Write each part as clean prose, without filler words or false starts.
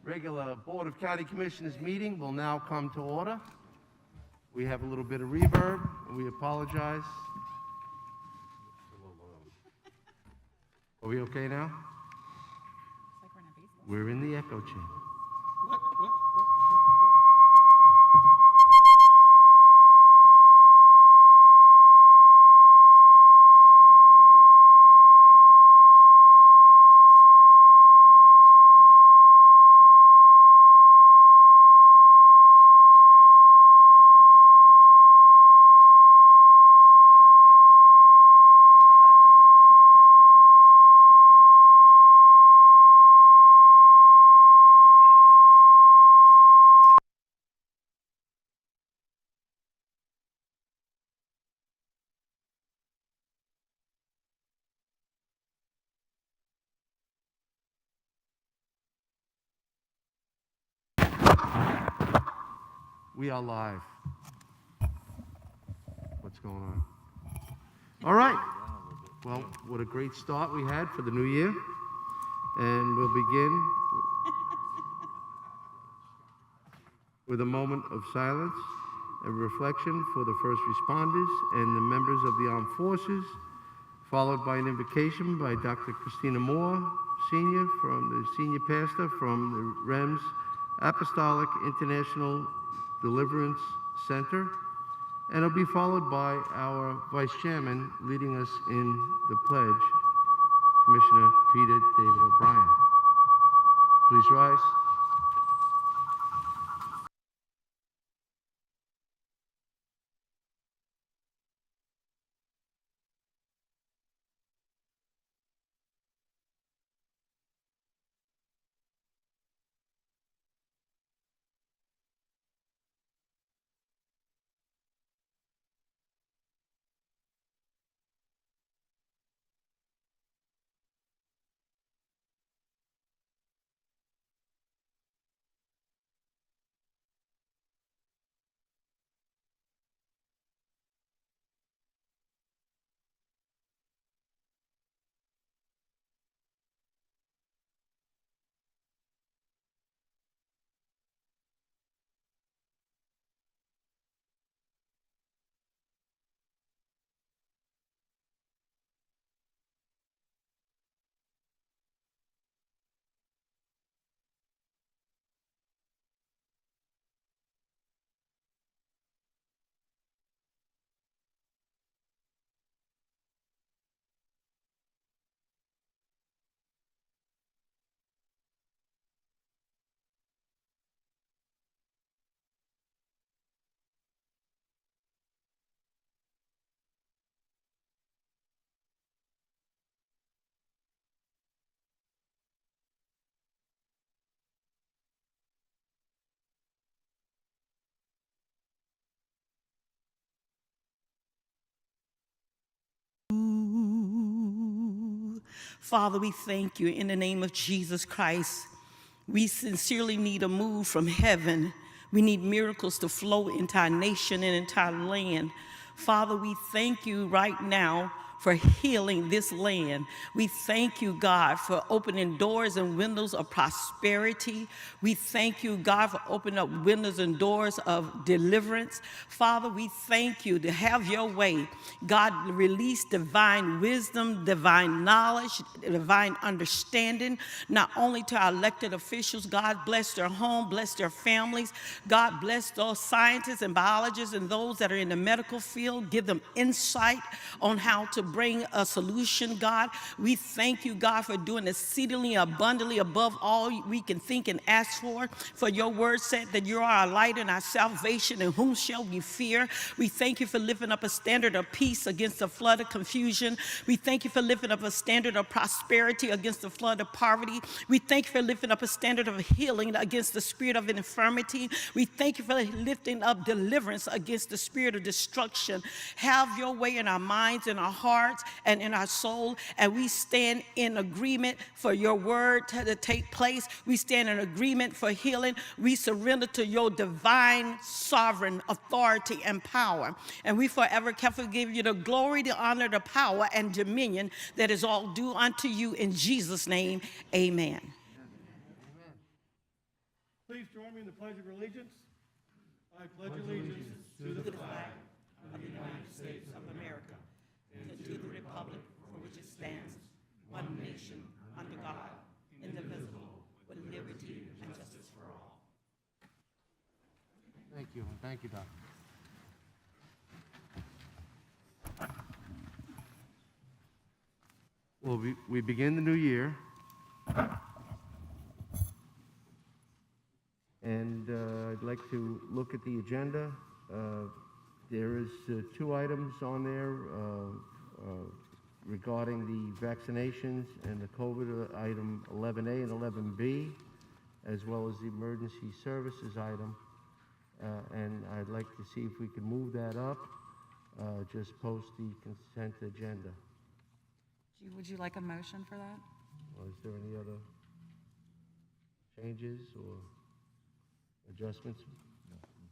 Regular Board of County Commissioners meeting will now come to order. We have a little bit of reverb, and we apologize. Are we okay now? We're in the echo chamber. We are live. What's going on? All right. Well, what a great start we had for the new year. And we'll begin with a moment of silence and reflection for the first responders and the members of the armed forces, followed by an invocation by Dr. Christina Moore, Senior, from the Senior Pastor from the REMS Apostolic International Deliverance Center, and it'll be followed by our Vice Chairman leading us in the pledge, Commissioner Peter David O'Brien. Please rise. Father, we thank you in the name of Jesus Christ. We sincerely need a move from heaven. We need miracles to flow into our nation and into our land. Father, we thank you right now for healing this land. We thank you, God, for opening doors and windows of prosperity. We thank you, God, for opening up windows and doors of deliverance. Father, we thank you to have your way. God, release divine wisdom, divine knowledge, divine understanding, not only to our elected officials. God, bless their home, bless their families. God, bless those scientists and biologists and those that are in the medical field. Give them insight on how to bring a solution, God. We thank you, God, for doing exceedingly abundantly above all we can think and ask for your word said that you are our light and our salvation, and whom shall we fear? We thank you for lifting up a standard of peace against the flood of confusion. We thank you for lifting up a standard of prosperity against the flood of poverty. We thank you for lifting up a standard of healing against the spirit of infirmity. We thank you for lifting up deliverance against the spirit of destruction. Have your way in our minds, in our hearts, and in our soul, and we stand in agreement for your word to take place. We stand in agreement for healing. We surrender to your divine sovereign authority and power, and we forever carefully give you the glory, the honor, the power, and dominion that is all due unto you in Jesus' name. Amen. Please join me in the Pledge of Allegiance. I pledge allegiance to the flag of the United States of America and to the republic for which it stands, one nation, under God, indivisible, with liberty and justice for all. Thank you. Thank you, Doctor. Well, we begin the new year. And I'd like to look at the agenda. There is 2 items on there regarding the vaccinations and the COVID item 11A and 11B, as well as the emergency services item. And I'd like to see if we can move that up, just post the consent agenda. Would you like a motion for that? Is there any other changes or adjustments?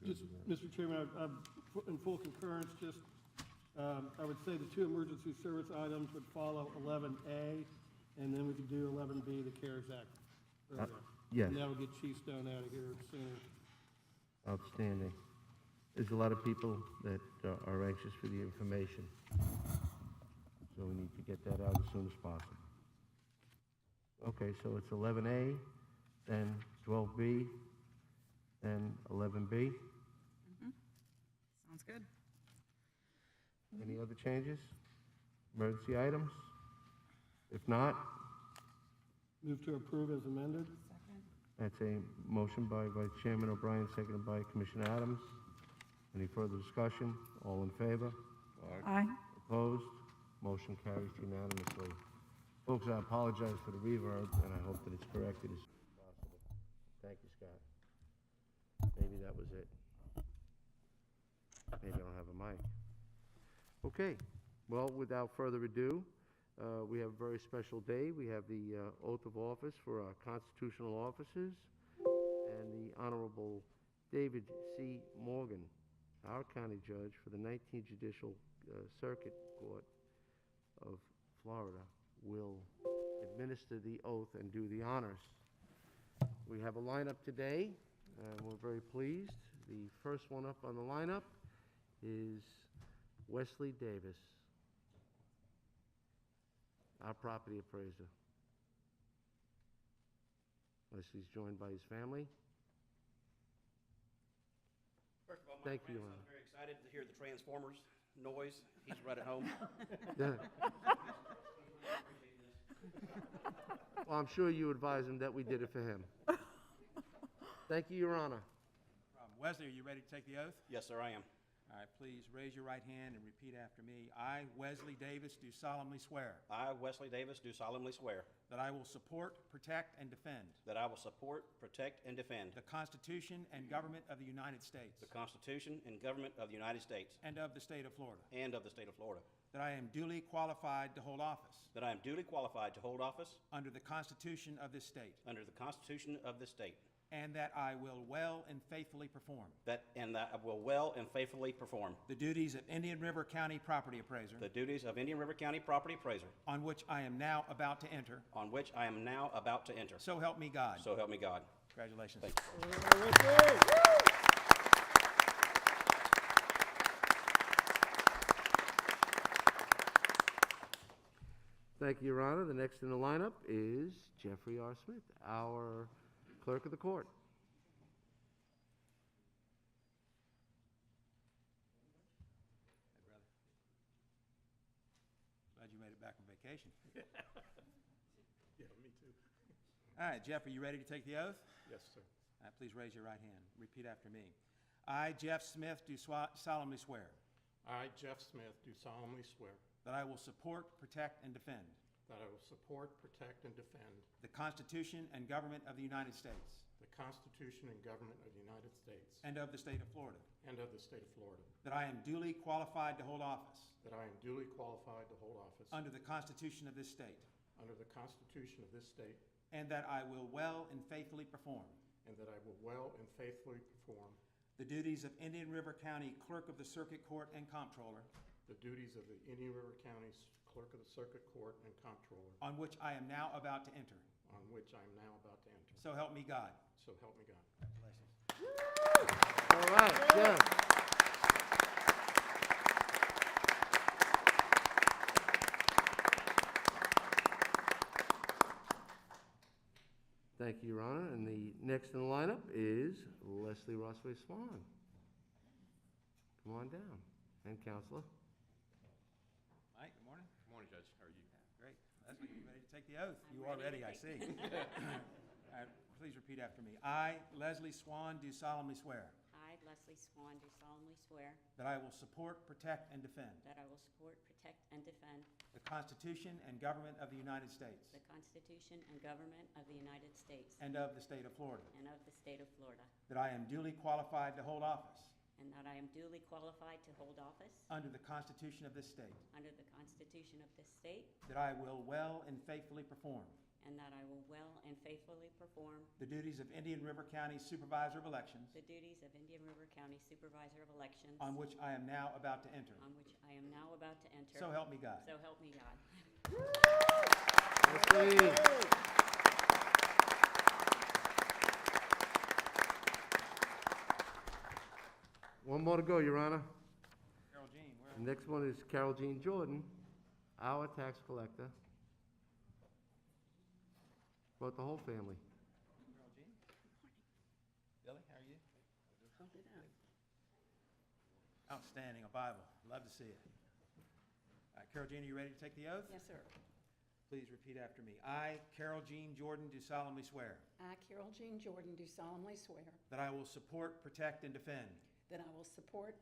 Just, Mr. Chairman, I'm in full concurrence. Just, I would say the 2 emergency service items would follow 11A, and then we could do 11B, the CARES Act. Yes. And that will get Keystone out of here sooner. Outstanding. There's a lot of people that are anxious for the information. So we need to get that out as soon as possible. Okay, so it's 11A, then 12B, then 11B. Sounds good. Any other changes? Emergency items? If not, Move to approve as amended. Second. that's a motion by Vice Chairman O'Brien, seconded by Commissioner Adams. Any further discussion? All in favor? Aye. Opposed? Motion carries unanimously. Folks, I apologize for the reverb, and I hope that it's corrected as soon as possible. Thank you, Scott. Maybe that was it. Maybe I don't have a mic. Okay, well, without further ado, we have a very special day. We have the oath of office for our constitutional officers, and the Honorable David C. Morgan, our county judge for the 19th Judicial Circuit Court of Florida, will administer the oath and do the honors. We have a lineup today, and we're very pleased. The first one up on the lineup is Wesley Davis, our property appraiser. Wesley's joined by his family. First of all, my Thank you, grandson's very excited to hear the Transformers noise. He's right at home. Well, I'm sure you advised him that we did it for him. Thank you, Your Honor. Wesley, are you ready to take the oath? Yes, sir, I am. All right, please raise your right hand and repeat after me. I, Wesley Davis, do solemnly swear I, Wesley Davis, do solemnly swear that I will support, protect, and defend that I will support, protect, and defend the Constitution and government of the United States the Constitution and government of the United States and of the state of Florida, and of the state of Florida, that I am duly qualified to hold office that I am duly qualified to hold office under the Constitution of this state, under the Constitution of this state, and that I will well and faithfully perform that I will well and faithfully perform the duties of Indian River County Property Appraiser, the duties of Indian River County Property Appraiser, on which I am now about to enter. on which I am now about to enter. So help me God. So help me God. Congratulations. Thank you. Thank you, Your Honor. The next in the lineup is Jeffrey R. Smith, our clerk of the court. Hey, brother. Glad you made it back from vacation. Yeah, me too. All right, Jeff, are you ready to take the oath? Yes, sir. All right, please raise your right hand. Repeat after me. I, Jeff Smith, do solemnly swear I, Jeff Smith, do solemnly swear that I will support, protect, and defend that I will support, protect, and defend the Constitution and government of the United States the Constitution and government of the United States and of the state of Florida, and of the state of Florida, that I am duly qualified to hold office that I am duly qualified to hold office under the Constitution of this state, under the Constitution of this state, and that I will well and faithfully perform and that I will well and faithfully perform the duties of Indian River County Clerk of the Circuit Court and Comptroller, the duties of the Indian River County Clerk of the Circuit Court and Comptroller, on which I am now about to enter. on which I am now about to enter. So help me God. So help me God. All right, yeah. Thank you, Your Honor. And the next in the lineup is Leslie Rosway Swan. Come on down. And Counselor. Mike, good morning. Good morning, Judge. How are you? Great. Leslie, you ready to take the oath? You are ready, I see. All right, please repeat after me. I, Leslie Swan, do solemnly swear I, Leslie Swan, do solemnly swear that I will support, protect, and defend that I will support, protect, and defend the Constitution and government of the United States the Constitution and government of the United States and of the state of Florida, and of the state of Florida, that I am duly qualified to hold office and that I am duly qualified to hold office under the Constitution of this state, under the Constitution of this state, that I will well and faithfully perform and that I will well and faithfully perform the duties of Indian River County Supervisor of Elections, the duties of Indian River County Supervisor of Elections, on which I am now about to enter. on which I am now about to enter. So help me God. So help me God. Leslie. One more to go, Your Honor. Carol Jean, where? The next one is Carol Jean Jordan, our tax collector. Brought the whole family. Carol Jean? Billy, how are you? Outstanding, a Bible. Love to see it. All right, Carol Jean, are you ready to take the oath? Yes, sir. Please repeat after me. I, Carol Jean Jordan, do solemnly swear I, Carol Jean Jordan, do solemnly swear that I will support, protect, and defend that I will support,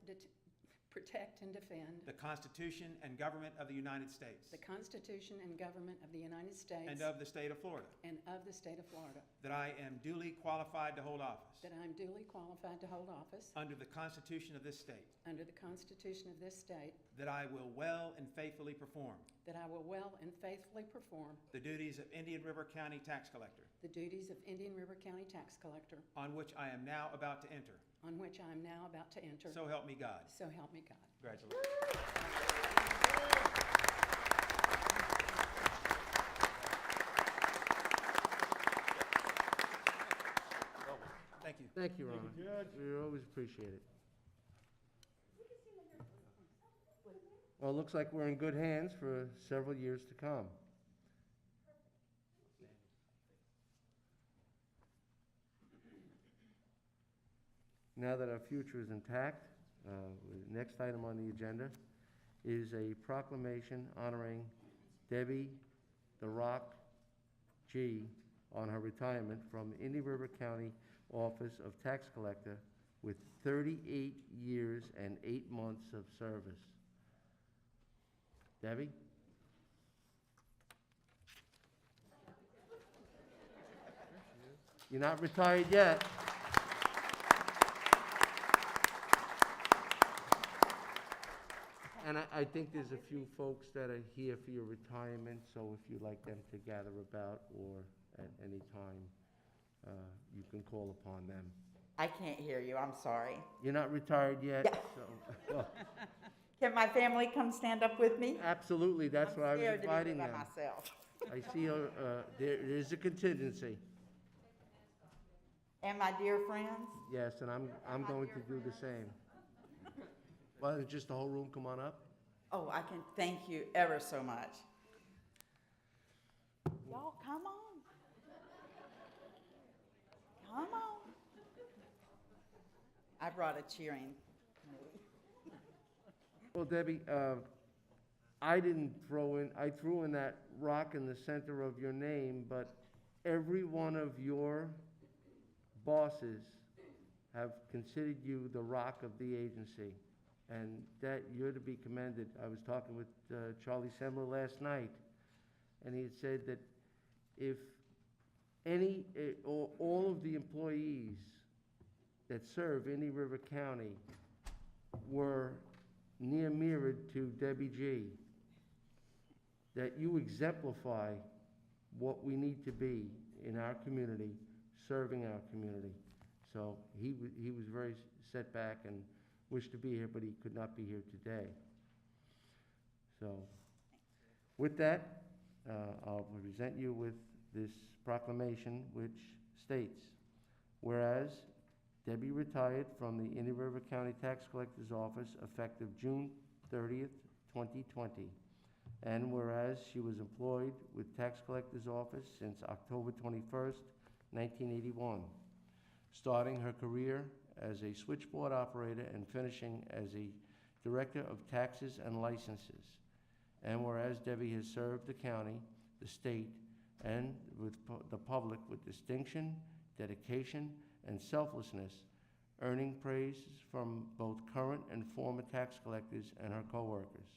protect, and defend the Constitution and government of the United States the Constitution and government of the United States and of the state of Florida, and of the state of Florida, that I am duly qualified to hold office that I am duly qualified to hold office under the Constitution of this state, under the Constitution of this state, that I will well and faithfully perform that I will well and faithfully perform the duties of Indian River County Tax Collector, the duties of Indian River County Tax Collector, on which I am now about to enter. on which I am now about to enter. So help me God. So help me God. Congratulations. Thank you. Thank you, Your Honor. you, Judge. We always appreciate it. Well, it looks like we're in good hands for several years to come. Now that our future is intact, the next item on the agenda is a proclamation honoring Debbie "The Rock" G. on her retirement from the Indian River County Office of Tax Collector with 38 years and 8 months of service. Debbie? You're not retired yet. And I think there's a few folks that are here for your retirement, so if you'd like them to gather about or at any time, you can call upon them. I can't hear you, I'm sorry. You're not retired yet, Yeah. so, well, Can my family come stand up with me? absolutely, that's why I was I'm scared to be inviting by them. myself. I see there is a contingency, And my dear friends, yes, and I'm going to do the same. Why don't just the whole room come on up? oh, I can thank you ever so much. Y'all, come on. Come on. I brought a cheering committee. Well, Debbie, I threw in that rock in the center of your name, but every one of your bosses have considered you the rock of the agency, and that you're to be commended. I was talking with Charlie Semler last night, and he had said that if all of the employees that serve Indian River County were near mirrored to Debbie G., that you exemplify what we need to be in our community, serving our community. So he was very set back and wished to be here, but he could not be here today. So with that, I'll present you with this proclamation which states, whereas Debbie retired from the Indian River County Tax Collector's Office effective June 30th, 2020. And whereas she was employed with Tax Collector's Office since October 21st, 1981, starting her career as a switchboard operator and finishing as a Director of Taxes and Licenses. And whereas Debbie has served the county, the state, and with the public with distinction, dedication, and selflessness, earning praise from both current and former tax collectors and her coworkers.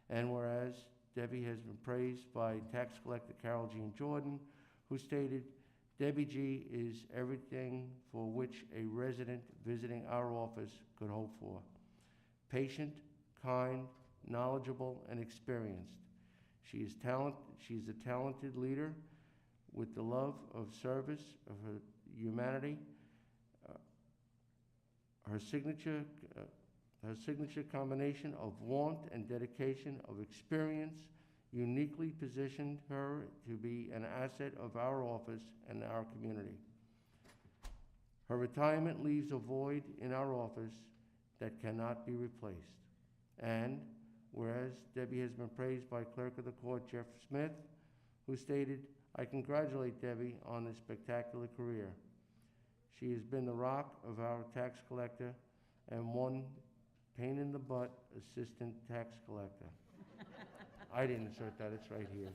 And whereas Debbie has been praised by Tax Collector Carol Jean Jordan, who stated, "Debbie G is everything for which a resident visiting our office could hope for. Patient, kind, knowledgeable, and experienced. She is a talented leader with the love of service of her humanity. Her signature combination of warmth and dedication of experience uniquely positioned her to be an asset of our office and our community. Her retirement leaves a void in our office that cannot be replaced. And whereas Debbie has been praised by Clerk of the Court Jeff Smith, who stated, "I congratulate Debbie on this spectacular career. She has been the rock of our tax collector and one pain-in-the-butt assistant tax collector." I didn't insert that, it's right here.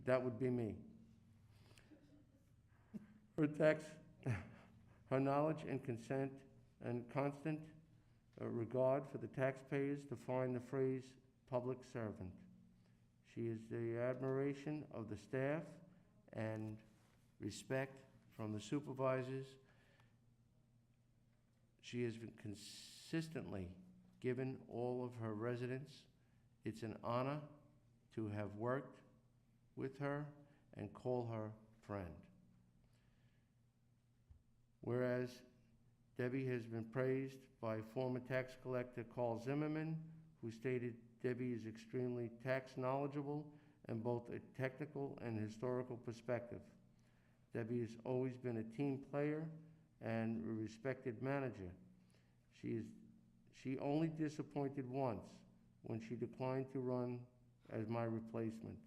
That would be me. Her knowledge and consent and constant regard for the taxpayers define the phrase public servant. She is the admiration of the staff and respect from the supervisors. She has been consistently given all of her residents. It's an honor to have worked with her and call her friend. Whereas Debbie has been praised by former tax collector Carl Zimmerman, who stated, "Debbie is extremely tax knowledgeable in both a technical and historical perspective. Debbie has always been a team player and a respected manager. She only disappointed once when she declined to run as my replacement.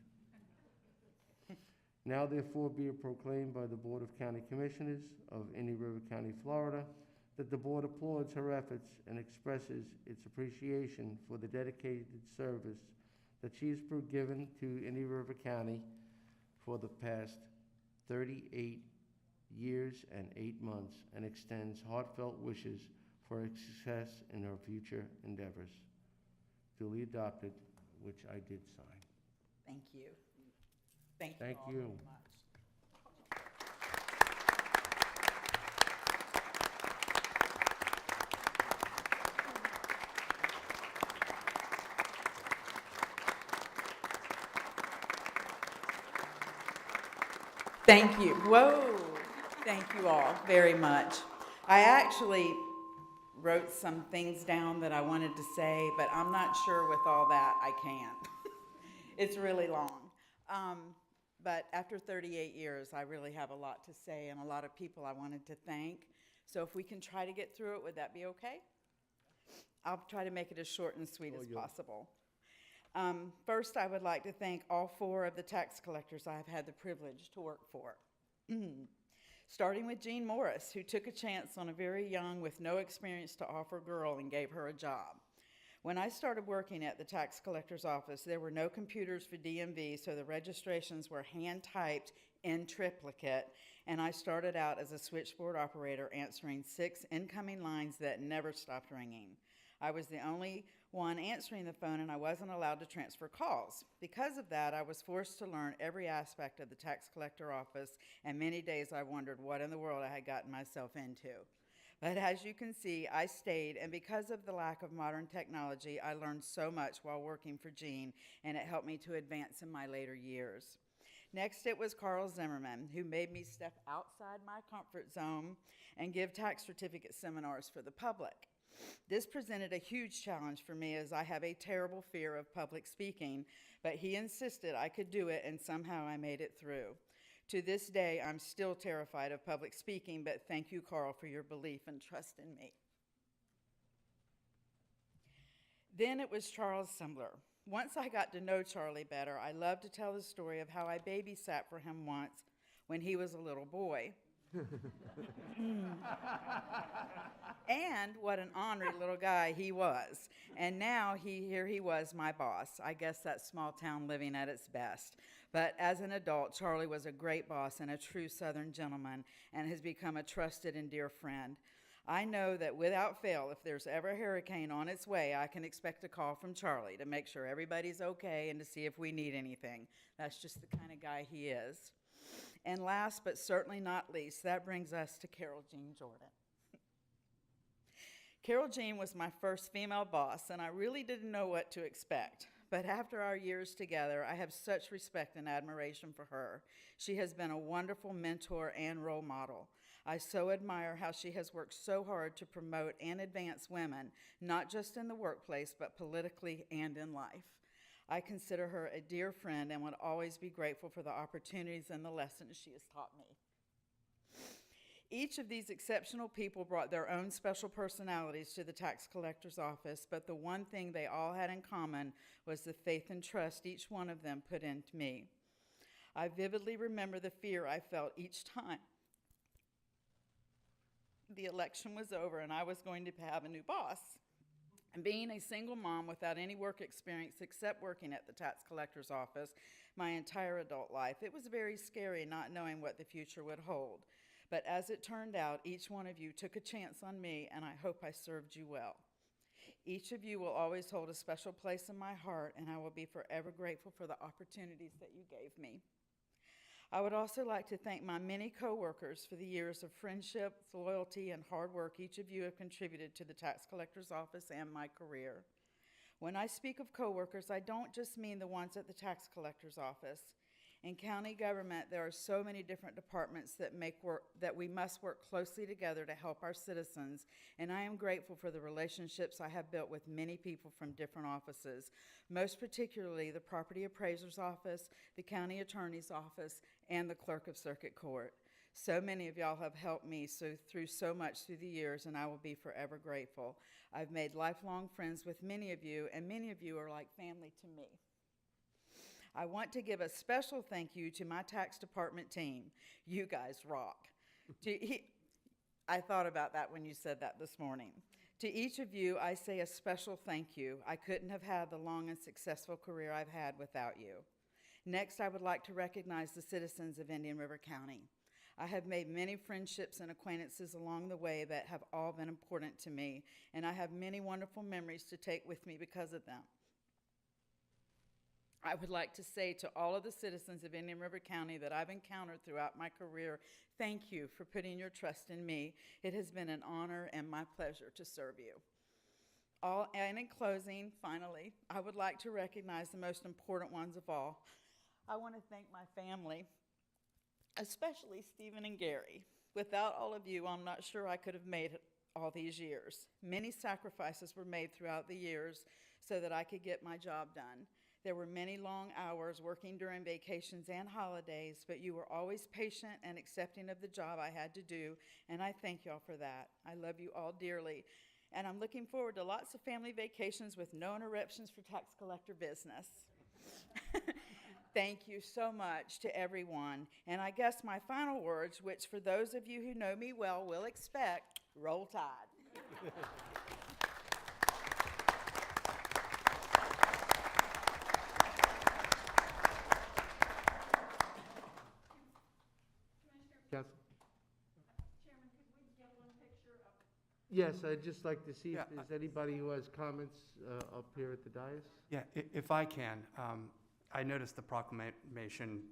Now therefore be it proclaimed by the Board of County Commissioners of Indian River County, Florida, that the board applauds her efforts and expresses its appreciation for the dedicated service that she has given to Indian River County for the past 38 years and 8 months, and extends heartfelt wishes for her success in her future endeavors." Duly adopted, which I did sign. Thank you. Thank you Thank all you. very much. Thank you. Whoa. Thank you all very much. I actually wrote some things down that I wanted to say, but I'm not sure with all that I can. It's really long. But after 38 years, I really have a lot to say and a lot of people I wanted to thank. So if we can try to get through it, would that be okay? I'll try to make it as short and sweet as possible. First, I would like to thank all 4 of the tax collectors I have had the privilege to work for. Starting with Jean Morris, who took a chance on a very young with no experience to offer girl and gave her a job. When I started working at the tax collector's office, there were no computers for DMV, so the registrations were hand-typed in triplicate, and I started out as a switchboard operator answering 6 incoming lines that never stopped ringing. I was the only one answering the phone, and I wasn't allowed to transfer calls. Because of that, I was forced to learn every aspect of the tax collector office, and many days I wondered what in the world I had gotten myself into. But as you can see, I stayed, and because of the lack of modern technology, I learned so much while working for Jean, and it helped me to advance in my later years. Next, it was Carl Zimmerman, who made me step outside my comfort zone and give tax certificate seminars for the public. This presented a huge challenge for me, as I have a terrible fear of public speaking, but he insisted I could do it, and somehow I made it through. To this day, I'm still terrified of public speaking, but thank you, Carl, for your belief and trust in me. Then it was Charles Sembler. Once I got to know Charlie better, I love to tell the story of how I babysat for him once when he was a little boy. And what an ornery little guy he was. And now here he was, my boss. I guess that's small town living at its best. But as an adult, Charlie was a great boss and a true Southern gentleman and has become a trusted and dear friend. I know that without fail, if there's ever a hurricane on its way, I can expect a call from Charlie to make sure everybody's okay and to see if we need anything. That's just the kind of guy he is. And last but certainly not least, that brings us to Carol Jean Jordan. Carol Jean was my first female boss, and I really didn't know what to expect. But after our years together, I have such respect and admiration for her. She has been a wonderful mentor and role model. I so admire how she has worked so hard to promote and advance women, not just in the workplace, but politically and in life. I consider her a dear friend and would always be grateful for the opportunities and the lessons she has taught me. Each of these exceptional people brought their own special personalities to the tax collector's office, but the one thing they all had in common was the faith and trust each one of them put into me. I vividly remember the fear I felt each time the election was over and I was going to have a new boss. And being a single mom without any work experience except working at the tax collector's office my entire adult life, it was very scary not knowing what the future would hold. But as it turned out, each one of you took a chance on me, and I hope I served you well. Each of you will always hold a special place in my heart, and I will be forever grateful for the opportunities that you gave me. I would also like to thank my many coworkers for the years of friendship, loyalty, and hard work each of you have contributed to the tax collector's office and my career. When I speak of coworkers, I don't just mean the ones at the tax collector's office. In county government, there are so many different departments that we must work closely together to help our citizens, and I am grateful for the relationships I have built with many people from different offices, most particularly the property appraiser's office, the county attorney's office, and the clerk of circuit court. So many of y'all have helped me through so much through the years, and I will be forever grateful. I've made lifelong friends with many of you, and many of you are like family to me. I want to give a special thank you to my tax department team. You guys rock. I thought about that when you said that this morning. To each of you, I say a special thank you. I couldn't have had the long and successful career I've had without you. Next, I would like to recognize the citizens of Indian River County. I have made many friendships and acquaintances along the way that have all been important to me, and I have many wonderful memories to take with me because of them. I would like to say to all of the citizens of Indian River County that I've encountered throughout my career, thank you for putting your trust in me. It has been an honor and my pleasure to serve you. And in closing, finally, I would like to recognize the most important ones of all. I want to thank my family, especially Stephen and Gary. Without all of you, I'm not sure I could have made it all these years. Many sacrifices were made throughout the years so that I could get my job done. There were many long hours working during vacations and holidays, but you were always patient and accepting of the job I had to do, and I thank y'all for that. I love you all dearly, and I'm looking forward to lots of family vacations with no interruptions for tax collector business. Thank you so much to everyone, and I guess my final words, which for those of you who know me well will expect, roll Tide. Council? Chairman, could we get one picture of? Yes, I'd just like to see if there's anybody who has comments up here at the dais. Yeah, if I can, I noticed the proclamation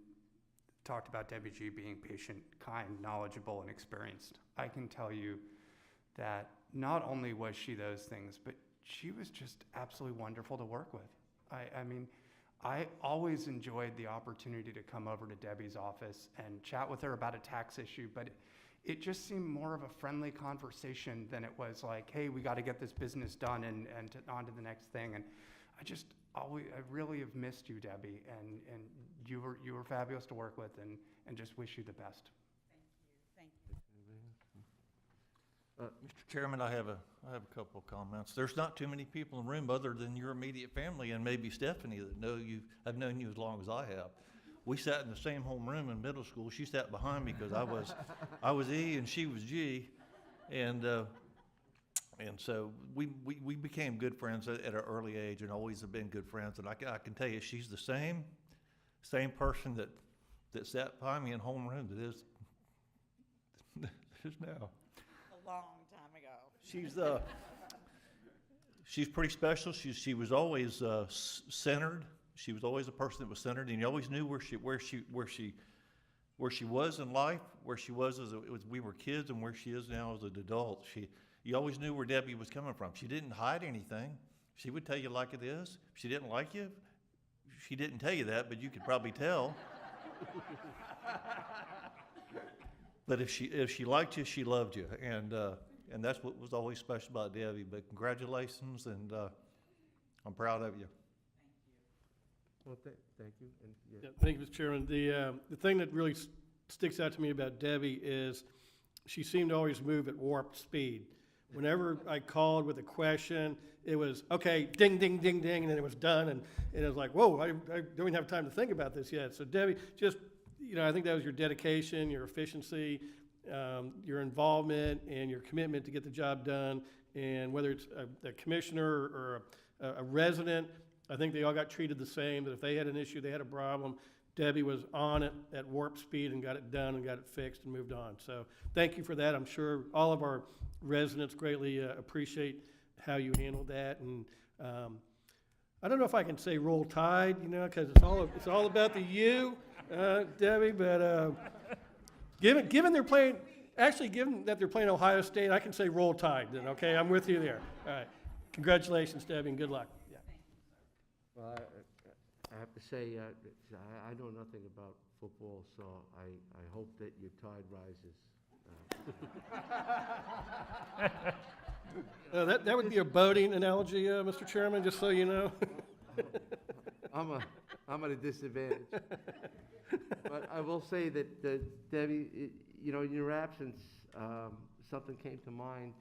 talked about Debbie G being patient, kind, knowledgeable, and experienced. I can tell you that not only was she those things, but she was just absolutely wonderful to work with. I mean, I always enjoyed the opportunity to come over to Debbie's office and chat with her about a tax issue, but it just seemed more of a friendly conversation than it was like, hey, we got to get this business done and on to the next thing. And I really have missed you, Debbie, and you were fabulous to work with, and just wish you the best. Thank you. Mr. Chairman, I have a couple of comments. There's not too many people in the room other than your immediate family and maybe Stephanie that know you. I've known you as long as I have. We sat in the same homeroom in middle school. She sat behind me because I was E and she was G, and so we became good friends at an early age and always have been good friends. And I can tell you, she's the same person that sat behind me in homeroom that is now. A long time ago. She's pretty special. She was always centered. She was always a person that was centered, and you always knew where she was in life, where she was as we were kids, and where she is now as an adult. You always knew where Debbie was coming from. She didn't hide anything. She would tell you like it is. If she didn't like you, she didn't tell you that, but you could probably tell. But if she liked you, she loved you, and that's what was always special about Debbie. But congratulations, and I'm proud of you. Well, thank you. And, Yeah, thank you, Mr. Chairman. The thing that really sticks out to me about Debbie is she seemed to always move at warp speed. Whenever I called with a question, it was, okay, ding, ding, ding, ding, and then it was done, and it was like, whoa, I don't even have time to think about this yet. So Debbie, just, I think that was your dedication, your efficiency, your involvement, and your commitment to get the job done. And whether it's a commissioner or a resident, I think they all got treated the same, that if they had an issue, they had a problem, Debbie was on it at warp speed and got it done and got it fixed and moved on. So thank you for that. I'm sure all of our residents greatly appreciate how you handled that. And I don't know if I can say roll tide, because it's all about the you, Debbie, but given that they're playing Ohio State, I can say roll tide then, okay? I'm with you there. All right. Congratulations, Debbie, and good luck. Yeah. Well, I have to say, I know nothing about football, so I hope that your tide rises. That would be a boating analogy, Mr. Chairman, just so you know. I'm at a disadvantage. But I will say that, Debbie, in your absence, something came to mind.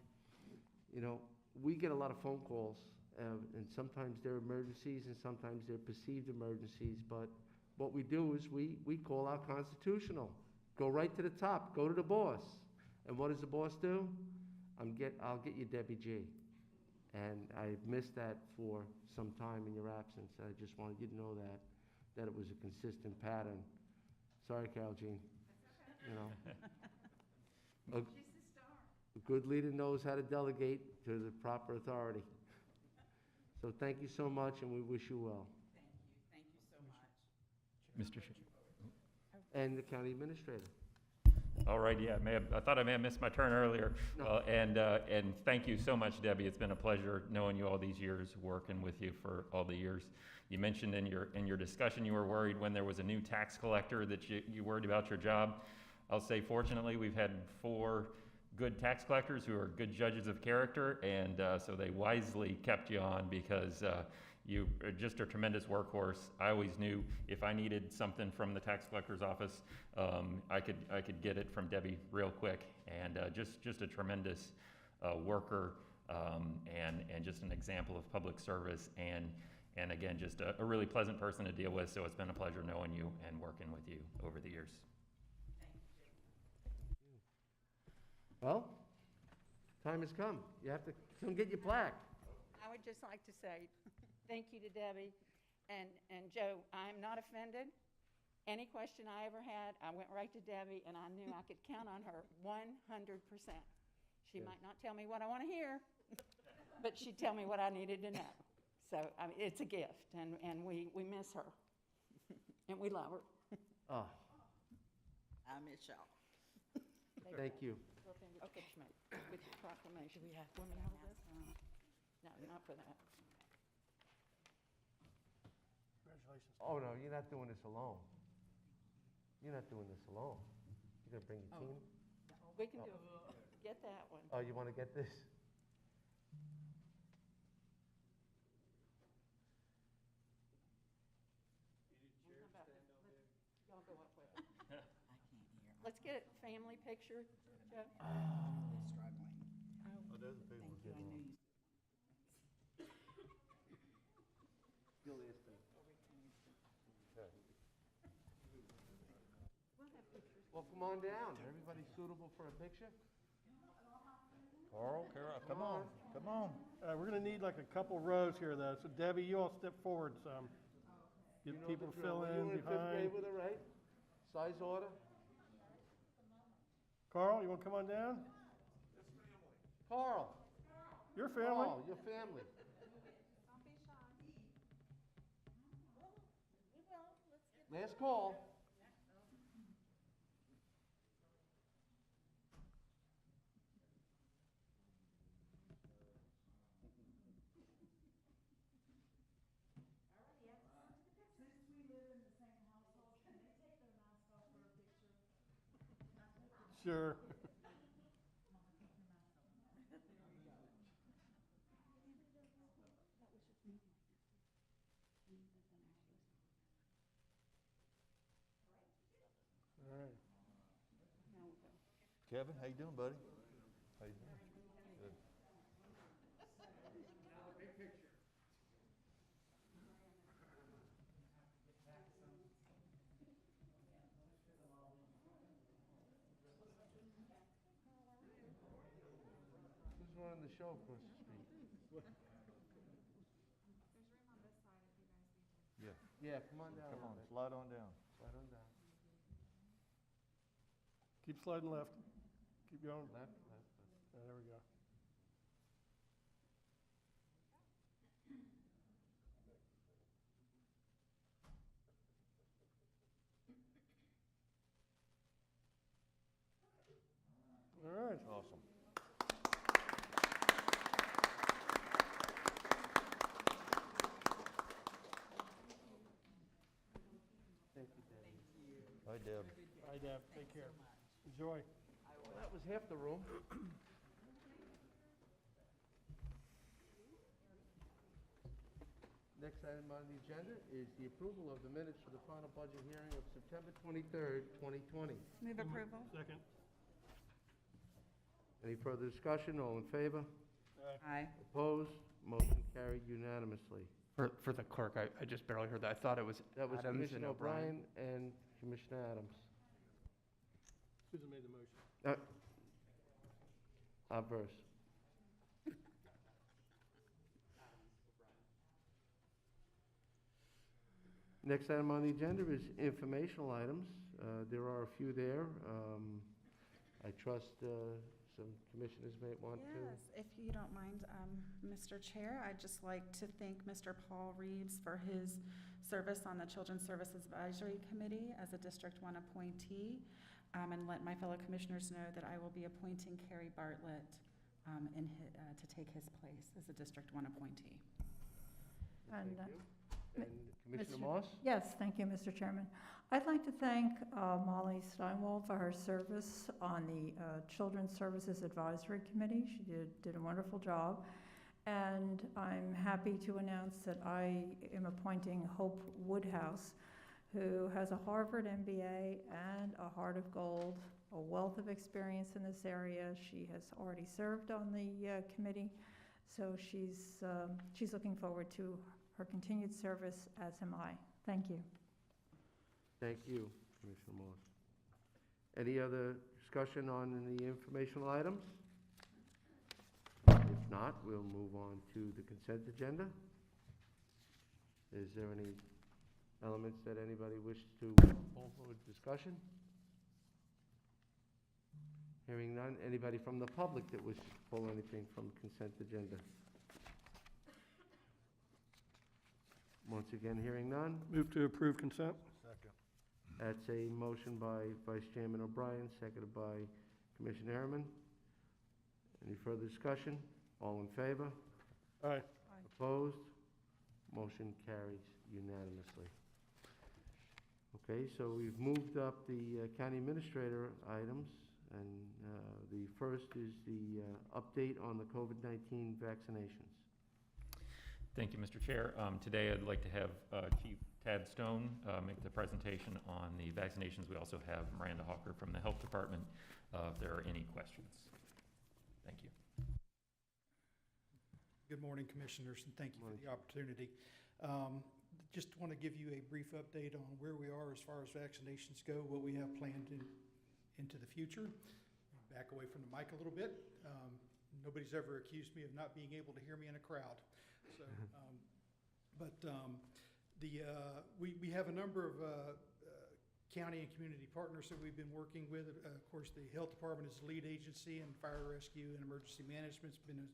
We get a lot of phone calls, and sometimes they're emergencies and sometimes they're perceived emergencies, but what we do is we call out constitutional. Go right to the top, go to the boss. And what does the boss do? I'll get you Debbie G. And I've missed that for some time in your absence. I just wanted you to know that it was a consistent pattern. Sorry, Carol Jean. A good leader knows how to delegate to the proper authority. So thank you so much, and we wish you well. Thank you so much. Mr. And the county administrator. All right, yeah, I thought I may have missed my turn earlier. No. And thank you so much, Debbie. It's been a pleasure knowing you all these years, working with you for all the years. You mentioned in your discussion you were worried when there was a new tax collector that you worried about your job. I'll say fortunately we've had 4 good tax collectors who are good judges of character, and so they wisely kept you on because you are just a tremendous workhorse. I always knew if I needed something from the tax collector's office, I could get it from Debbie real quick, and just a tremendous worker, and just an example of public service, and again, just a really pleasant person to deal with. So it's been a pleasure knowing you and working with you over the years. Well, time has come. You have to come get your plaque. I would just like to say thank you to Debbie. And Joe, I'm not offended. Any question I ever had, I went right to Debbie, and I knew I could count on her 100%. She might not tell me what I want to hear, but she'd tell me what I needed to know. So it's a gift, and we miss her, and we love her. Oh, I miss y'all. thank you. Okay. With the proclamation. Do we have 4 minutes of this? No, not for that. Congratulations. Oh, no, you're not doing this alone. You're not doing this alone. You're going to bring your team? We can do it. Get that one. Oh, you want to get this? get a family picture, Joe? Well, come on down. Everybody suitable for a picture? Carl, come on, come on. We're gonna need like a couple rows here though, so Debbie, you all step forward some. You Get know people the to fill drill. Were you in in fifth grade behind. with her, right? Size order? Carl, you wanna come on down? Carl. Your family? Carl, your family. Last call. Sure. All right. Kevin, how you doing, buddy? How you doing? Good. Who's running the show across the street? Yeah, Yeah, come on down. come a on, bit. slide on down. Slide on down. Keep sliding left. Keep going. Left, left, left. There we go. All right. Awesome. Thank you, Debbie. Hi, Deb. Hi, Deb. Take care. Enjoy. Well, that was half the room. Next item on the agenda is the approval of the minutes for the final budget hearing of September 23rd, 2020. Move approval. Second. Any further discussion? All in favor? Aye. Opposed? Motion carried unanimously. For the clerk, I just barely heard that. I thought it was That was Adams and Commissioner O'Brien. O'Brien and Commissioner Adams. Susan made the motion. Obverse. Next item on the agenda is informational items. There are a few there. I trust some commissioners may want to. Yes, if you don't mind, Mr. Chair, I'd just like to thank Mr. Paul Reeves for his service on the Children's Services Advisory Committee as a District 1 appointee, and let my fellow commissioners know that I will be appointing Carrie Bartlett to take his place as a District 1 appointee. Thank And, you. And Commissioner Mr. Moss? Yes, thank you, Mr. Chairman. I'd like to thank Molly Steinwald for her service on the Children's Services Advisory Committee. She did a wonderful job. And I'm happy to announce that I am appointing Hope Woodhouse, who has a Harvard MBA and a Heart of Gold, a wealth of experience in this area. She has already served on the committee, so she's looking forward to her continued service, as am I. Thank you. Thank you, Commissioner Moss. Any other discussion on the informational items? If not, we'll move on to the consent agenda. Is there any elements that anybody wishes to pull for discussion? Hearing none. Anybody from the public that wishes to pull anything from consent agenda? Once again, hearing none. Move to approve consent. Second. That's a motion by Vice Chairman O'Brien, seconded by Commissioner Harriman. Any further discussion? All in favor? Aye. Opposed? Motion carries unanimously. Okay, so we've moved up the county administrator items, and the first is the update on the COVID-19 vaccinations. Thank you, Mr. Chair. Today I'd like to have Chief Tad Stone make the presentation on the vaccinations. We also have Miranda Hawker from the Health Department if there are any questions. Thank you. Good morning, Commissioners, and thank you for the opportunity. Just want to give you a brief update on where we are as far as vaccinations go, what we have planned into the future. Back away from the mic a little bit. Nobody's ever accused me of not being able to hear me in a crowd. So, we have a number of county and community partners that we've been working with. Of course, the Health Department is the lead agency, and Fire Rescue and Emergency Management's been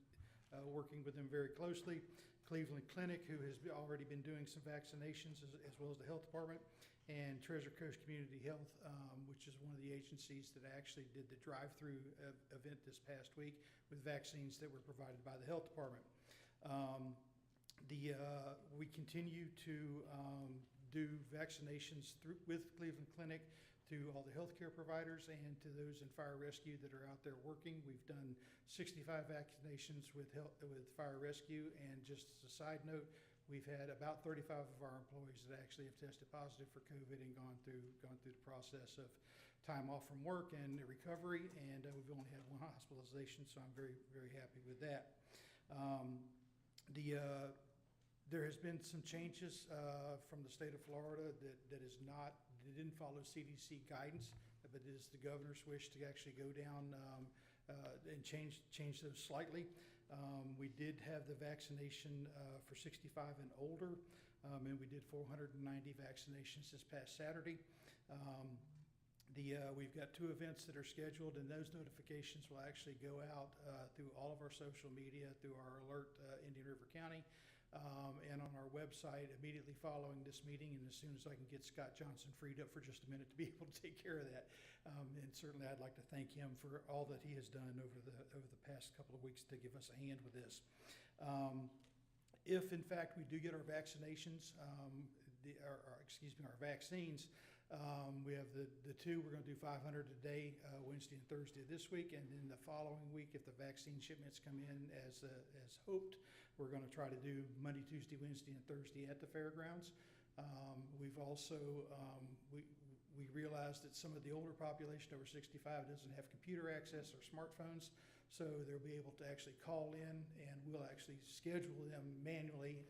working with them very closely. Cleveland Clinic, who has already been doing some vaccinations, as well as the Health Department, and Treasure Coast Community Health, which is one of the agencies that actually did the drive-through event this past week with vaccines that were provided by the Health Department. We continue to do vaccinations with Cleveland Clinic to all the healthcare providers and to those in fire rescue that are out there working. We've done 65 vaccinations with fire rescue, and just as a side note, we've had about 35 of our employees that actually have tested positive for COVID and gone through the process of time off from work and recovery, and we've only had one hospitalization, so I'm very, very happy with that. There has been some changes from the state of Florida that didn't follow CDC guidance, but it is the governor's wish to actually go down and change those slightly. We did have the vaccination for 65 and older, and we did 490 vaccinations this past Saturday. We've got 2 events that are scheduled, and those notifications will actually go out through all of our social media, through our alert Indian River County, and on our website immediately following this meeting, and as soon as I can get Scott Johnson freed up for just a minute to be able to take care of that. And certainly I'd like to thank him for all that he has done over the past couple of weeks to give us a hand with this. If in fact we do get our vaccinations, our vaccines, we have the 2, we're going to do 500 a day, Wednesday and Thursday this week, and then the following week, if the vaccine shipments come in as hoped, we're going to try to do Monday, Tuesday, Wednesday, and Thursday at the fairgrounds. We've also, we realized that some of the older population over 65 doesn't have computer access or smartphones, so they'll be able to actually call in, and we'll actually schedule them manually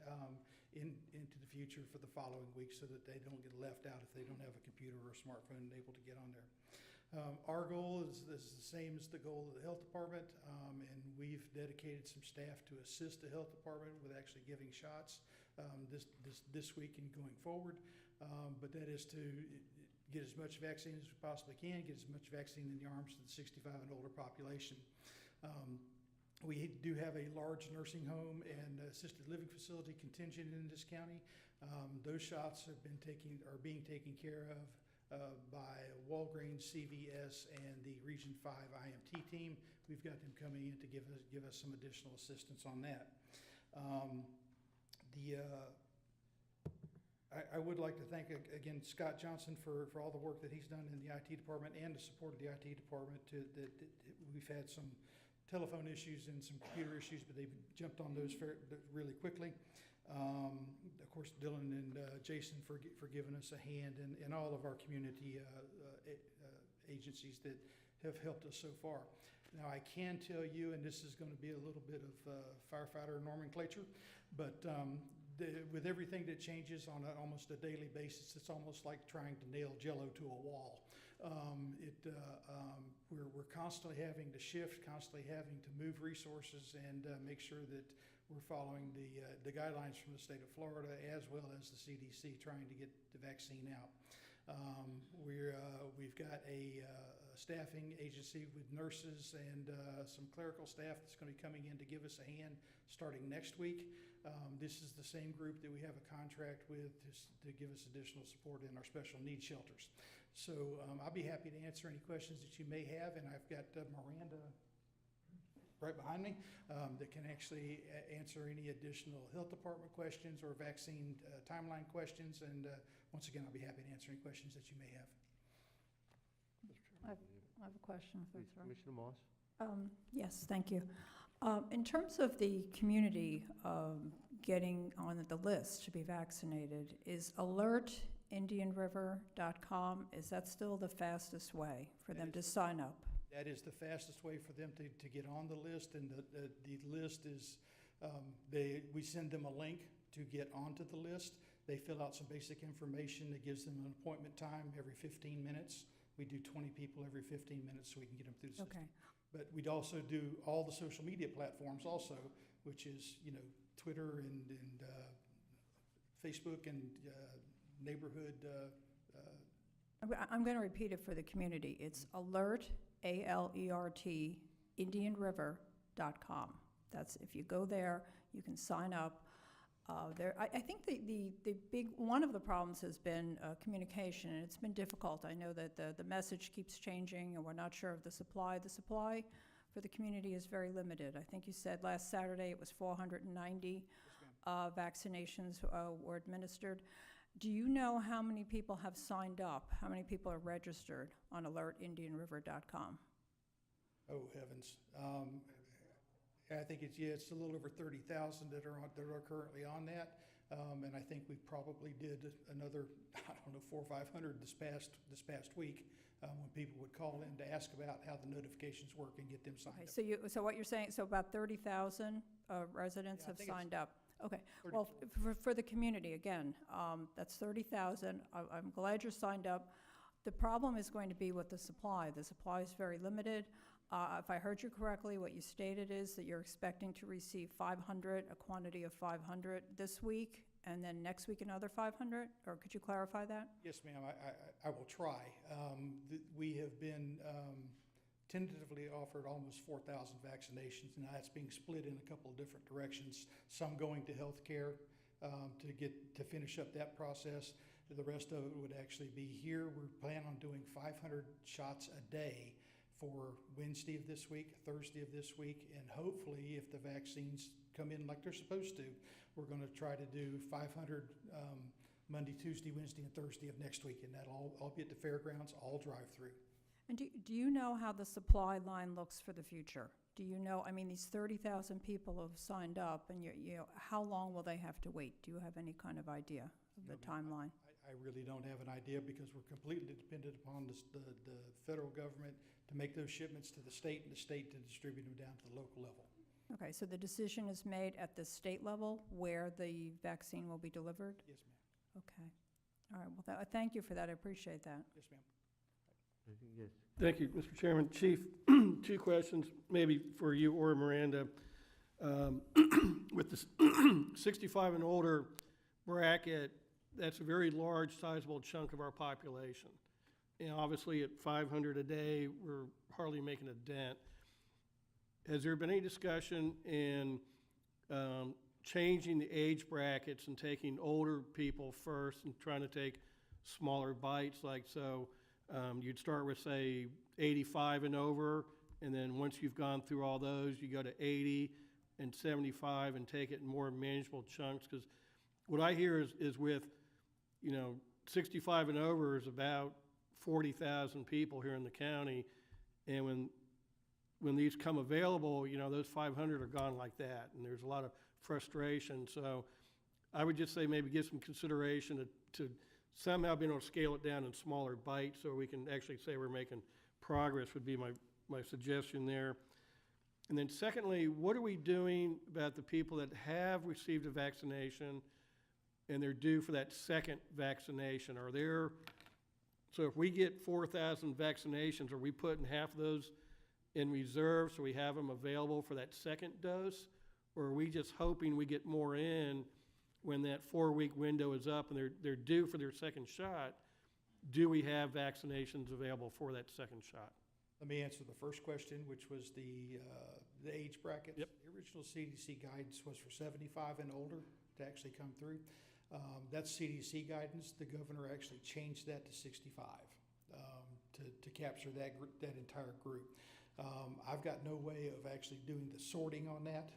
into the future for the following week so that they don't get left out if they don't have a computer or a smartphone and able to get on there. Our goal is the same as the goal of the Health Department, and we've dedicated some staff to assist the Health Department with actually giving shots this week and going forward. But that is to get as much vaccine as we possibly can, get as much vaccine in the arms of the 65 and older population. We do have a large nursing home and assisted living facility contingent in this county. Those shots are being taken care of by Walgreens, CVS, and the Region 5 IMT team. We've got them coming in to give us some additional assistance on that. I would like to thank again Scott Johnson for all the work that he's done in the IT department and the support of the IT department. We've had some telephone issues and some computer issues, but they've jumped on those really quickly. Of course, Dylan and Jason for giving us a hand, and all of our community agencies that have helped us so far. Now, I can tell you, and this is going to be a little bit of firefighter nomenclature, but with everything that changes on almost a daily basis, it's almost like trying to nail Jell-O to a wall. We're constantly having to shift, constantly having to move resources, and make sure that we're following the guidelines from the state of Florida as well as the CDC, trying to get the vaccine out. We've got a staffing agency with nurses and some clerical staff that's going to be coming in to give us a hand starting next week. This is the same group that we have a contract with to give us additional support in our special needs shelters. So I'll be happy to answer any questions that you may have, and I've got Miranda right behind me that can actually answer any additional health department questions or vaccine timeline questions. And once again, I'll be happy to answer any questions that you may have. I have a question. Please, Commissioner Moss. Yes, thank you. In terms of the community getting on the list to be vaccinated. Is alertindianriver.com, is that still the fastest way for them to sign up? That is the fastest way for them to get on the list, and the list is, we send them a link to get onto the list. They fill out some basic information that gives them an appointment time every 15 minutes. We do 20 people every 15 minutes so we can get them through the system. Okay. But we'd also do all the social media platforms also, which is, Twitter and Facebook and neighborhood. I'm going to repeat it for the community. It's alert, A-L-E-R-T, indianriver.com. That's, if you go there, you can sign up. I think the big, one of the problems has been communication, and it's been difficult. I know that the message keeps changing, and we're not sure of the supply. The supply for the community is very limited. I think you said last Saturday it was 490 vaccinations were administered. Do you know how many people have signed up? How many people are registered on alertindianriver.com? Oh, heavens. I think it's a little over 30,000 that are currently on that, and I think we probably did another 400 or 500 this past week when people would call in to ask about how the notifications work and get them signed up. So what you're saying, so about 30,000 residents have signed up. Okay. Well, for the community again, that's 30,000. I'm glad you're signed up. The problem is going to be with the supply. The supply is very limited. If I heard you correctly, what you stated is that you're expecting to receive 500, a quantity of 500 this week, and then next week another 500? Or could you clarify that? Yes, ma'am, I will try. We have been tentatively offered almost 4,000 vaccinations, and that's being split in a couple of different directions, some going to healthcare to finish up that process. The rest of it would actually be here. We're planning on doing 500 shots a day for Wednesday of this week, Thursday of this week, and hopefully if the vaccines come in like they're supposed to, we're going to try to do 500 Monday, Tuesday, Wednesday, and Thursday of next week, and that'll all be at the fairgrounds, all drive-through. And do you know how the supply line looks for the future? Do you know, I mean, these 30,000 people have signed up, and how long will they have to wait? Do you have any kind of idea of the timeline? I really don't have an idea because we're completely dependent upon the federal government to make those shipments to the state and the state to distribute them down to the local level. Okay, so the decision is made at the state level where the vaccine will be delivered? Yes, ma'am. Okay. All right, well, thank you for that. I appreciate that. Yes, ma'am. Yes. Thank you, Mr. Chairman. Chief, two questions, maybe for you or Miranda. With the 65 and older bracket, that's a very large, sizable chunk of our population. And obviously at 500 a day, we're hardly making a dent. Has there been any discussion in changing the age brackets and taking older people first and trying to take smaller bites? Like, so you'd start with, say, 85 and over, and then once you've gone through all those, you go to 80 and 75 and take it in more manageable chunks. Because what I hear is with 65 and over is about 40,000 people here in the county, and when these come available, those 500 are gone like that, and there's a lot of frustration. So I would just say maybe give some consideration to somehow being able to scale it down in smaller bites so we can actually say we're making progress would be my suggestion there. And then secondly, what are we doing about the people that have received a vaccination and they're due for that second vaccination? So if we get 4,000 vaccinations, are we putting half of those in reserve so we have them available for that second dose? Or are we just hoping we get more in when that 4-week window is up and they're due for their second shot? Do we have vaccinations available for that second shot? Let me answer the first question, which was the age brackets. Yep. The original CDC guidance was for 75 and older to actually come through. That's CDC guidance. The governor actually changed that to 65 to capture that entire group. I've got no way of actually doing the sorting on that.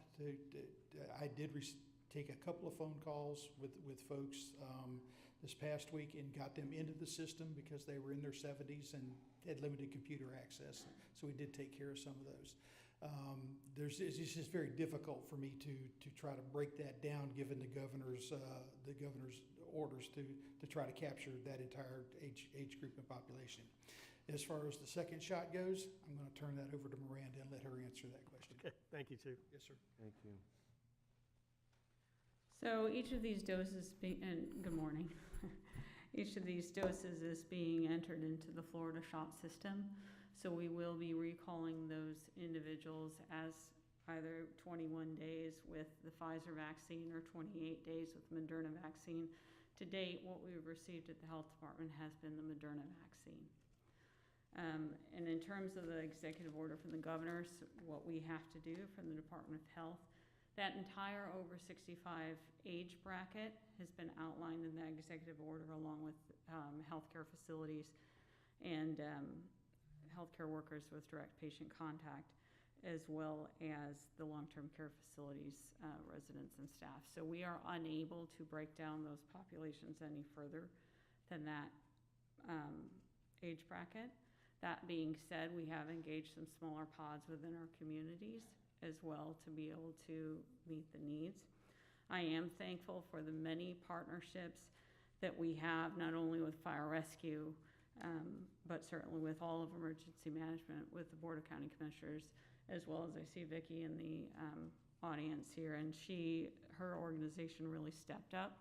I did take a couple of phone calls with folks this past week and got them into the system because they were in their 70s and had limited computer access. So we did take care of some of those. It's just very difficult for me to try to break that down, given the governor's orders to try to capture that entire age group and population. As far as the second shot goes, I'm going to turn that over to Miranda and let her answer that question. Okay, thank you, Chief. Yes, sir. Thank you. So each of these doses, and good morning. Each of these doses is being entered into the Florida shot system. So we will be recalling those individuals as either 21 days with the Pfizer vaccine or 28 days with Moderna vaccine. To date, what we've received at the health department has been the Moderna vaccine. And in terms of the executive order from the governor, what we have to do from the Department of Health, that entire over 65 age bracket has been outlined in that executive order, along with healthcare facilities and healthcare workers with direct patient contact, as well as the long-term care facilities residents and staff. So we are unable to break down those populations any further than that age bracket. That being said, we have engaged some smaller pods within our communities as well to be able to meet the needs. I am thankful for the many partnerships that we have, not only with fire rescue, but certainly with all of emergency management, with the Board of County Commissioners, as well as I see Vicki in the audience here, and her organization really stepped up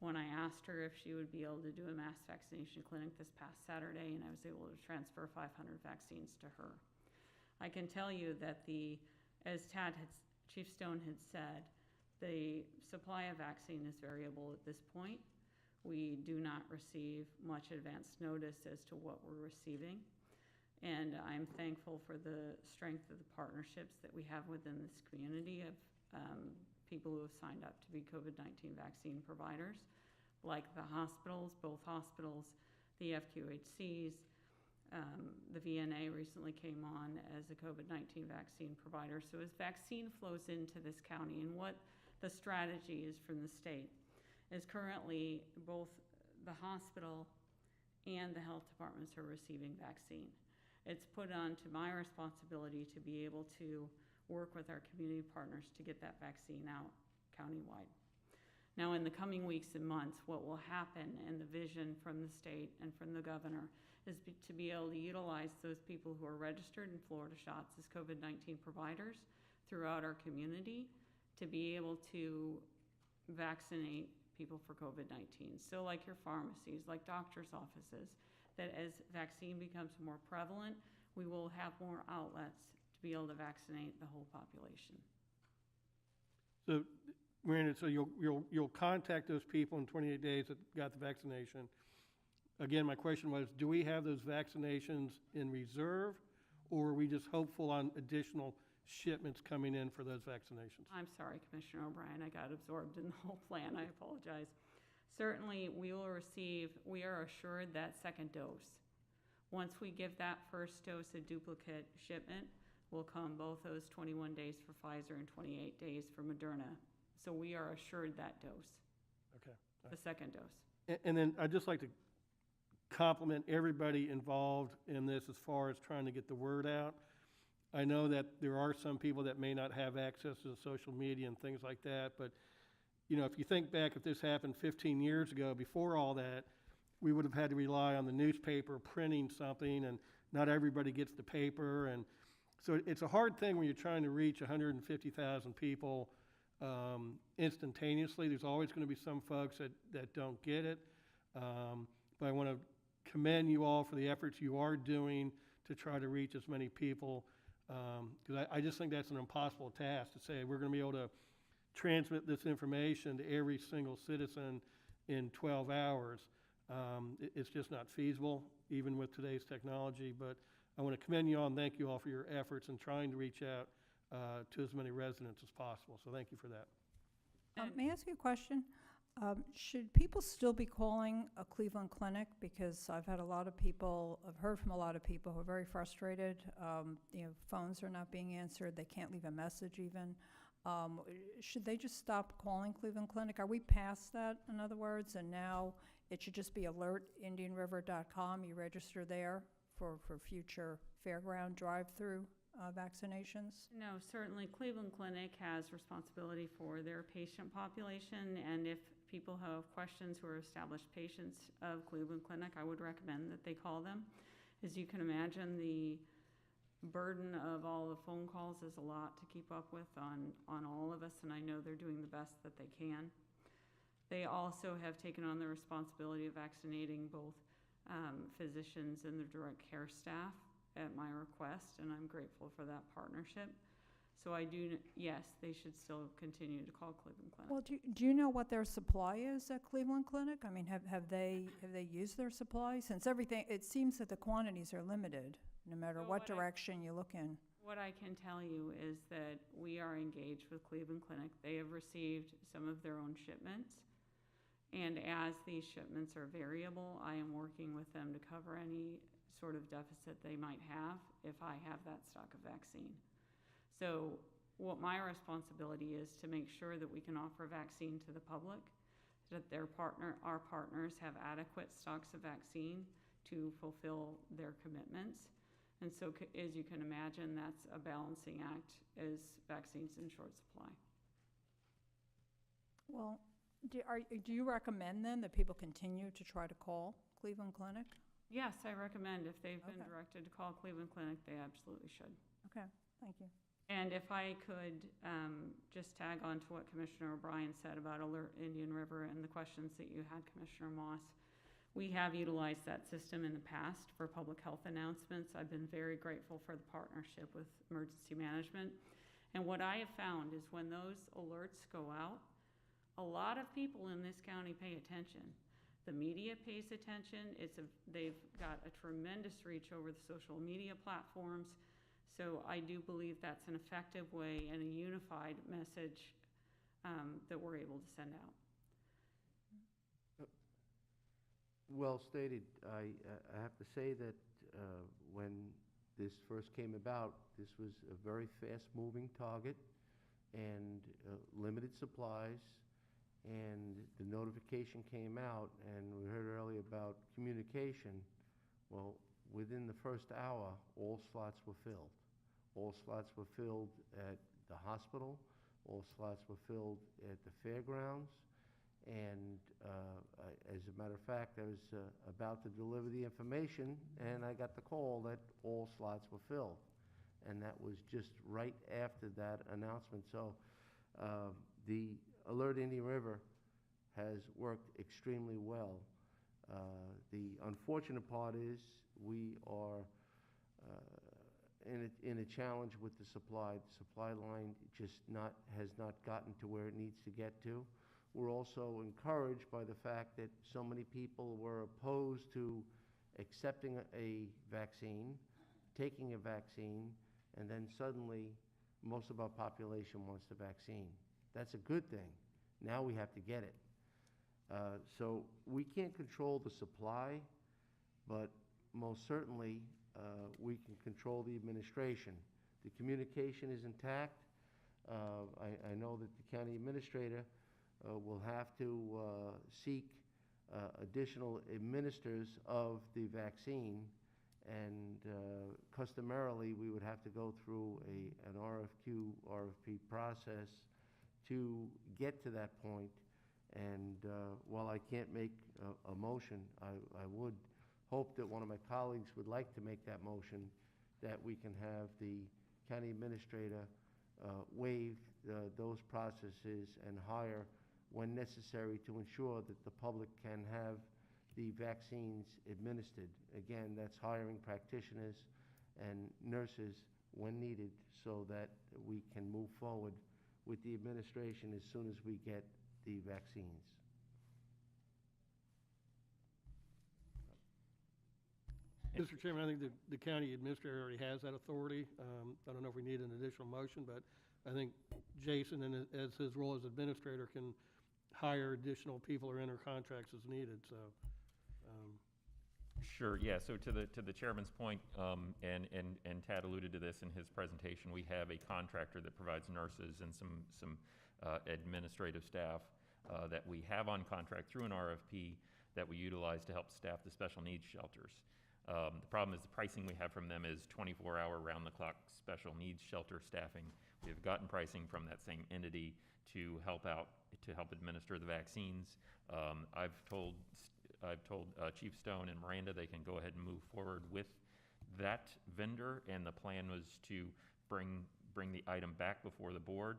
when I asked her if she would be able to do a mass vaccination clinic this past Saturday, and I was able to transfer 500 vaccines to her. I can tell you that as Chief Stone had said, the supply of vaccine is variable at this point. We do not receive much advance notice as to what we're receiving. And I'm thankful for the strength of the partnerships that we have within this community of people who have signed up to be COVID-19 vaccine providers, like the hospitals, both hospitals, the FQHCs. The VNA recently came on as a COVID-19 vaccine provider. So as vaccine flows into this county, and what the strategy is from the state, is currently both the hospital and the health departments are receiving vaccine. It's put on to my responsibility to be able to work with our community partners to get that vaccine out countywide. Now, in the coming weeks and months, what will happen, and the vision from the state and from the governor, is to be able to utilize those people who are registered in Florida Shots as COVID-19 providers throughout our community to be able to vaccinate people for COVID-19. So like your pharmacies, like doctors' offices, that as vaccine becomes more prevalent, we will have more outlets to be able to vaccinate the whole population. So, Miranda, so you'll contact those people in 28 days that got the vaccination. Again, my question was, do we have those vaccinations in reserve, or are we just hopeful on additional shipments coming in for those vaccinations? I'm sorry, Commissioner O'Brien, I got absorbed in the whole plan, I apologize. Certainly, we are assured that second dose. Once we give that first dose of duplicate shipment, will come both those 21 days for Pfizer and 28 days for Moderna. So we are assured that dose. Okay. The second dose. And then I'd just like to compliment everybody involved in this as far as trying to get the word out. I know that there are some people that may not have access to social media and things like that, but you know, if you think back, if this happened 15 years ago, before all that, we would have had to rely on the newspaper printing something, and not everybody gets the paper. And so it's a hard thing when you're trying to reach 150,000 people instantaneously. There's always going to be some folks that don't get it. But I want to commend you all for the efforts you are doing to try to reach as many people, because I just think that's an impossible task to say we're going to be able to transmit this information to every single citizen in 12 hours. It's just not feasible, even with today's technology. But I want to commend you all and thank you all for your efforts in trying to reach out to as many residents as possible. So thank you for that. May I ask you a question? Should people still be calling a Cleveland clinic? Because I've heard from a lot of people who are very frustrated. Phones are not being answered. They can't leave a message even. Should they just stop calling Cleveland Clinic? Are we past that, in other words? And now it should just be alertindianriver.com. You register there for future fairground drive-through vaccinations? No, certainly Cleveland Clinic has responsibility for their patient population, and if people have questions who are established patients of Cleveland Clinic, I would recommend that they call them. As you can imagine, the burden of all the phone calls is a lot to keep up with on all of us, and I know they're doing the best that they can. They also have taken on the responsibility of vaccinating both physicians and their direct care staff at my request, and I'm grateful for that partnership. So yes, they should still continue to call Cleveland Clinic. Well, do you know what their supply is at Cleveland Clinic? I mean, have they used their supply? Since everything, it seems that the quantities are limited, no matter Well, what direction you look in. What I can tell you is that we are engaged with Cleveland Clinic. They have received some of their own shipments. And as these shipments are variable, I am working with them to cover any sort of deficit they might have if I have that stock of vaccine. So what my responsibility is to make sure that we can offer vaccine to the public, that our partners have adequate stocks of vaccine to fulfill their commitments. And so as you can imagine, that's a balancing act as vaccines in short supply. Well, do you recommend then that people continue to try to call Cleveland Clinic? Yes, I recommend if they've been directed to call Cleveland Clinic, they absolutely should. Okay, thank you. And if I could just tag on to what Commissioner O'Brien said about Alert Indian River and the questions that you had, Commissioner Moss. We have utilized that system in the past for public health announcements. I've been very grateful for the partnership with emergency management. And what I have found is when those alerts go out, a lot of people in this county pay attention. The media pays attention. They've got a tremendous reach over the social media platforms. So I do believe that's an effective way and a unified message that we're able to send out. Well stated. I have to say that when this first came about, this was a very fast-moving target and limited supplies, and the notification came out, and we heard earlier about communication. Well, within the first hour, all slots were filled. All slots were filled at the hospital, all slots were filled at the fairgrounds, and as a matter of fact, I was about to deliver the information, and I got the call that all slots were filled. And that was just right after that announcement. So the Alert Indian River has worked extremely well. The unfortunate part is we are in a challenge with the supply. The supply line just has not gotten to where it needs to get to. We're also encouraged by the fact that so many people were opposed to accepting a vaccine, taking a vaccine, and then suddenly most of our population wants the vaccine. That's a good thing. Now we have to get it. So we can't control the supply, but most certainly we can control the administration. The communication is intact. I know that the county administrator will have to seek additional administrators of the vaccine, and customarily we would have to go through an RFP process to get to that point. And while I can't make a motion, I would hope that one of my colleagues would like to make that motion, that we can have the county administrator waive those processes and hire when necessary to ensure that the public can have the vaccines administered. Again, that's hiring practitioners and nurses when needed so that we can move forward with the administration as soon as we get the vaccines. Mr. Chairman, I think the county administrator already has that authority. I don't know if we need an additional motion, but I think Jason, as his role as administrator, can hire additional people or enter contracts as needed, so. Sure, yeah, so to the chairman's point, and Tad alluded to this in his presentation, we have a contractor that provides nurses and some administrative staff that we have on contract through an RFP that we utilize to help staff the special needs shelters. The problem is the pricing we have from them is 24-hour round-the-clock special needs shelter staffing. We have gotten pricing from that same entity to help administer the vaccines. I've told Chief Stone and Miranda they can go ahead and move forward with that vendor, and the plan was to bring the item back before the board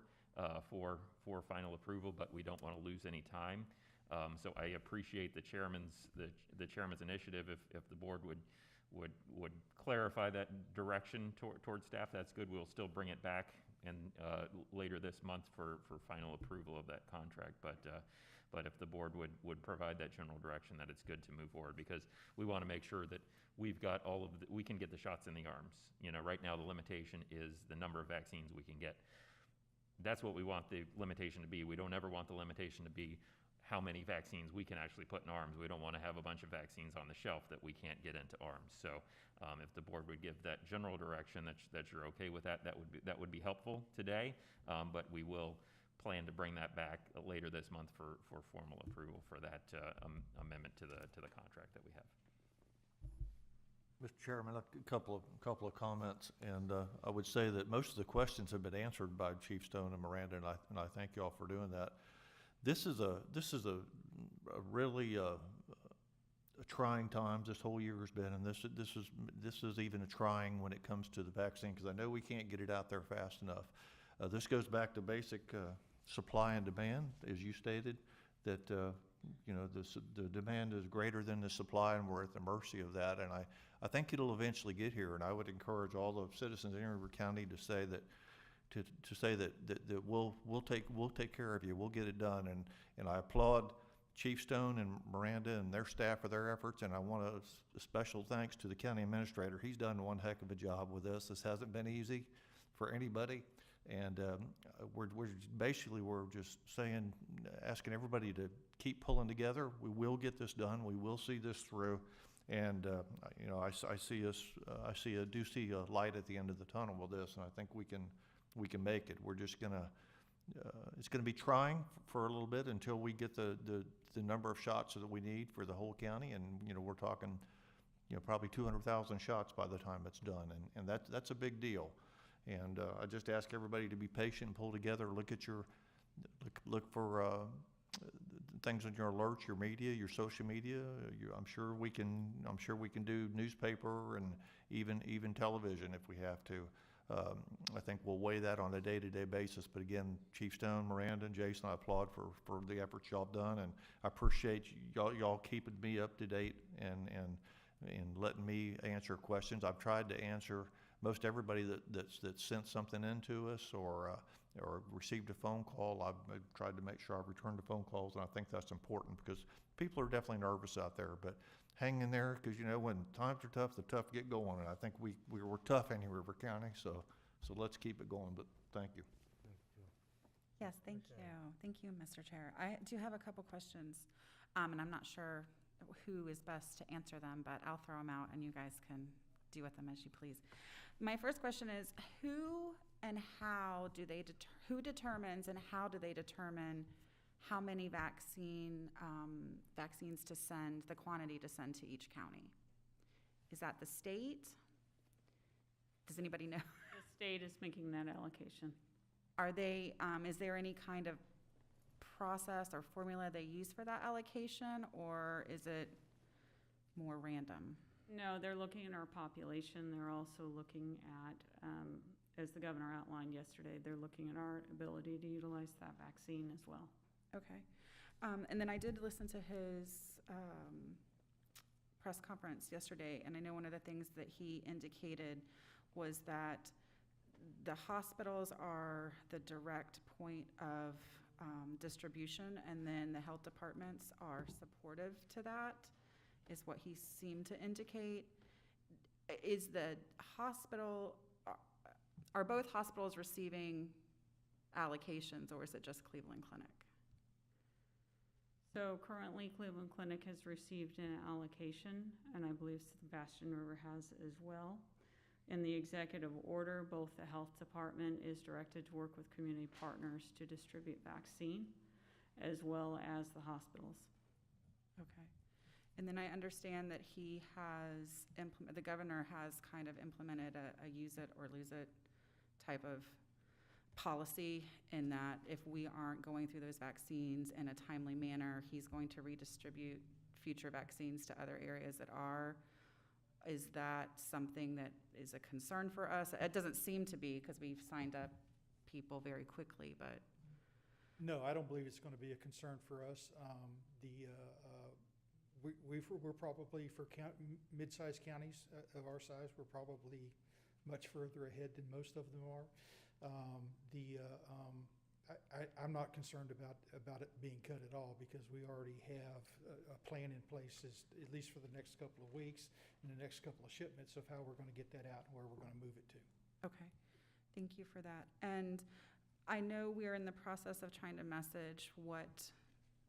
for final approval, but we don't want to lose any time. So I appreciate the chairman's initiative. If the board would clarify that direction towards staff, that's good. We'll still bring it back and later this month for final approval of that contract. But if the board would provide that general direction, that it's good to move forward, because we want to make sure that we've got we can get the shots in the arms. You know, right now the limitation is the number of vaccines we can get. That's what we want the limitation to be. We don't ever want the limitation to be how many vaccines we can actually put in arms. We don't want to have a bunch of vaccines on the shelf that we can't get into arms. So if the board would give that general direction that you're okay with that would be helpful today. But we will plan to bring that back later this month for formal approval for that amendment to the contract that we have. Mr. Chairman, a couple of comments, and I would say that most of the questions have been answered by Chief Stone and Miranda, and I thank you all for doing that. This is a really trying times this whole year has been, and this is even trying when it comes to the vaccine, because I know we can't get it out there fast enough. This goes back to basic supply and demand, as you stated, that the demand is greater than the supply, and we're at the mercy of that. And I think it'll eventually get here, and I would encourage all the citizens in River County to say that we'll take care of you. We'll get it done. And I applaud Chief Stone and Miranda and their staff for their efforts, and I want a special thanks to the county administrator. He's done one heck of a job with this. This hasn't been easy for anybody, and we're just saying, asking everybody to keep pulling together. We will get this done. We will see this through, and I do see a light at the end of the tunnel with this, and I think we can make it. We're just gonna. It's going to be trying for a little bit until we get the number of shots that we need for the whole county, and we're talking probably 200,000 shots by the time it's done, and that's a big deal. And I just ask everybody to be patient and pull together. Look for things on your alerts, your media, your social media. I'm sure we can do newspaper and even television if we have to. I think we'll weigh that on a day-to-day basis. But again, Chief Stone, Miranda, and Jason, I applaud for the efforts y'all done, and I appreciate y'all keeping me up to date and letting me answer questions. I've tried to answer most everybody that sent something in to us or received a phone call. I've tried to make sure I've returned the phone calls, and I think that's important because people are definitely nervous out there. But hang in there, because when times are tough, the tough get going, and I think we're tough in River County, so let's keep it going. But thank you. Yes, thank you. Thank you, Mr. Chair. I do have a couple questions, and I'm not sure who is best to answer them, but I'll throw them out, and you guys can do with them as you please. My first question is, who and how do they who determines and how do they determine how many vaccines to send, the quantity to send to each county? Is that the state? Does anybody know? The state is making that allocation. Are they, is there any kind of process or formula they use for that allocation, or is it more random? No, they're looking at our population. They're also looking at, as the governor outlined yesterday, they're looking at our ability to utilize that vaccine as well. Okay. And then I did listen to his press conference yesterday, and I know one of the things that he indicated was that the hospitals are the direct point of distribution, and then the health departments are supportive to that, is what he seemed to indicate. Is the hospital, are both hospitals receiving allocations, or is it just Cleveland Clinic? So currently Cleveland Clinic has received an allocation, and I believe Sebastian River has as well. In the executive order, both the health department is directed to work with community partners to distribute vaccine, as well as the hospitals. Okay. And then I understand that he has the governor has kind of implemented a use it or lose it type of policy, in that if we aren't going through those vaccines in a timely manner, he's going to redistribute future vaccines to other areas that are. Is that something that is a concern for us? It doesn't seem to be, because we've signed up people very quickly, but. No, I don't believe it's going to be a concern for us. We're probably, for mid-sized counties of our size, we're probably much further ahead than most of them are. I'm not concerned about it being cut at all, because we already have a plan in place, at least for the next couple of weeks and the next couple of shipments, of how we're going to get that out and where we're going to move it to. Okay, thank you for that. And I know we're in the process of trying to message what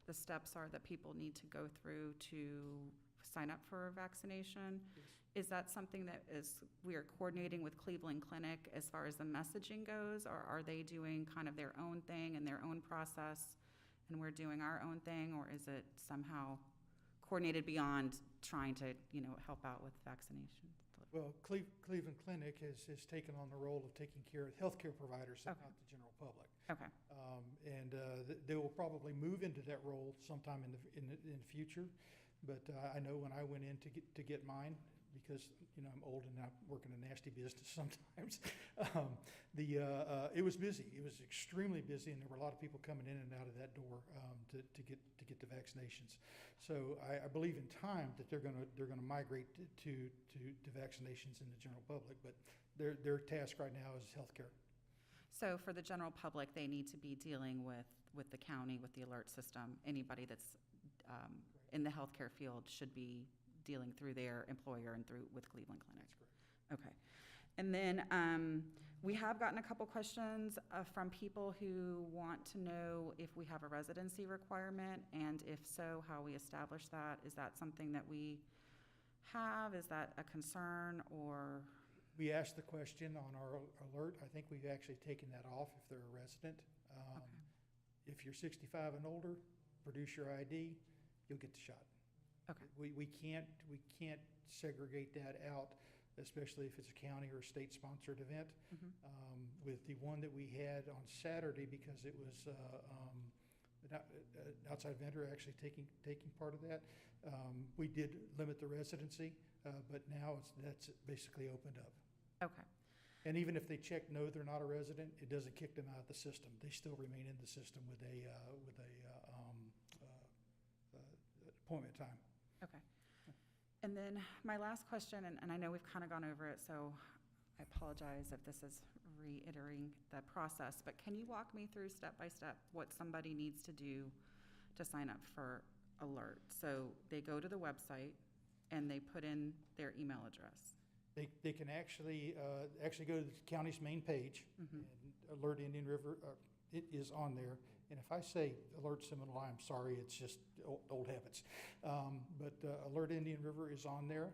the steps are that people need to go through to sign up for a vaccination. Yes. Is that something that we are coordinating with Cleveland Clinic as far as the messaging goes, or are they doing kind of their own thing and their own process, and we're doing our own thing, or is it somehow coordinated beyond trying to, help out with vaccination? Well, Cleveland Clinic has taken on the role of taking care of healthcare providers, and not the general public. Okay. They will probably move into that role sometime in the future. But I know when I went in to get mine, because I'm old and I work in a nasty business sometimes. It was busy. It was extremely busy, and there were a lot of people coming in and out of that door to get the vaccinations. So I believe in time that they're gonna migrate to vaccinations in the general public. But their task right now is healthcare. So for the general public, they need to be dealing with the county, with the alert system. Anybody that's in the healthcare field should be dealing through their employer and with Cleveland Clinic. That's correct. Okay. And then we have gotten a couple questions from people who want to know if we have a residency requirement, and if so, how we establish that. Is that something that we have? Is that a concern, or? We asked the question on our alert. I think we've actually taken that off if they're a resident. If you're 65 and older, produce your ID, you'll get the shot. Okay. We can't segregate that out, especially if it's a county or a state-sponsored event. With the one that we had on Saturday, because it was an outside vendor actually taking part of that, we did limit the residency, but now that's basically opened up. Okay. And even if they check no, they're not a resident, it doesn't kick them out of the system. They still remain in the system with a appointment time. Okay. And then my last question, and I know we've kind of gone over it, so I apologize if this is reiterating the process, but can you walk me through step by step what somebody needs to do to sign up for alert? So they go to the website and they put in their email address. They can actually go to the county's main page, and Alert Indian River, it is on there. And if I say Alert Seminole, I'm sorry, it's just old habits. But Alert Indian River is on there.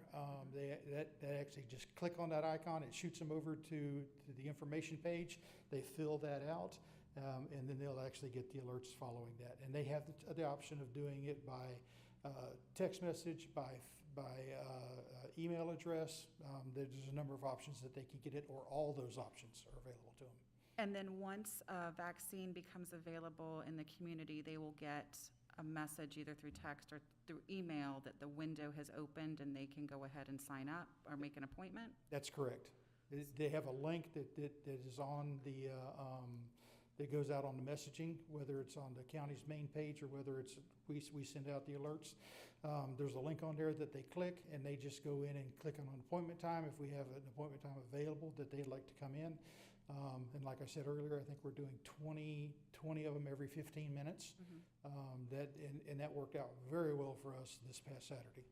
They actually just click on that icon, it shoots them over to the information page. They fill that out, and then they'll actually get the alerts following that. And they have the option of doing it by text message, by email address. There's a number of options that they can get it, or all those options are available to them. And then once a vaccine becomes available in the community, they will get a message either through text or through email that the window has opened and they can go ahead and sign up or make an appointment? That's correct. They have a link that is on that goes out on the messaging, whether it's on the county's main page or whether it's we send out the alerts. There's a link on there that they click, and they just go in and click on an appointment time if we have an appointment time available that they'd like to come in. And like I said earlier, I think we're doing 20 of them every 15 minutes. That worked out very well for us this past Saturday.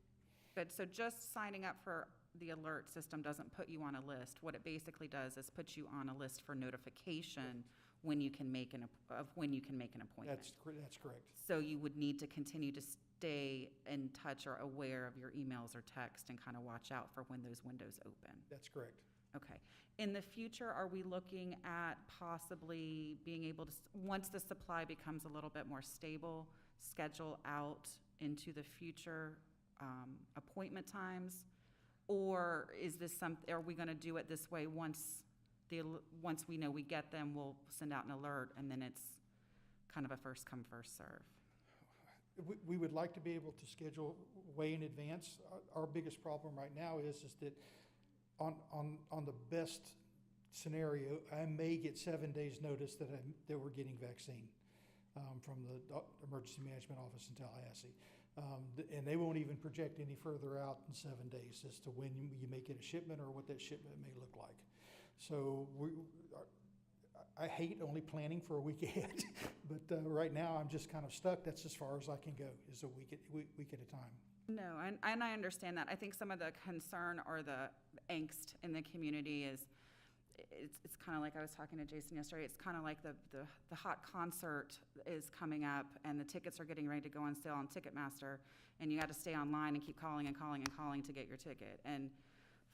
Good. So just signing up for the alert system doesn't put you on a list. What it basically does is put you on a list for notification when you can make an appointment. That's correct. So you would need to continue to stay in touch or aware of your emails or text and kind of watch out for when those windows open. That's correct. Okay. In the future, are we looking at possibly being able to, once the supply becomes a little bit more stable, schedule out into the future appointment times? Or is this are we gonna do it this way once we know we get them, we'll send out an alert, and then it's kind of a first come, first serve? We would like to be able to schedule way in advance. Our biggest problem right now is that on the best scenario, I may get 7 days notice that we're getting vaccine from the Emergency Management Office in Tallahassee. And they won't even project any further out than 7 days as to when you may get a shipment or what that shipment may look like. So I hate only planning for a week ahead, but right now I'm just kind of stuck. That's as far as I can go, is a week at a time. No, and I understand that. I think some of the concern or the angst in the community is, it's kind of like I was talking to Jason yesterday. It's kind of like the hot concert is coming up, and the tickets are getting ready to go on sale on Ticketmaster, and you got to stay online and keep calling and calling and calling to get your ticket. And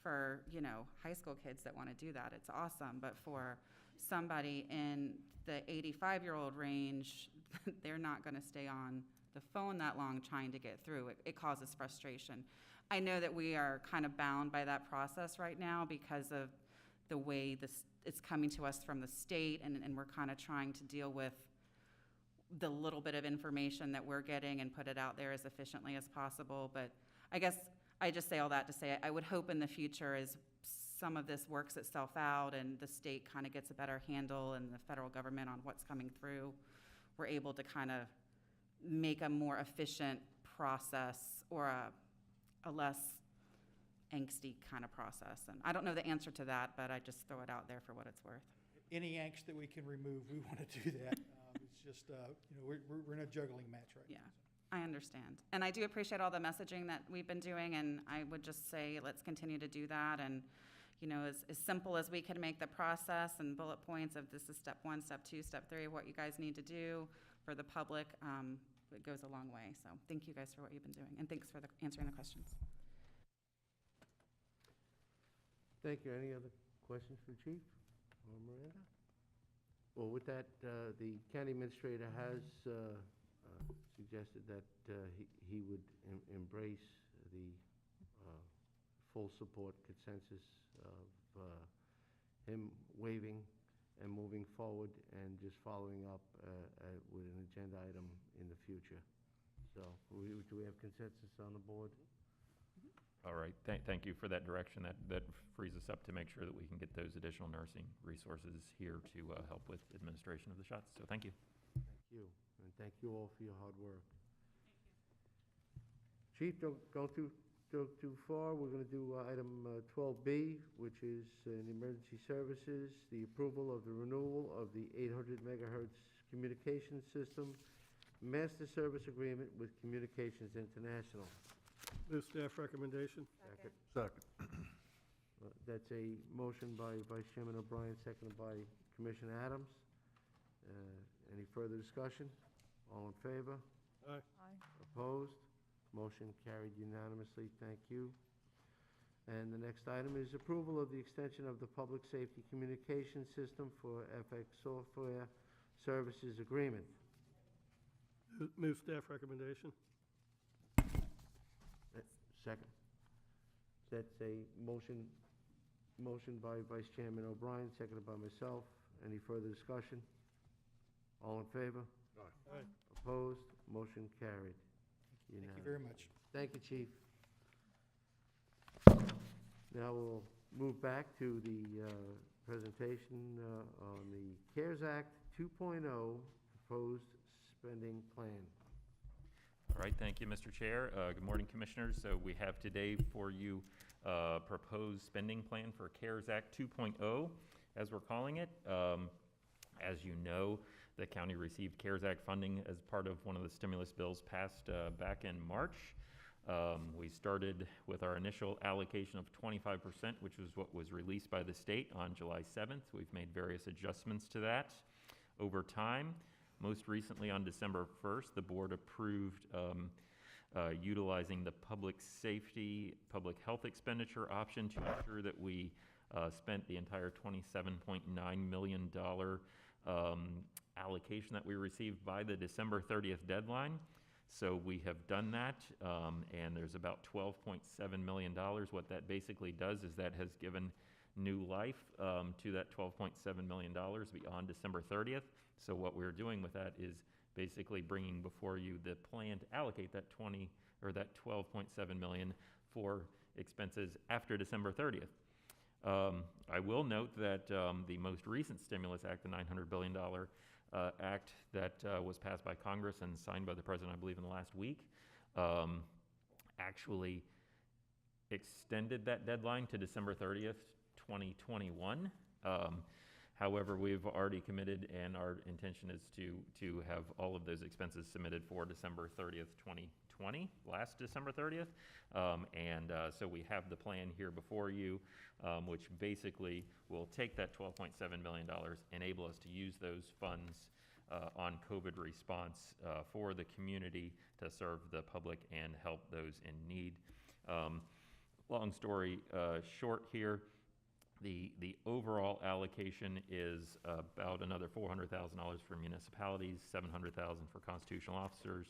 for, you know, high school kids that want to do that, it's awesome. But for somebody in the 85-year-old range, they're not going to stay on the phone that long trying to get through. It causes frustration. I know that we are kind of bound by that process right now because of the way it's coming to us from the state, and we're kind of trying to deal with the little bit of information that we're getting and put it out there as efficiently as possible. But I guess I just say all that to say I would hope in the future, as some of this works itself out and the state kind of gets a better handle and the federal government on what's coming through, we're able to kind of make a more efficient process, or a less angsty kind of process. And I don't know the answer to that, but I just throw it out there for what it's worth. Any angst that we can remove, we want to do that. It's just, you know, we're in a juggling match right now. I understand. And I do appreciate all the messaging that we've been doing, and I would just say let's continue to do that. And, you know, as simple as we can make the process and bullet points of this is step 1, step 2, step 3, what you guys need to do for the public, it goes a long way. So thank you guys for what you've been doing, and thanks for answering the questions. Thank you. Any other questions for the Chief or Miranda? Well, with that, the county administrator has suggested that he would embrace the full support consensus of him waiving and moving forward and just following up with an agenda item in the future. So do we have consensus on the board? All right, thank you for that direction. That frees us up to make sure that we can get those additional nursing resources here to help with administration of the shots. So thank you. Thank you, and thank you all for your hard work. Chief, don't go too far. We're going to do item 12B, which is in emergency services, the approval of the renewal of the 800 megahertz communications system master service agreement with Communications International. Move staff recommendation. Second. That's a motion by Vice Chairman O'Brien, seconded by Commissioner Adams. Any further discussion? All in favor? Aye. Opposed? Motion carried unanimously. Thank you. And the next item is approval of the extension of the Public Safety Communication System for FX Software Services Agreement. Move staff recommendation. Second. That's a motion by Vice Chairman O'Brien, seconded by myself. Any further discussion? All in favor? Aye. Opposed? Motion carried. Thank you very much. Thank you, Chief. Now we'll move back to the presentation on the CARES Act 2.0 proposed spending plan. All right, thank you, Mr. Chair. Good morning, Commissioners. So we have today for you proposed spending plan for CARES Act 2.0, as we're calling it. As you know, the county received CARES Act funding as part of one of the stimulus bills passed back in March. We started with our initial allocation of 25%, which was what was released by the state on July 7th. We've made various adjustments to that over time. Most recently, on December 1st, the board approved utilizing the public safety, public health expenditure option to ensure that we spent the entire $27.9 million allocation that we received by the December 30th deadline. So we have done that, and there's about $12.7 million. What that basically does is that has given new life to that $12.7 million beyond December 30th. So what we're doing with that is basically bringing before you the plan to allocate that that $12.7 million for expenses after December 30th. I will note that the most recent stimulus act, the $900 billion act that was passed by Congress and signed by the president, I believe, in the last week, actually extended that deadline to December 30th, 2021. However, we've already committed, and our intention is to have all of those expenses submitted for December 30th, 2020, last December 30th. So we have the plan here before you, which basically will take that $12.7 million, enable us to use those funds on COVID response for the community to serve the public and help those in need. Long story short here, the overall allocation is about another $400,000 for municipalities, $700,000 for constitutional officers,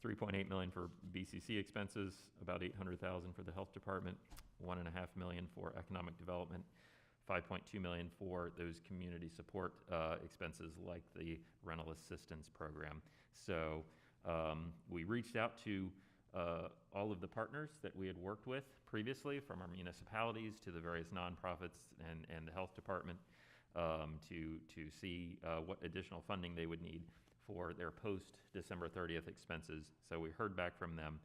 $3.8 million for BCC expenses, about $800,000 for the health department, $1.5 million for economic development, $5.2 million for those community support expenses like the rental assistance program. So we reached out to all of the partners that we had worked with previously, from our municipalities to the various nonprofits and the health department, to see what additional funding they would need for their post-December 30th expenses. So we heard back from them,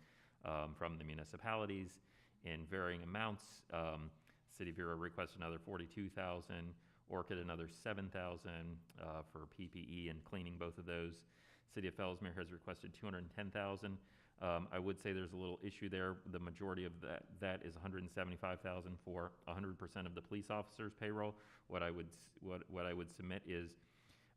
from the municipalities in varying amounts. City Bureau requested another $42,000, Orchid another $7,000 for PPE and cleaning both of those. City of Fellsmere has requested $210,000. I would say there's a little issue there. The majority of that is $175,000 for 100% of the police officers' payroll. What I would submit is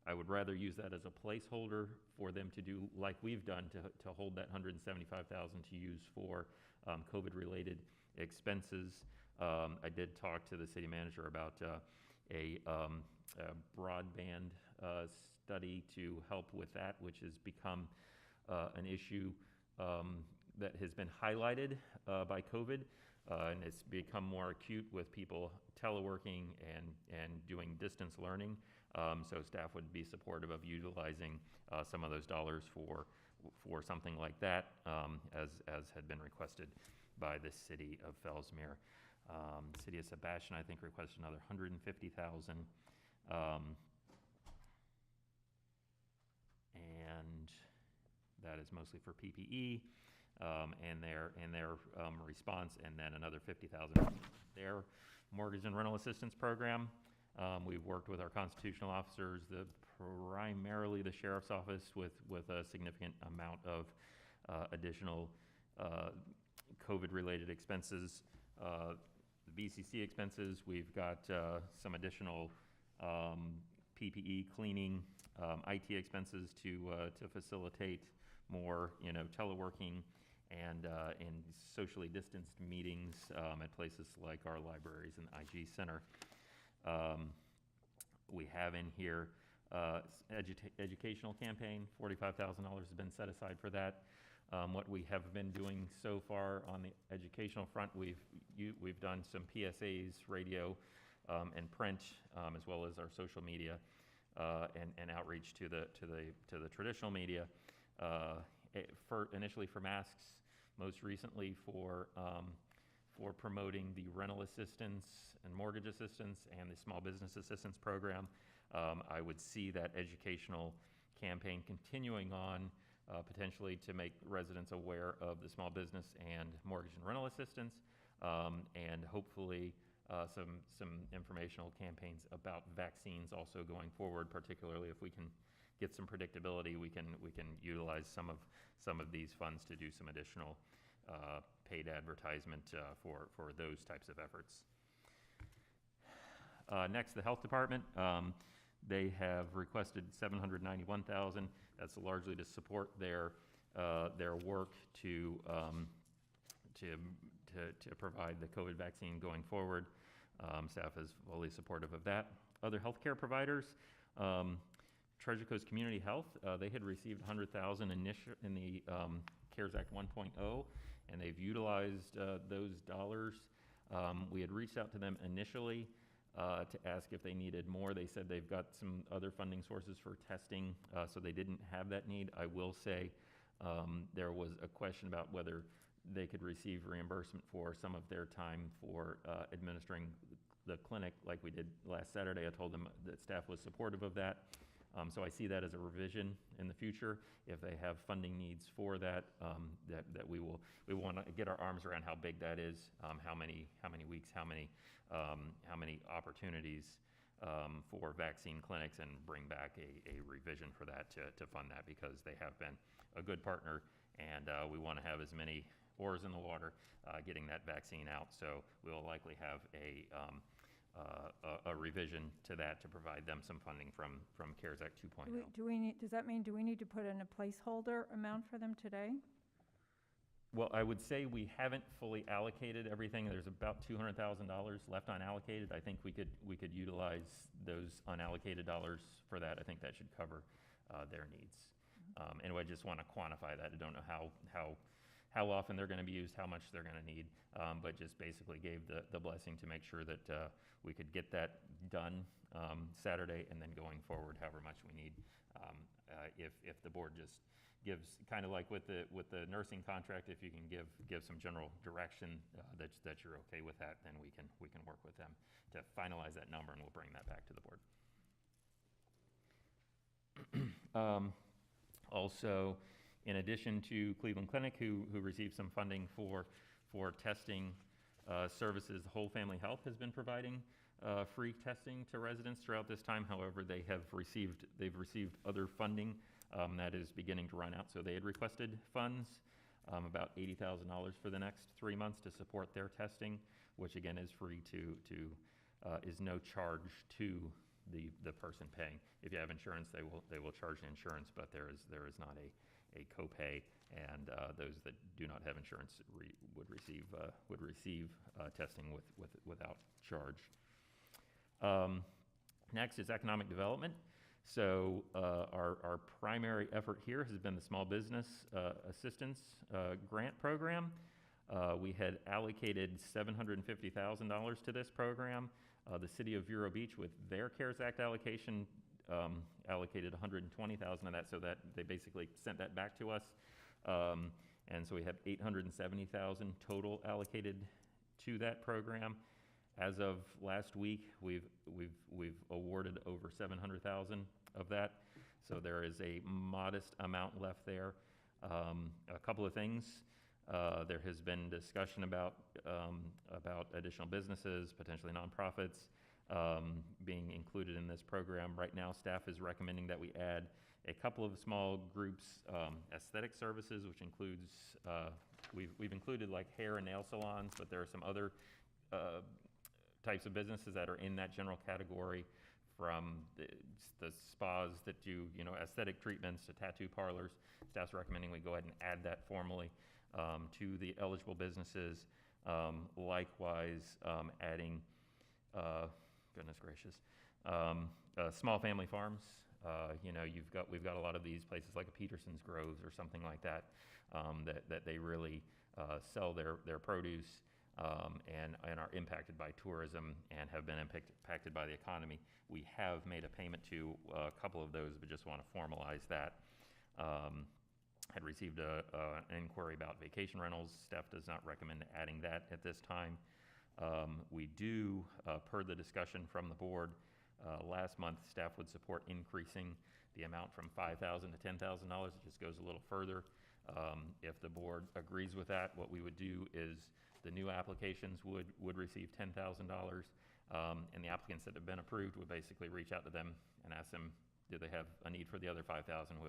I would rather use that as a placeholder for them to do like we've done, to hold that $175,000 to use for COVID-related expenses. I did talk to the city manager about a broadband study to help with that, which has become an issue that has been highlighted by COVID, and it's become more acute with people teleworking and doing distance learning. So staff would be supportive of utilizing some of those dollars for something like that, as had been requested by the city of Fellsmere. The city of Sebastian, I think, requested another $150,000. And that is mostly for PPE and their response, and then another $50,000 their mortgage and rental assistance program. We've worked with our constitutional officers, primarily the sheriff's office, with a significant amount of additional COVID-related expenses. The BCC expenses, we've got some additional PPE cleaning, IT expenses to facilitate more, teleworking and socially distanced meetings at places like our libraries and IG Center. We have in here educational campaign, $45,000 has been set aside for that. What we have been doing so far on the educational front, we've done some PSAs, radio, and print, as well as our social media and outreach to the traditional media. Initially for masks, most recently for promoting the rental assistance and mortgage assistance and the small business assistance program. I would see that educational campaign continuing on, potentially to make residents aware of the small business and mortgage and rental assistance, and hopefully some informational campaigns about vaccines also going forward. Particularly if we can get some predictability, we can utilize some of these funds to do some additional paid advertisement for those types of efforts. Next, the health department. They have requested $791,000. That's largely to support their work to provide the COVID vaccine going forward. Staff is fully supportive of that. Other healthcare providers, Treasure Coast Community Health, they had received 100,000 in the CARES Act 1.0, and they've utilized those dollars. We had reached out to them initially to ask if they needed more. They said they've got some other funding sources for testing, so they didn't have that need. I will say there was a question about whether they could receive reimbursement for some of their time for administering the clinic like we did last Saturday. I told them that staff was supportive of that. So I see that as a revision in the future. If they have funding needs for that, that we want to get our arms around how big that is, how many weeks, how many opportunities for vaccine clinics, and bring back a revision for that to fund that, because they have been a good partner, and we want to have as many oars in the water getting that vaccine out. So we'll likely have a revision to that to provide them some funding from CARES Act 2.0. Does that mean, do we need to put in a placeholder amount for them today? Well, I would say we haven't fully allocated everything. There's about $200,000 left unallocated. I think we could utilize those unallocated dollars for that. I think that should cover their needs. And I just want to quantify that. I don't know how often they're going to be used, how much they're going to need, but just basically gave the blessing to make sure that we could get that done Saturday, and then going forward, however much we need. If the board just gives, kind of like with the nursing contract, if you can give some general direction that you're okay with that, then we can work with them to finalize that number, and we'll bring that back to the board. Also, in addition to Cleveland Clinic, who received some funding for testing services, Whole Family Health has been providing free testing to residents throughout this time. However, they've received other funding that is beginning to run out. So they had requested funds, about $80,000 for the next 3 months to support their testing, which again is free is no charge to the person paying. If you have insurance, they will charge the insurance, but there is not a copay, and those that do not have insurance would receive testing without charge. Next is economic development. So our primary effort here has been the Small Business Assistance Grant Program. We had allocated $750,000 to this program. The City of Vero Beach, with their CARES Act allocation, allocated $120,000 of that, so that they basically sent that back to us. And so we have $870,000 total allocated to that program. As of last week, we've awarded over $700,000 of that, so there is a modest amount left there. A couple of things. There has been discussion about additional businesses, potentially nonprofits, being included in this program. Right now, staff is recommending that we add a couple of small groups, aesthetic services, which includes, we've included like hair and nail salons, but there are some other types of businesses that are in that general category, from the spas that do, aesthetic treatments to tattoo parlors. Staff's recommending we go ahead and add that formally to the eligible businesses. Likewise, adding, goodness gracious, small family farms. We've got a lot of these places like a Peterson's Groves or something like that, that they really sell their produce and are impacted by tourism and have been impacted by the economy. We have made a payment to a couple of those, but just want to formalize that. Had received an inquiry about vacation rentals. Staff does not recommend adding that at this time. We do, per the discussion from the board last month, staff would support increasing the amount from $5,000 to $10,000. It just goes a little further. If the board agrees with that, what we would do is the new applications would receive $10,000, and the applicants that have been approved would basically reach out to them and ask them, do they have a need for the other $5,000?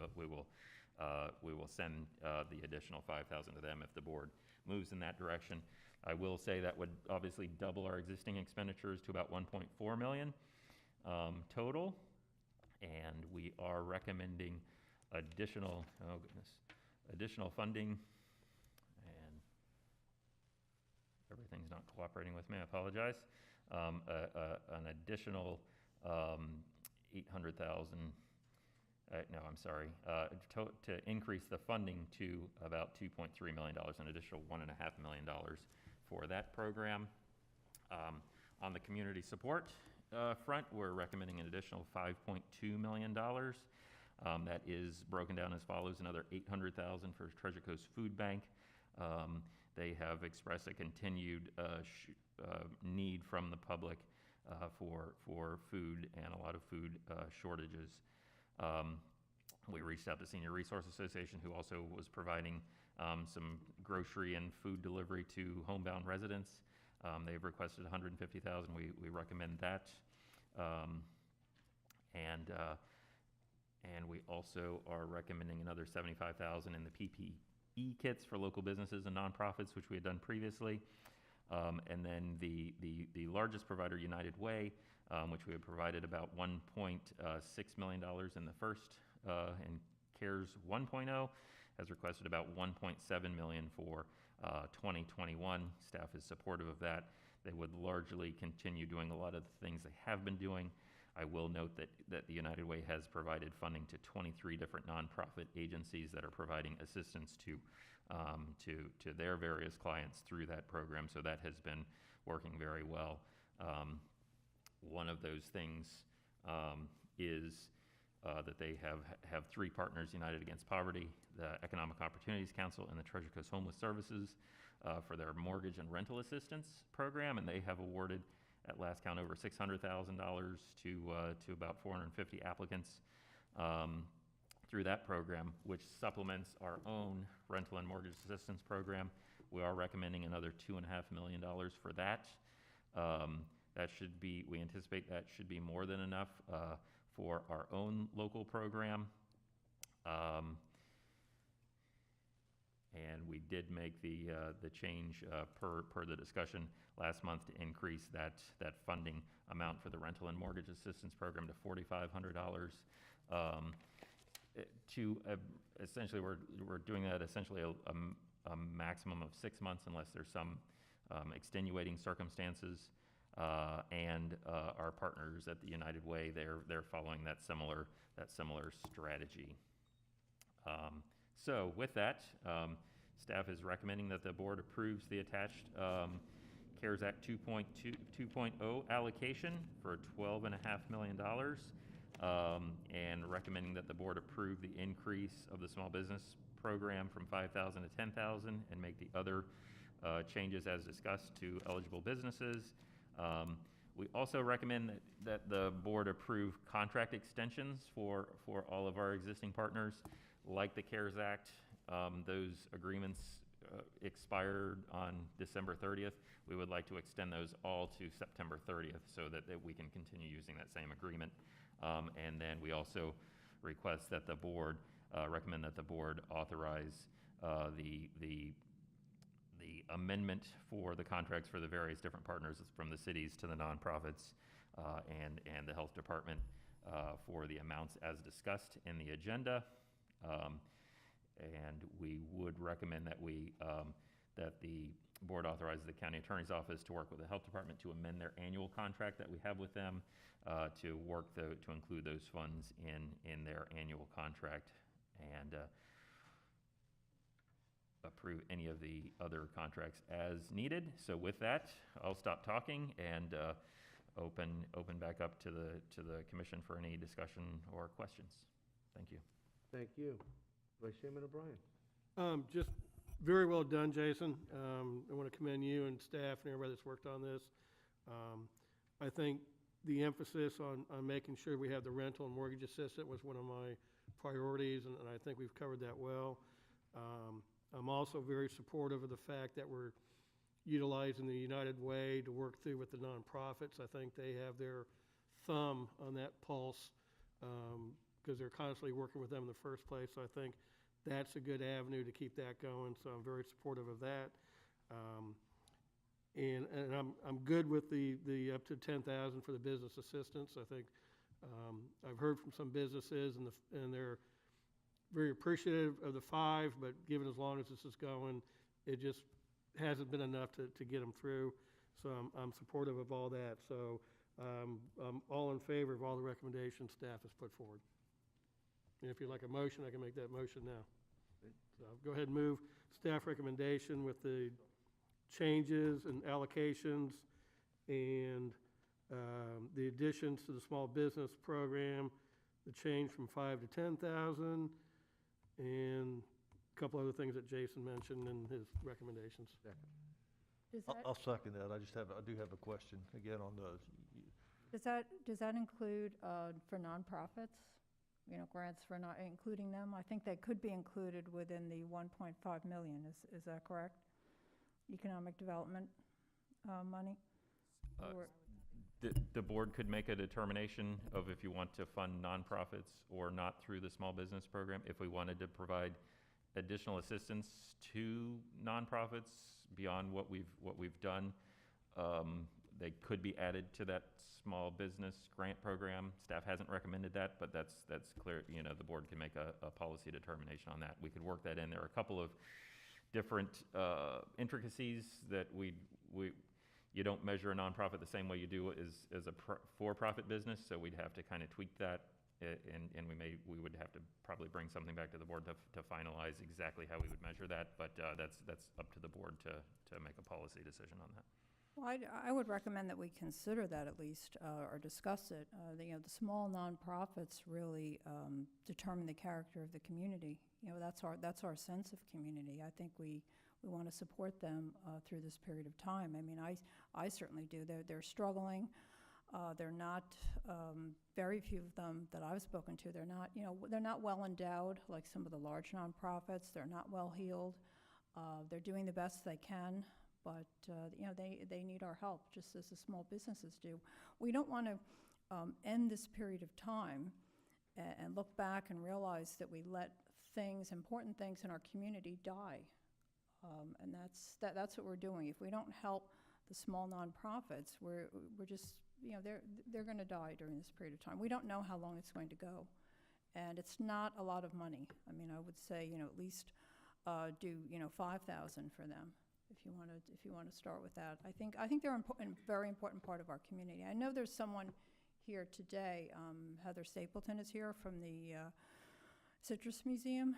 We will send the additional $5,000 to them if the board moves in that direction. I will say that would obviously double our existing expenditures to about $1.4 million total, and we are recommending additional funding, and everything's not cooperating with me, I apologize. An additional $800,000 no, I'm sorry, to increase the funding to about $2.3 million, an additional $1.5 million for that program. On the community support front, we're recommending an additional $5.2 million. That is broken down as follows: another $800,000 for Treasure Coast Food Bank. They have expressed a continued need from the public for food and a lot of food shortages. We reached out to Senior Resource Association, who also was providing some grocery and food delivery to homebound residents. They've requested $150,000. We recommend that. And we also are recommending another $75,000 in the PPE kits for local businesses and nonprofits, which we had done previously. And then the largest provider, United Way, which we have provided about $1.6 million in the first, and CARES 1.0 has requested about $1.7 million for 2021. Staff is supportive of that. They would largely continue doing a lot of the things they have been doing. I will note that the United Way has provided funding to 23 different nonprofit agencies that are providing assistance to their various clients through that program, so that has been working very well. One of those things is that they have three partners: United Against Poverty, the Economic Opportunities Council, and the Treasure Coast Homeless Services for their mortgage and rental assistance program, and they have awarded, at last count, over $600,000 to about 450 applicants through that program, which supplements our own rental and mortgage assistance program. We are recommending another $2.5 million for that. That should be, we anticipate that should be more than enough for our own local program. And we did make the change per the discussion last month to increase that funding amount for the rental and mortgage assistance program to $4,500. Essentially, we're doing that essentially a maximum of 6 months, unless there's some extenuating circumstances. And our partners at the United Way, they're following that similar strategy. So with that, staff is recommending that the board approves the attached CARES Act 2.0 allocation for $12.5 million, and recommending that the board approve the increase of the small business program from $5,000 to $10,000 and make the other changes as discussed to eligible businesses. We also recommend that the board approve contract extensions for all of our existing partners. Like the CARES Act, those agreements expired on December 30th. We would like to extend those all to September 30th so that we can continue using that same agreement. And then we also request that the board, recommend that the board authorize the amendment for the contracts for the various different partners, from the cities to the nonprofits and the health department, for the amounts as discussed in the agenda. And we would recommend that that the board authorizes the county attorney's office to work with the health department to amend their annual contract that we have with them, to include those funds in their annual contract, and approve any of the other contracts as needed. So with that, I'll stop talking and open back up to the commission for any discussion or questions. Thank you. Thank you. Vice Chairman O'Brien. Just very well done, Jason. I want to commend you and staff and everybody that's worked on this. I think the emphasis on making sure we have the rental and mortgage assistant was one of my priorities, and I think we've covered that well. I'm also very supportive of the fact that we're utilizing the United Way to work through with the nonprofits. I think they have their thumb on that pulse, because they're constantly working with them in the first place. So I think that's a good avenue to keep that going. So I'm very supportive of that. And I'm good with the up to $10,000 for the business assistance. I think I've heard from some businesses and they're very appreciative of the $5,000, but given as long as this is going, it just hasn't been enough to get them through. So I'm supportive of all that. So I'm all in favor of all the recommendations staff has put forward. If you'd like a motion, I can make that motion now. So go ahead and move staff recommendation with the changes and allocations and the additions to the small business program, the change from 5 to 10,000, and a couple other things that Jason mentioned in his recommendations. Does that, I'll second that. I do have a question again on those. does that include for nonprofits? You know, grants for not including them? I think they could be included within the 1.5 million. Is that correct? Economic development money? Or- The board could make a determination of if you want to fund nonprofits or not through the small business program. If we wanted to provide additional assistance to nonprofits beyond what we've done, they could be added to that small business grant program. Staff hasn't recommended that, but that's clear. You know, the board can make a policy determination on that. We could work that in. There are a couple of different intricacies that you don't measure a nonprofit the same way you do as a for-profit business, so we'd have to kind of tweak that, and we would have to probably bring something back to the board to finalize exactly how we would measure that, but that's up to the board to make a policy decision on that. Well, I would recommend that we consider that at least, or discuss it. The small nonprofits really determine the character of the community. You know, that's our sense of community. I think we want to support them through this period of time. I mean, I certainly do. They're struggling. They're not, very few of them that I've spoken to, they're not well endowed like some of the large nonprofits. They're not well heeled. They're doing the best they can, but they need our help just as the small businesses do. We don't want to end this period of time and look back and realize that we let important things in our community die. And that's what we're doing. If we don't help the small nonprofits, we're just, they're going to die during this period of time. We don't know how long it's going to go, and it's not a lot of money. I mean, I would say, at least do 5,000 for them if you want to start with that. I think they're a very important part of our community. I know there's someone here today. Heather Stapleton is here from the Citrus Museum,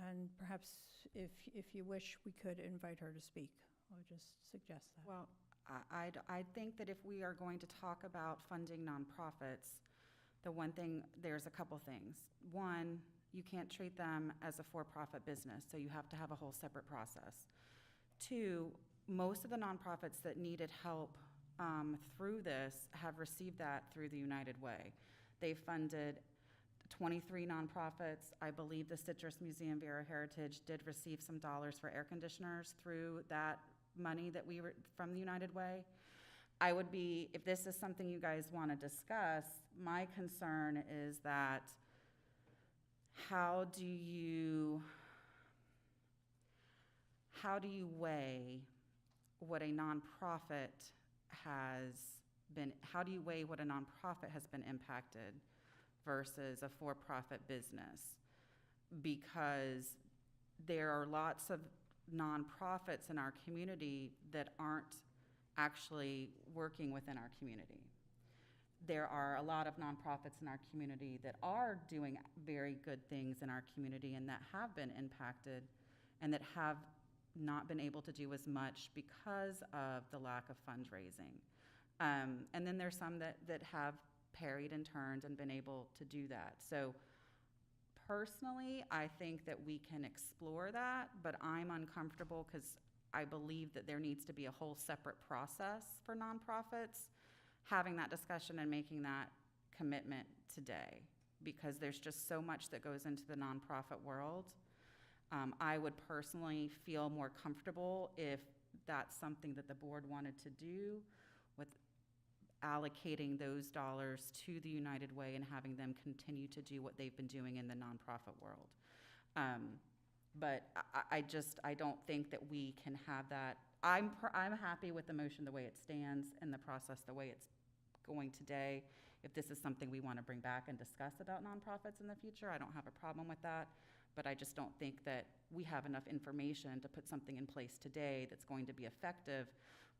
and perhaps if you wish, we could invite her to speak. I would just suggest that. Well, I think that if we are going to talk about funding nonprofits, there's a couple things. One, you can't treat them as a for-profit business, so you have to have a whole separate process. Two, most of the nonprofits that needed help through this have received that through the United Way. They funded 23 nonprofits. I believe the Citrus Museum Vera Heritage did receive some dollars for air conditioners through that money that we were from the United Way. If this is something you guys want to discuss, my concern is that how do you weigh what a nonprofit has been impacted versus a for-profit business? Because there are lots of nonprofits in our community that aren't actually working within our community. There are a lot of nonprofits in our community that are doing very good things in our community and that have been impacted and that have not been able to do as much because of the lack of fundraising. And then there's some that have parried and turned and been able to do that. So personally, I think that we can explore that, but I'm uncomfortable because I believe that there needs to be a whole separate process for nonprofits having that discussion and making that commitment today, because there's just so much that goes into the nonprofit world. I would personally feel more comfortable if that's something that the board wanted to do, with allocating those dollars to the United Way and having them continue to do what they've been doing in the nonprofit world. But I don't think that we can have that. I'm happy with the motion the way it stands and the process the way it's going today. If this is something we want to bring back and discuss about nonprofits in the future, I don't have a problem with that. But I just don't think that we have enough information to put something in place today that's going to be effective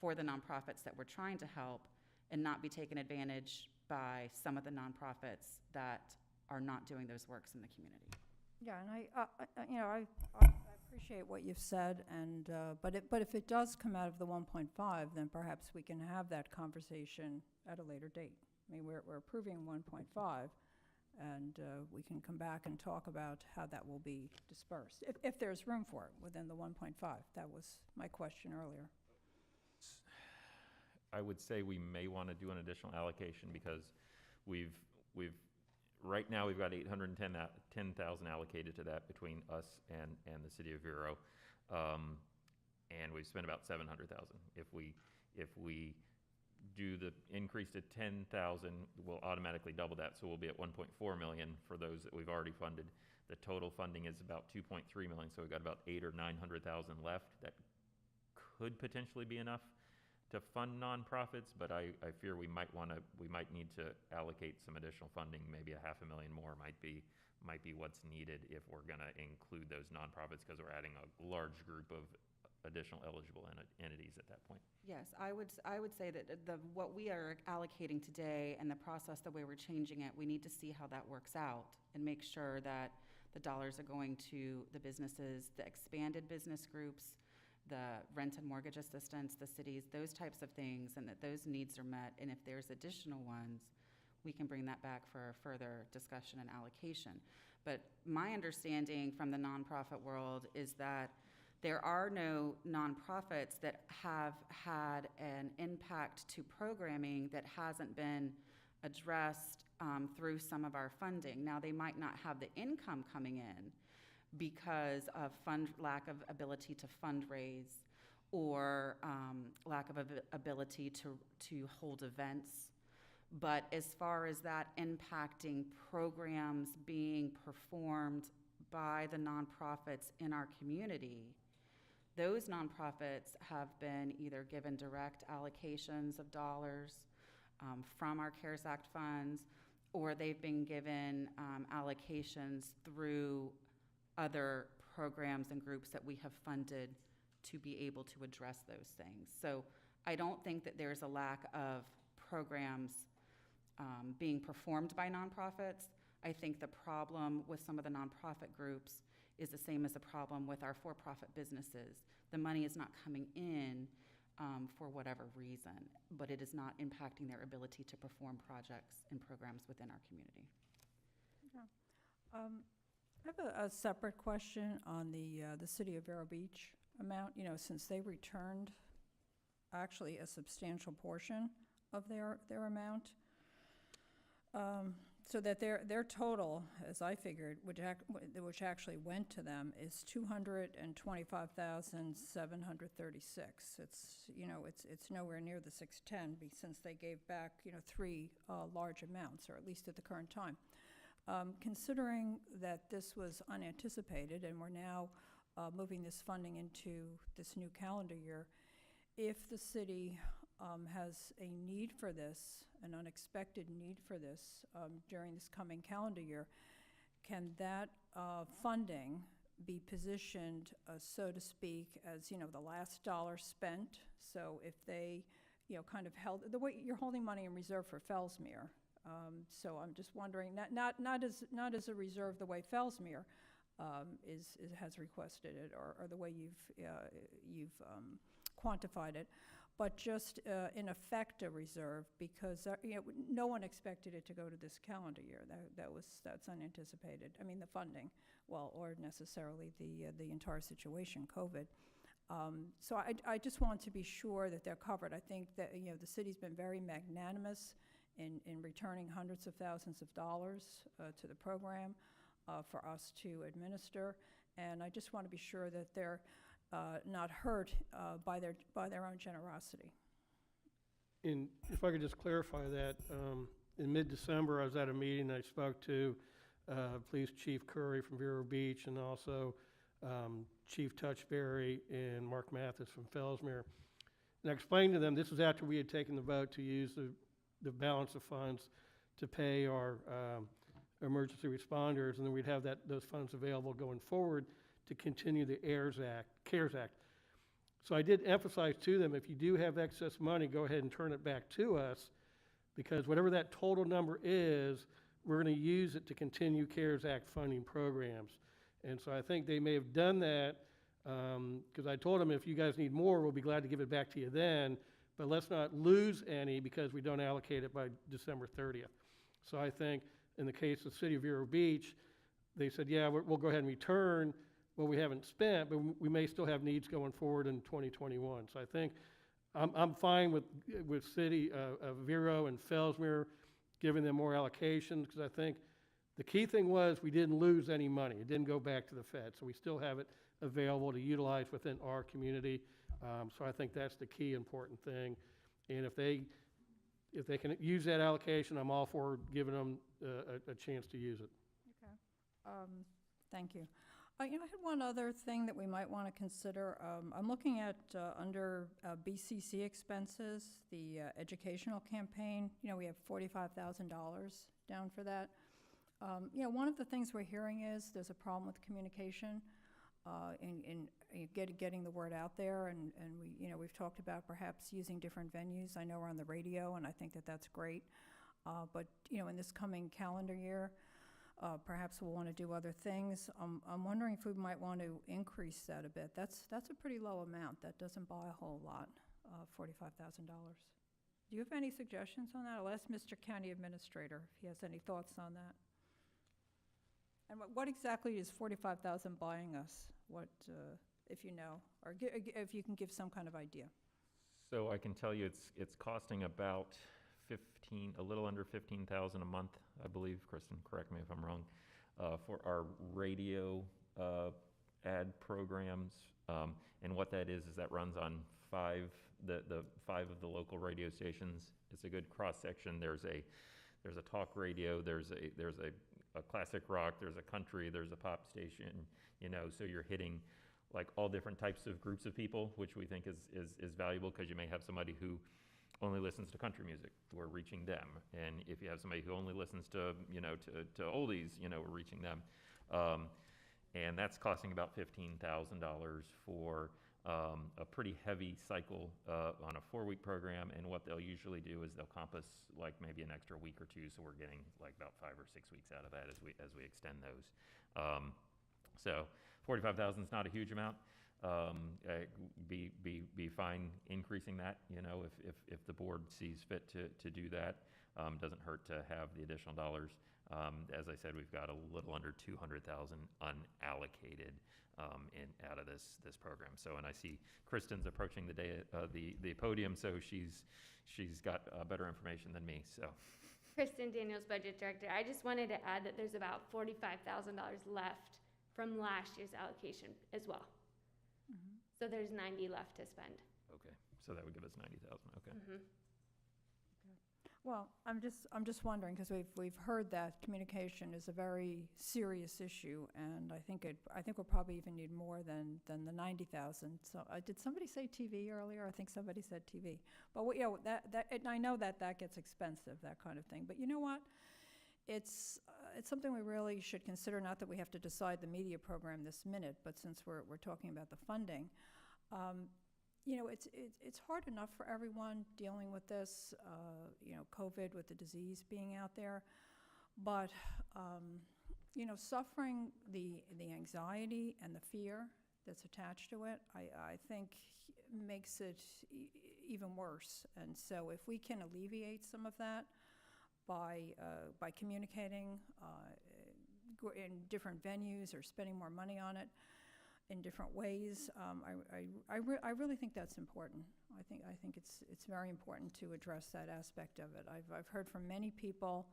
for the nonprofits that we're trying to help and not be taken advantage by some of the nonprofits that are not doing those works in the community. Yeah, and I appreciate what you've said, and, but if it does come out of the 1.5, then perhaps we can have that conversation at a later date. I mean, we're approving 1.5, and we can come back and talk about how that will be dispersed, if there's room for it within the 1.5. That was my question earlier. I would say we may want to do an additional allocation because we've right now we've got 810,000 allocated to that between us and the city of Vero, and we've spent about 700,000. If we do the increase to 10,000, we'll automatically double that, so we'll be at 1.4 million for those that we've already funded. The total funding is about 2.3 million, so we've got about 800,000 or 900,000 left. That could potentially be enough to fund nonprofits, but I fear we might need to allocate some additional funding. Maybe $500,000 more might be what's needed if we're going to include those nonprofits, because we're adding a large group of additional eligible entities at that point. Yes, I would say that what we are allocating today and the process, the way we're changing it, we need to see how that works out and make sure that the dollars are going to the businesses, the expanded business groups, the rent and mortgage assistance, the cities, those types of things, and that those needs are met. And if there's additional ones, we can bring that back for further discussion and allocation. But my understanding from the nonprofit world is that there are no nonprofits that have had an impact to programming that hasn't been addressed through some of our funding. Now, they might not have the income coming in because of lack of ability to fundraise, or lack of ability to hold events. But as far as that impacting programs being performed by the nonprofits in our community, those nonprofits have been either given direct allocations of dollars from our CARES Act funds, or they've been given allocations through other programs and groups that we have funded to be able to address those things. So I don't think that there's a lack of programs being performed by nonprofits. I think the problem with some of the nonprofit groups is the same as the problem with our for-profit businesses. The money is not coming in for whatever reason, but it is not impacting their ability to perform projects and programs within our community. Yeah. I have a separate question on the City of Vero Beach amount. You know, since they returned actually a substantial portion of their amount, so that their total, as I figured, which actually went to them, is $225,736. It's nowhere near the 610, since they gave back 3 large amounts, or at least at the current time. Considering that this was unanticipated and we're now moving this funding into this new calendar year, if the city has a need for this, an unexpected need for this during this coming calendar year, can that funding be positioned, so to speak, as the last dollar spent? So if they kind of held the way you're holding money in reserve for Fellsmere. So I'm just wondering, not as a reserve the way Fellsmere has requested it, or the way you've quantified it, but just in effect a reserve, because no one expected it to go to this calendar year. That's unanticipated. I mean, the funding, or necessarily the entire situation, COVID. So I just want to be sure that they're covered. I think that the city's been very magnanimous in returning hundreds of thousands of dollars to the program for us to administer, and I just want to be sure that they're not hurt by their own generosity. And if I could just clarify that, in mid-December, I was at a meeting. I spoke to Police Chief Curry from Vero Beach, and also Chief Touchberry and Mark Mathis from Fellsmere. And I explained to them, this was after we had taken the vote to use the balance of funds to pay our emergency responders, and then we'd have those funds available going forward to continue the CARES Act. So I did emphasize to them, if you do have excess money, go ahead and turn it back to us, because whatever that total number is, we're going to use it to continue CARES Act funding programs. And so I think they may have done that, because I told them if you guys need more, we'll be glad to give it back to you then, but let's not lose any because we don't allocate it by December 30th. So I think in the case of the City of Vero Beach, they said, yeah, we'll go ahead and return what we haven't spent, but we may still have needs going forward in 2021. So I think I'm fine with City of Vero and Fellsmere giving them more allocations, because I think the key thing was we didn't lose any money. It didn't go back to the Fed, so we still have it available to utilize within our community. So I think that's the key important thing. And if they can use that allocation, I'm all for giving them a chance to use it. Okay. Thank you. I had one other thing that we might want to consider. I'm looking at under BCC expenses, the educational campaign. We have $45,000 down for that. One of the things we're hearing is there's a problem with communication in getting the word out there, and we've talked about perhaps using different venues. I know we're on the radio, and I think that that's great. But in this coming calendar year, perhaps we'll want to do other things. I'm wondering if we might want to increase that a bit. That's a pretty low amount. That doesn't buy a whole lot, $45,000. Do you have any suggestions on that? I'll ask Mr. County Administrator if he has any thoughts on that. And what exactly is $45,000 buying us? What, if you know, or if you can give some kind of idea? So I can tell you it's costing about a little under $15,000 a month, I believe. Kristen, correct me if I'm wrong, for our radio ad programs. And what that is that runs on five of the local radio stations. It's a good cross section. There's a talk radio. There's a classic rock. There's a country. There's a pop station. So you're hitting like all different types of groups of people, which we think is valuable, because you may have somebody who only listens to country music, we're reaching them. And if you have somebody who only listens to oldies, we're reaching them. And that's costing about $15,000 for a pretty heavy cycle on a 4-week program. And what they'll usually do is they'll comp us like maybe an extra week or two, so we're getting like about 5 or 6 weeks out of that as we extend those. So $45,000 is not a huge amount. Be fine increasing that, if the board sees fit to do that. Doesn't hurt to have the additional dollars. As I said, we've got a little under $200,000 unallocated out of this program. So, and I see Kristen's approaching the podium, so she's got better information than me. So, Kristen Daniels, Budget Director. I just wanted to add that there's about $45,000 left from last year's allocation as well. Mm-hmm. So there's 90 left to spend. okay, so that would give us 90,000. Okay. Mm-hmm. Well, I'm just wondering, because we've heard that communication is a very serious issue, and I think we'll probably even need more than the 90,000. So did somebody say TV earlier? I think somebody said TV. But I know that gets expensive, that kind of thing. But you know what? It's something we really should consider. Not that we have to decide the media program this minute, but since we're talking about the funding. It's hard enough for everyone dealing with this, COVID, with the disease being out there. But, suffering the anxiety and the fear that's attached to it, I think makes it even worse. And so if we can alleviate some of that by communicating in different venues or spending more money on it, in different ways, I really think that's important. I think it's very important to address that aspect of it. I've heard from many people,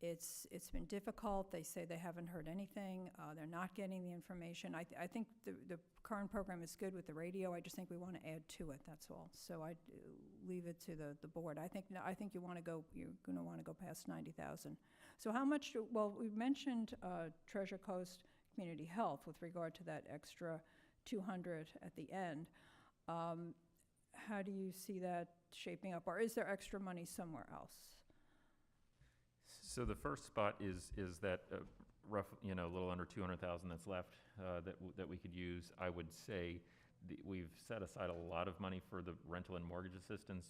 it's been difficult. They say they haven't heard anything. They're not getting the information. I think the current program is good with the radio. I just think we want to add to it. That's all. So I leave it to the board. I think you're going to go past 90,000. So how much? Well, we mentioned Treasure Coast Community Health with regard to that extra 200 at the end. How do you see that shaping up, or is there extra money somewhere else? So the first spot is that rough, a little under 200,000 that's left that we could use. I would say we've set aside a lot of money for the rental and mortgage assistance.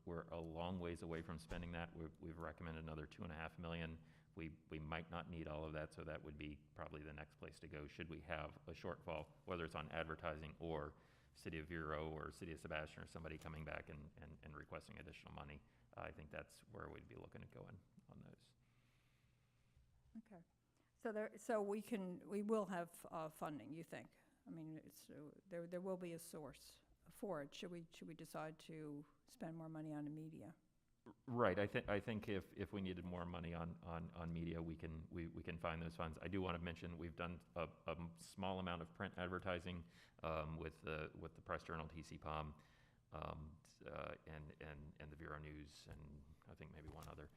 We're a long ways away from spending that. We've recommended another $2.5 million. we might not need all of that, so that would be probably the next place to go should we have a shortfall, whether it's on advertising or City of Vero or City of Sebastian or somebody coming back and requesting additional money. I think that's where we'd be looking at going on those. Okay. So we will have funding, you think? I mean, there will be a source for it. Should we decide to spend more money on the media? Right. I think if we needed more money on media, we can find those funds. I do want to mention we've done a small amount of print advertising with the Press Journal, TC-POM, and the Vero News, and I think maybe one other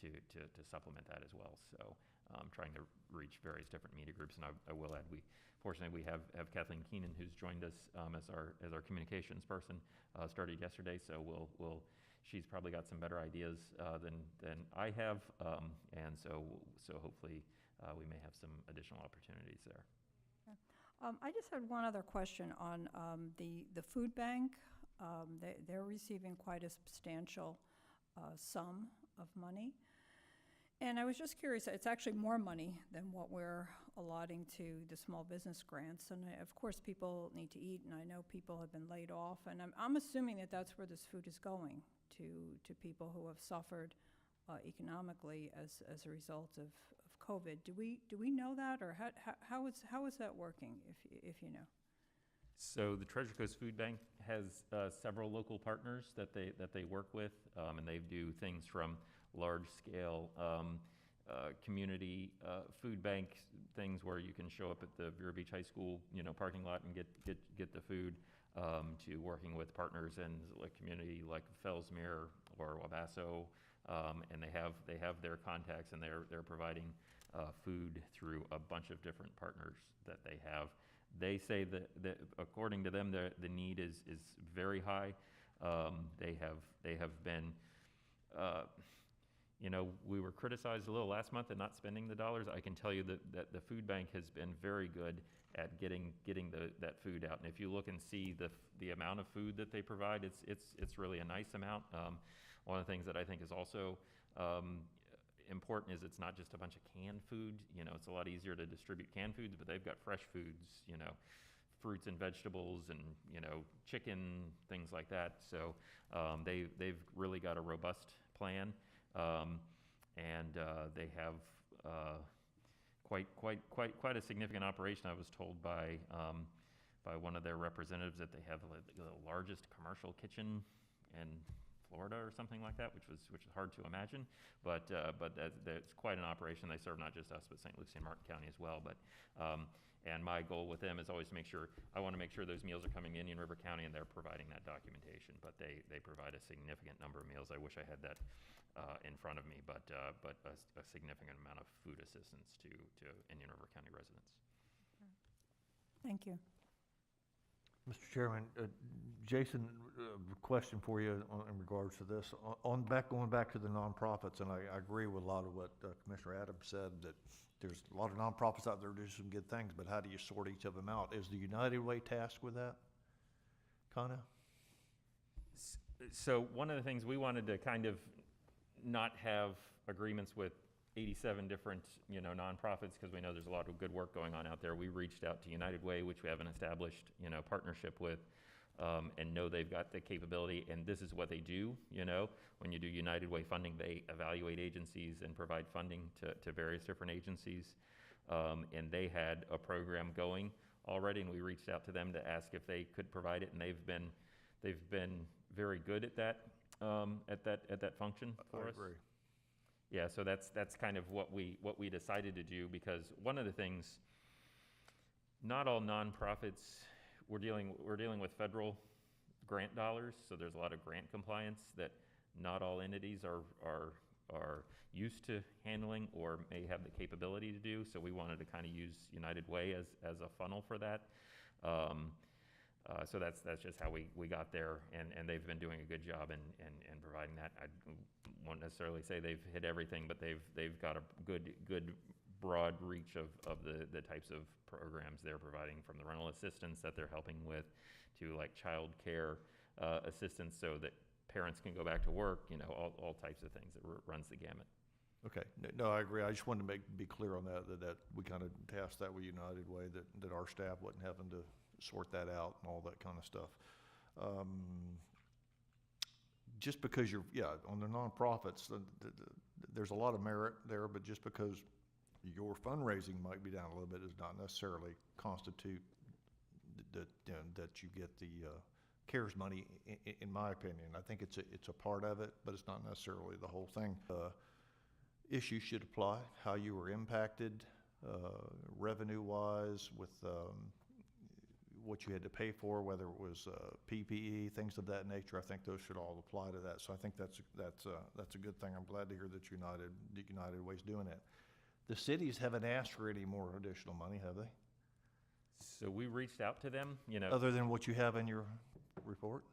to supplement that as well. So trying to reach various different media groups, and I will add fortunately we have Kathleen Keenan, who's joined us as our communications person, started yesterday. So she's probably got some better ideas than I have, and so hopefully we may have some additional opportunities there. Okay. I just had one other question on the food bank. They're receiving quite a substantial sum of money. And I was just curious, it's actually more money than what we're allotting to the small business grants. And of course, people need to eat, and I know people have been laid off. And I'm assuming that that's where this food is going, to people who have suffered economically as a result of COVID. Do we know that, or how is that working, if you know? So the Treasure Coast Food Bank has several local partners that they work with, and they do things from large-scale community food bank things where you can show up at the Vero Beach High School, parking lot and get the food, to working with partners in like community like Fellsmere or Wabasso, and they have their contacts, and they're providing food through a bunch of different partners that they have. They say that according to them, the need is very high. They have been, we were criticized a little last month at not spending the dollars. I can tell you that the food bank has been very good at getting that food out. And if you look and see the amount of food that they provide, it's really a nice amount. One of the things that I think is also important is it's not just a bunch of canned food. It's a lot easier to distribute canned foods, but they've got fresh foods, fruits and vegetables, and chicken, things like that. So they've really got a robust plan, and they have quite a significant operation. I was told by one of their representatives that they have the largest commercial kitchen in Florida or something like that, which is hard to imagine, but that's quite an operation. They serve not just us, but St. Lucie and Martin County as well. But and my goal with them is always to make sure those meals are coming in Indian River County, and they're providing that documentation. But they provide a significant number of meals. I wish I had that in front of me, but a significant amount of food assistance to Indian River County residents. Thank you. Mr. Chairman, Jason, question for you in regards to this. Going back to the nonprofits, and I agree with a lot of what Commissioner Adams said, that there's a lot of nonprofits out there doing some good things, but how do you sort each of them out? Is the United Way tasked with that, kind of? So one of the things we wanted to kind of not have agreements with 87 different, nonprofits, because we know there's a lot of good work going on out there. We reached out to United Way, which we have an established, partnership with, and know they've got the capability, and this is what they do. When you do United Way funding, they evaluate agencies and provide funding to various different agencies, and they had a program going already, and we reached out to them to ask if they could provide it, and they've been very good at that function for us. I agree. Yeah, so that's kind of what we decided to do, because one of the things, not all nonprofits, we're dealing with federal grant dollars, so there's a lot of grant compliance that not all entities are used to handling or may have the capability to do. So we wanted to kind of use United Way as a funnel for that. So that's just how we got there, and they've been doing a good job in providing that. I won't necessarily say they've hit everything, but they've got a good broad reach of the types of programs they're providing, from the rental assistance that they're helping with to like child care assistance so that parents can go back to work, all types of things. It runs the gamut. Okay, no, I agree. I just wanted to be clear on that we kind of tasked that with United Way, that our staff wasn't having to sort that out and all that kind of stuff. Just because on the nonprofits, there's a lot of merit there, but just because your fundraising might be down a little bit does not necessarily constitute that you get the CARES money, in my opinion. I think it's a part of it, but it's not necessarily the whole thing. Issues should apply, how you were impacted revenue-wise with what you had to pay for, whether it was PPE, things of that nature. I think those should all apply to that. So I think that's a good thing. I'm glad to hear that United Way's doing it. The cities haven't asked for any more additional money, have they? So we reached out to them, Other than what you have in your report?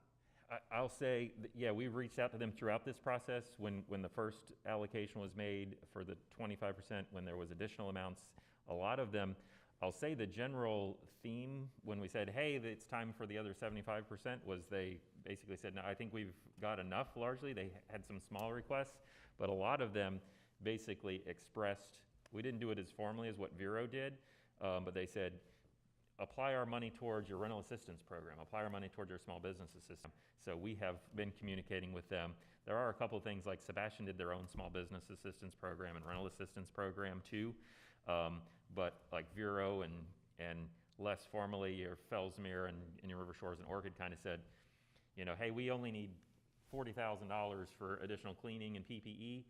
I'll say, yeah, we reached out to them throughout this process. When the first allocation was made for the 25%, when there was additional amounts, a lot of them, I'll say the general theme when we said, hey, it's time for the other 75%, was they basically said, no, I think we've got enough largely. They had some small requests, but a lot of them basically expressed, we didn't do it as formally as what Vero did, but they said, apply our money towards your rental assistance program, apply our money towards your small business assistance. So we have been communicating with them. There are a couple of things, like Sebastian did their own small business assistance program and rental assistance program too. But like Vero and less formally, your Fellsmere and your River Shores and Orchid kind of said, hey, we only need $40,000 for additional cleaning and PPE.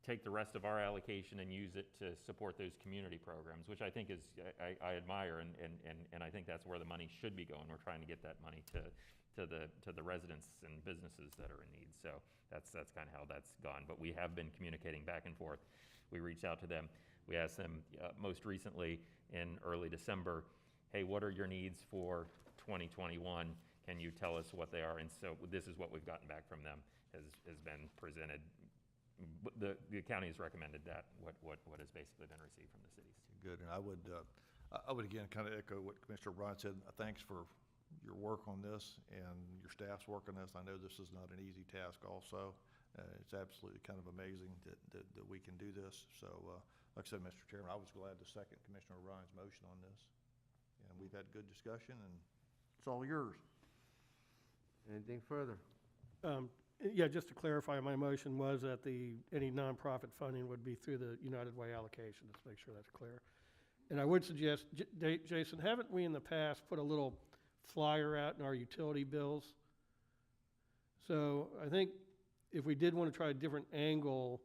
Take the rest of our allocation and use it to support those community programs, which I think is, I admire, and I think that's where the money should be going. We're trying to get that money to the residents and businesses that are in need. So that's kind of how that's gone. But we have been communicating back and forth. We reached out to them. We asked them most recently in early December, hey, what are your needs for 2021? Can you tell us what they are? And so this is what we've gotten back from them, has been presented. The county has recommended that, what has basically been received from the cities. Good, and I would again kind of echo what Commissioner O'Brien said. Thanks for your work on this and your staff's work on this. I know this is not an easy task also. It's absolutely kind of amazing that we can do this. So like I said, Mr. Chairman, I was glad to second Commissioner O'Brien's motion on this. And we've had good discussion, and it's all yours. Anything further? Yeah, just to clarify, my motion was that any nonprofit funding would be through the United Way allocation, just to make sure that's clear. And I would suggest, Jason, haven't we in the past put a little flyer out in our utility bills? So I think if we did want to try a different angle,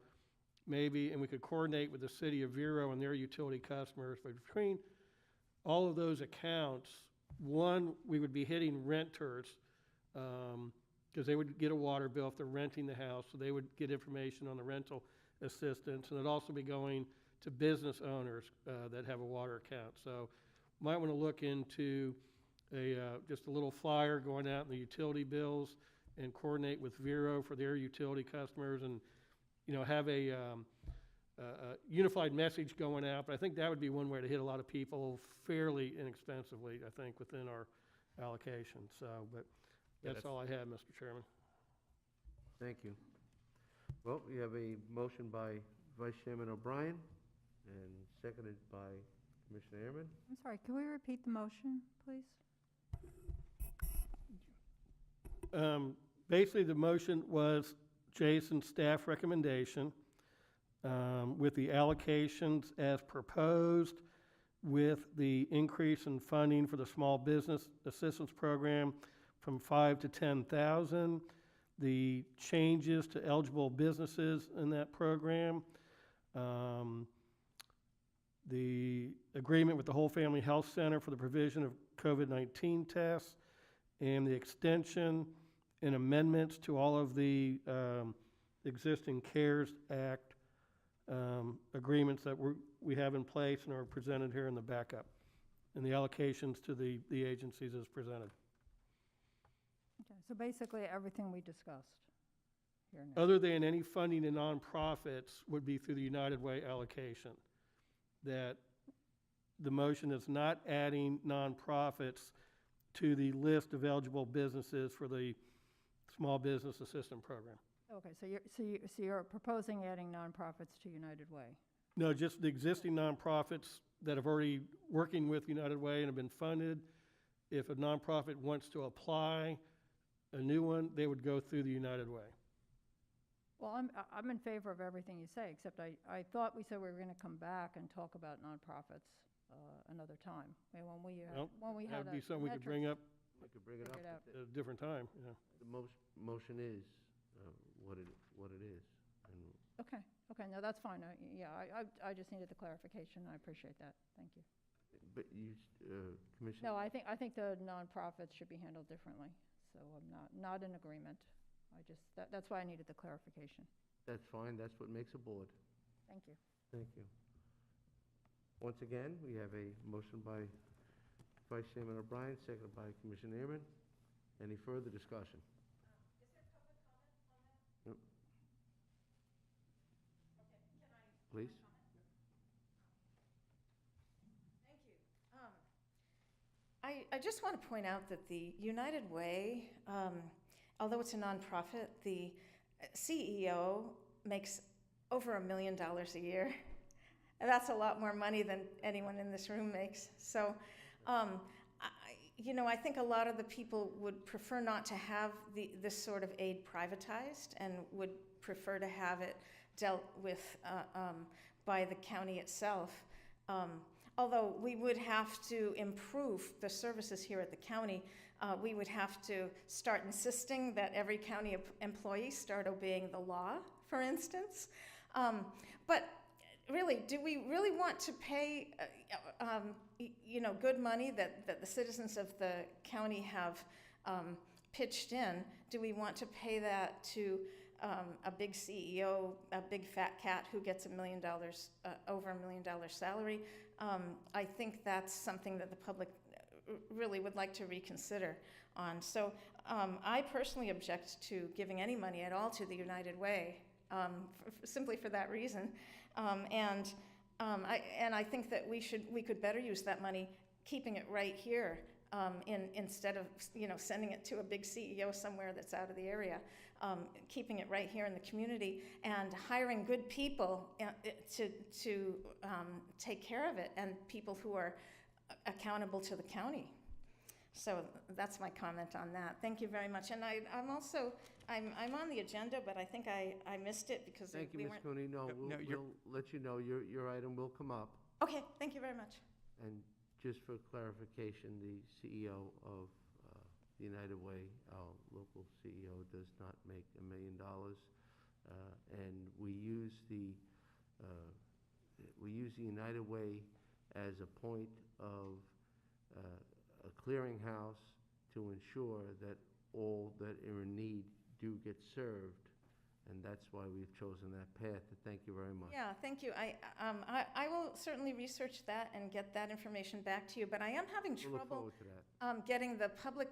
maybe, and we could coordinate with the city of Vero and their utility customers, but between all of those accounts, one, we would be hitting renters, because they would get a water bill if they're renting the house, so they would get information on the rental assistance, and it'd also be going to business owners that have a water account. So might want to look into just a little flyer going out in the utility bills and coordinate with Vero for their utility customers, and have a unified message going out. But I think that would be one way to hit a lot of people fairly inexpensively, I think, within our allocation. So, but that's all I have, Mr. Chairman. Thank you. Well, we have a motion by Vice Chairman O'Brien and seconded by Commissioner Ehrman. I'm sorry, can we repeat the motion, please? Basically, the motion was Jason's staff recommendation with the allocations as proposed, with the increase in funding for the small business assistance program from 5 to 10,000, the changes to eligible businesses in that program, the agreement with the Whole Family Health Center for the provision of COVID-19 tests, and the extension and amendments to all of the existing CARES Act agreements that we have in place and are presented here in the backup, and the allocations to the agencies as presented. Okay, so basically everything we discussed here now. Other than any funding to nonprofits would be through the United Way allocation. That the motion is not adding nonprofits to the list of eligible businesses for the small business assistance program. Okay, so you're proposing adding nonprofits to United Way? No, just the existing nonprofits that have already working with United Way and have been funded. If a nonprofit wants to apply a new one, they would go through the United Way. Well, I'm in favor of everything you say, except I thought we said we were going to come back and talk about nonprofits another time. I mean, when we had That'd be something we could bring up We could bring it up. Figure it out. at a different time, yeah. The motion is what it is. And Okay, no, that's fine. I just needed the clarification. I appreciate that. Thank you. But you, Commissioner? No, I think the nonprofits should be handled differently, so I'm not in agreement. That's why I needed the clarification. That's fine, that's what makes a board. Thank you. Thank you. Once again, we have a motion by Vice Chairman O'Brien, seconded by Commissioner Ehrman. Any further discussion? Is there public comment on that? Yep. Okay, can I? Please. Thank you. I just want to point out that the United Way, although it's a nonprofit, the CEO makes over $1 million a year. And that's a lot more money than anyone in this room makes. So, I think a lot of the people would prefer not to have this sort of aid privatized and would prefer to have it dealt with by the county itself. Although we would have to improve the services here at the county, we would have to start insisting that every county employee start obeying the law, for instance. But really, do we really want to pay, good money that the citizens of the county have pitched in? Do we want to pay that to a big CEO, a big fat cat who gets $1 million, over $1 million salary? I think that's something that the public really would like to reconsider on. So I personally object to giving any money at all to the United Way, simply for that reason. And I think that we could better use that money keeping it right here instead of sending it to a big CEO somewhere that's out of the area. Keeping it right here in the community and hiring good people to take care of it, and people who are accountable to the county. So that's my comment on that. Thank you very much. And I'm also on the agenda, but I think I missed it because Thank you, we Ms. weren't. Cooney. No, we'll let you know, your item will come up. Okay, thank you very much. And just for clarification, the CEO of the United Way, our local CEO, does not make $1 million. And we use the United Way as a point of a clearinghouse to ensure that all that are in need do get served. And that's why we've chosen that path. Thank you very much. Yeah, thank you. I will certainly research that and get that information back to you, but I am having We'll look trouble forward to that. getting the public,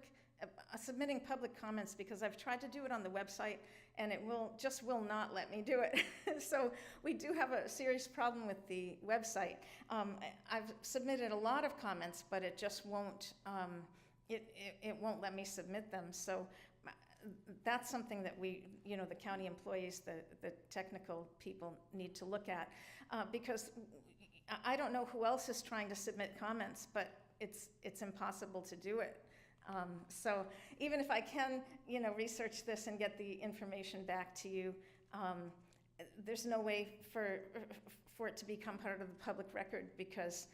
submitting public comments, because I've tried to do it on the website and it just will not let me do it. So we do have a serious problem with the website. I've submitted a lot of comments, but it just won't, it won't let me submit them. So that's something that we, the county employees, the technical people need to look at, because I don't know who else is trying to submit comments, but it's impossible to do it. So even if I can, research this and get the information back to you, there's no way for it to become part of the public record, because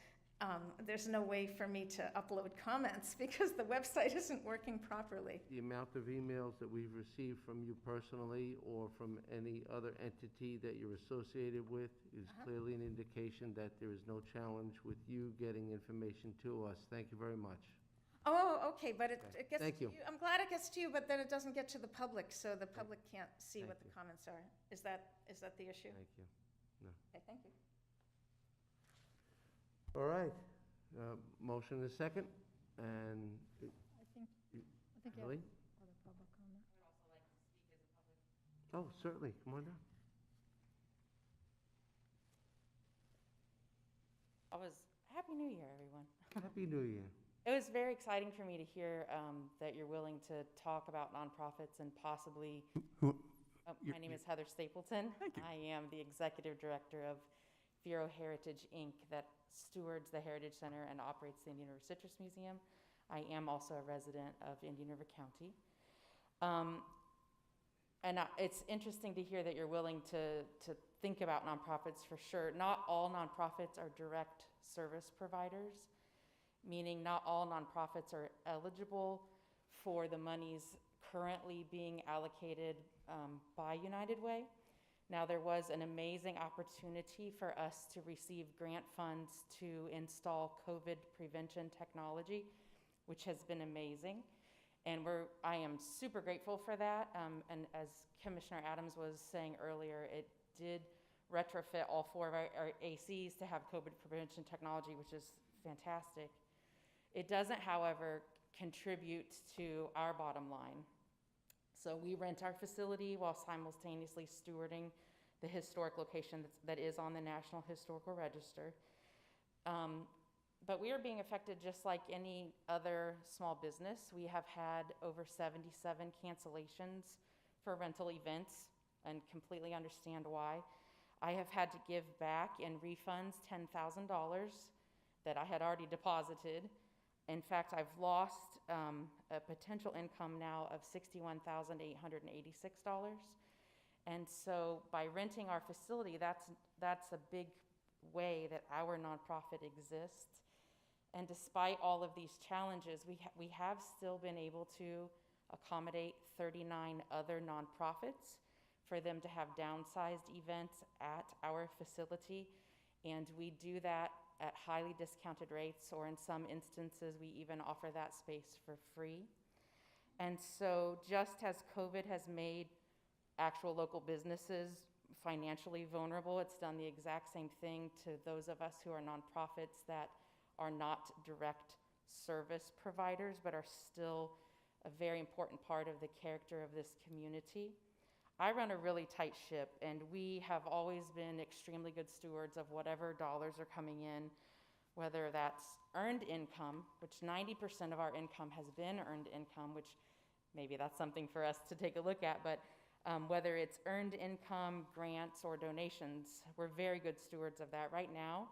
there's no way for me to upload comments because the website isn't working properly. The amount of emails that we've received from you personally or from any other entity that you're associated with is clearly an indication that there is no challenge with you getting information to us. Thank you very much. Oh, okay, but it gets Thank to you. you. I'm glad it gets to you, but then it doesn't get to the public, so the public can't see Thank what you. the comments are. Is that the issue? Thank you. No. Okay, thank you. All right. Motion is second, and I think you Ellie? have other public comment. Oh, certainly. Come on down. Happy New Year, everyone. Happy New Year. It was very exciting for me to hear that you're willing to talk about nonprofits and possibly. My name is Heather Stapleton. Thank you. I am the Executive Director of Vero Heritage, Inc., that stewards the Heritage Center and operates the Indian River Citrus Museum. I am also a resident of Indian River County. It's interesting to hear that you're willing to think about nonprofits for sure. Not all nonprofits are direct service providers, meaning not all nonprofits are eligible for the monies currently being allocated by United Way. Now, there was an amazing opportunity for us to receive grant funds to install COVID prevention technology, which has been amazing. And I am super grateful for that. And as Commissioner Adams was saying earlier, it did retrofit all 4 of our ACs to have COVID prevention technology, which is fantastic. It doesn't, however, contribute to our bottom line. So we rent our facility while simultaneously stewarding the historic location that is on the National Historical Register. But we are being affected just like any other small business. We have had over 77 cancellations for rental events and completely understand why. I have had to give back in refunds $10,000 that I had already deposited. In fact, I've lost a potential income now of $61,886. And so by renting our facility, that's a big way that our nonprofit exists. And despite all of these challenges, we have still been able to accommodate 39 other nonprofits for them to have downsized events at our facility. And we do that at highly discounted rates, or in some instances, we even offer that space for free. And so just as COVID has made actual local businesses financially vulnerable, it's done the exact same thing to those of us who are nonprofits that are not direct service providers, but are still a very important part of the character of this community. I run a really tight ship, and we have always been extremely good stewards of whatever dollars are coming in, whether that's earned income, which 90% of our income has been earned income, which maybe that's something for us to take a look at, but whether it's earned income, grants, or donations, we're very good stewards of that. Right now,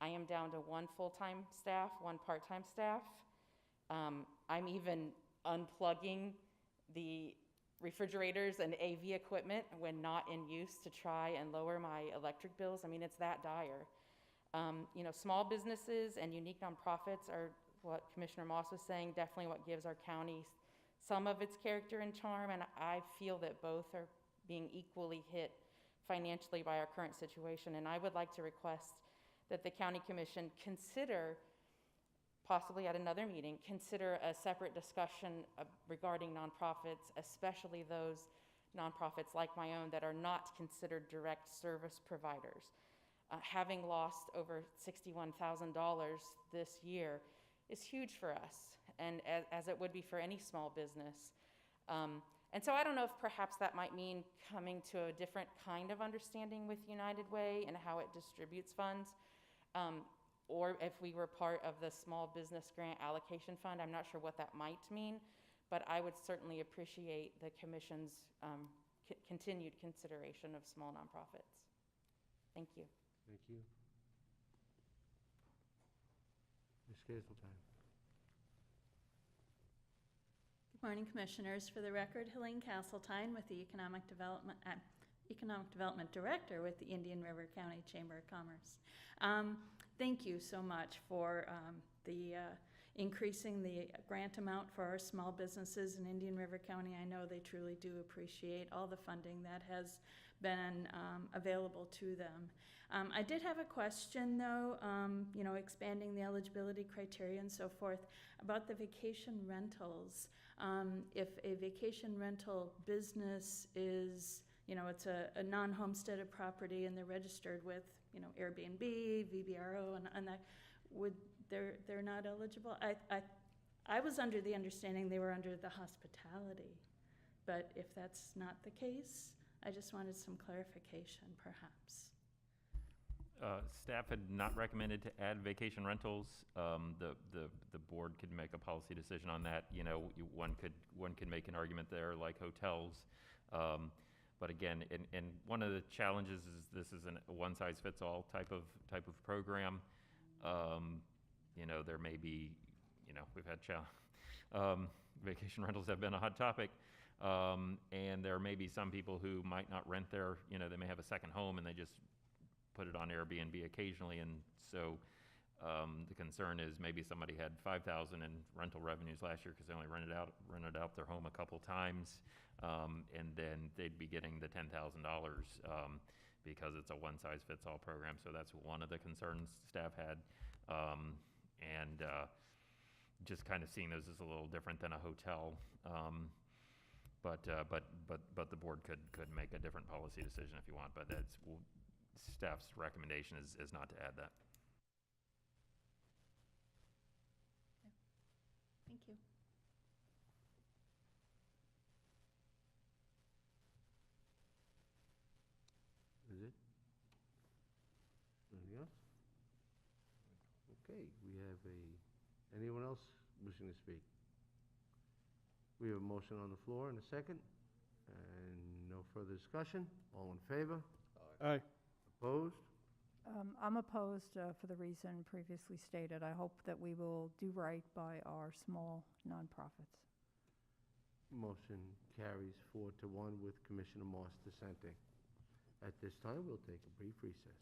I am down to 1 full-time staff, 1 part-time staff. I'm even unplugging the refrigerators and AV equipment when not in use to try and lower my electric bills. I mean, it's that dire. Small businesses and unique nonprofits are what Commissioner Moss was saying, definitely what gives our county some of its character and charm, and I feel that both are being equally hit financially by our current situation. And I would like to request that the County Commission consider, possibly at another meeting, consider a separate discussion regarding nonprofits, especially those nonprofits like my own that are not considered direct service providers. Having lost over $61,000 this year is huge for us, and as it would be for any small business. And so I don't know if perhaps that might mean coming to a different kind of understanding with United Way and how it distributes funds, or if we were part of the Small Business Grant Allocation Fund. I'm not sure what that might mean, but I would certainly appreciate the Commission's continued consideration of small nonprofits. Thank you. Thank you. Ms. Hazeltine. Good morning, Commissioners. For the record, Helene Castletine with the Economic Development Director with the Indian River County Chamber of Commerce. Thank you so much for increasing the grant amount for our small businesses in Indian River County. I know they truly do appreciate all the funding that has been available to them. I did have a question, though, expanding the eligibility criteria and so forth, about the vacation rentals. If a vacation rental business is, it's a non-homesteaded property and they're registered with, Airbnb, VBRO, and that, they're not eligible? I was under the understanding they were under the hospitality, but if that's not the case, I just wanted some clarification, perhaps. Staff had not recommended to add vacation rentals. The board could make a policy decision on that. One could make an argument there, like hotels. But again, and one of the challenges is this is a one-size-fits-all type of program. You know, there may be, you know, we've had vacation rentals have been a hot topic. And there may be some people who might not rent their, you know, they may have a second home and they just put it on Airbnb occasionally. And so the concern is maybe somebody had $5,000 in rental revenues last year because they only rented out their home a couple times. And then they'd be getting the $10,000 because it's a one-size-fits-all program. So that's one of the concerns staff had. Just kind of seeing those as a little different than a hotel. But the board could make a different policy decision if you want, but staff's recommendation is not to add that. Thank you. Is it? Anything else? Okay, we have anyone else wishing to speak? We have a motion on the floor and a second, and no further discussion. All in favor? Aye. Opposed? I'm opposed for the reason previously stated. I hope that we will do right by our small nonprofits. Motion carries 4-1 with Commissioner Moss dissenting. At this time, we'll take a brief recess.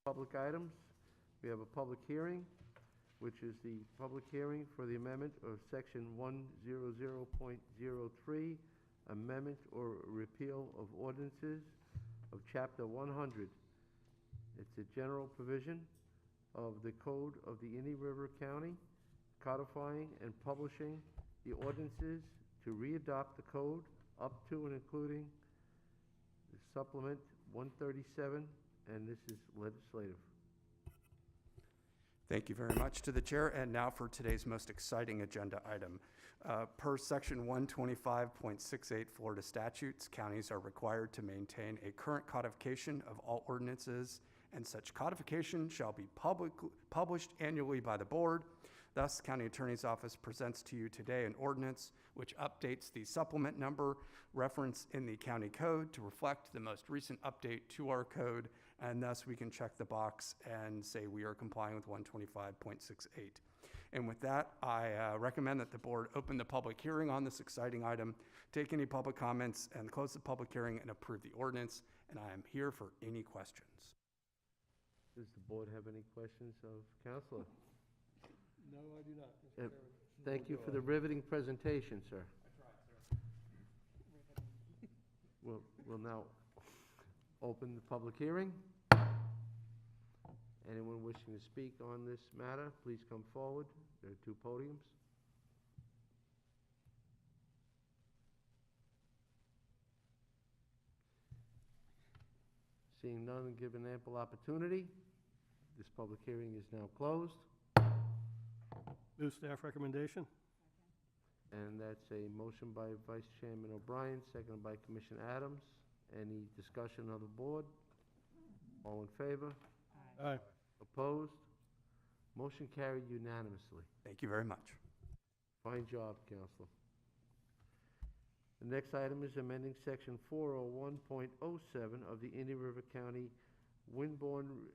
Public items. We have a public hearing, which is the public hearing for the amendment of Section 100.03, amendment or repeal of ordinances of Chapter 100. It's a general provision of the Code of the Indian River County, codifying and publishing the ordinances to readopt the code up to and including the supplement 137, and this is legislative. Thank you very much to the chair. And now for today's most exciting agenda item. Per Section 125.68 Florida statutes, counties are required to maintain a current codification of all ordinances, and such codification shall be published annually by the board. Thus, the County Attorney's Office presents to you today an ordinance which updates the supplement number referenced in the county code to reflect the most recent update to our code, and thus we can check the box and say we are complying with 125.68. And with that, I recommend that the board open the public hearing on this exciting item, take any public comments, and close the public hearing and approve the ordinance. And I am here for any questions. Does the board have any questions of Counselor? No, I do not, Mr. Chairman. Thank you for the riveting presentation, sir. We'll now open the public hearing. Anyone wishing to speak on this matter, please come forward. There are two podiums. Seeing none and given ample opportunity, this public hearing is now closed. Move staff recommendation. And that's a motion by Vice Chairman O'Brien, seconded by Commissioner Adams. Any discussion of the board? All in favor? Aye. Opposed? Motion carried unanimously. Thank you very much. Fine job, Counselor. The next item is amending Section 401.07 of the Indian River County Windborne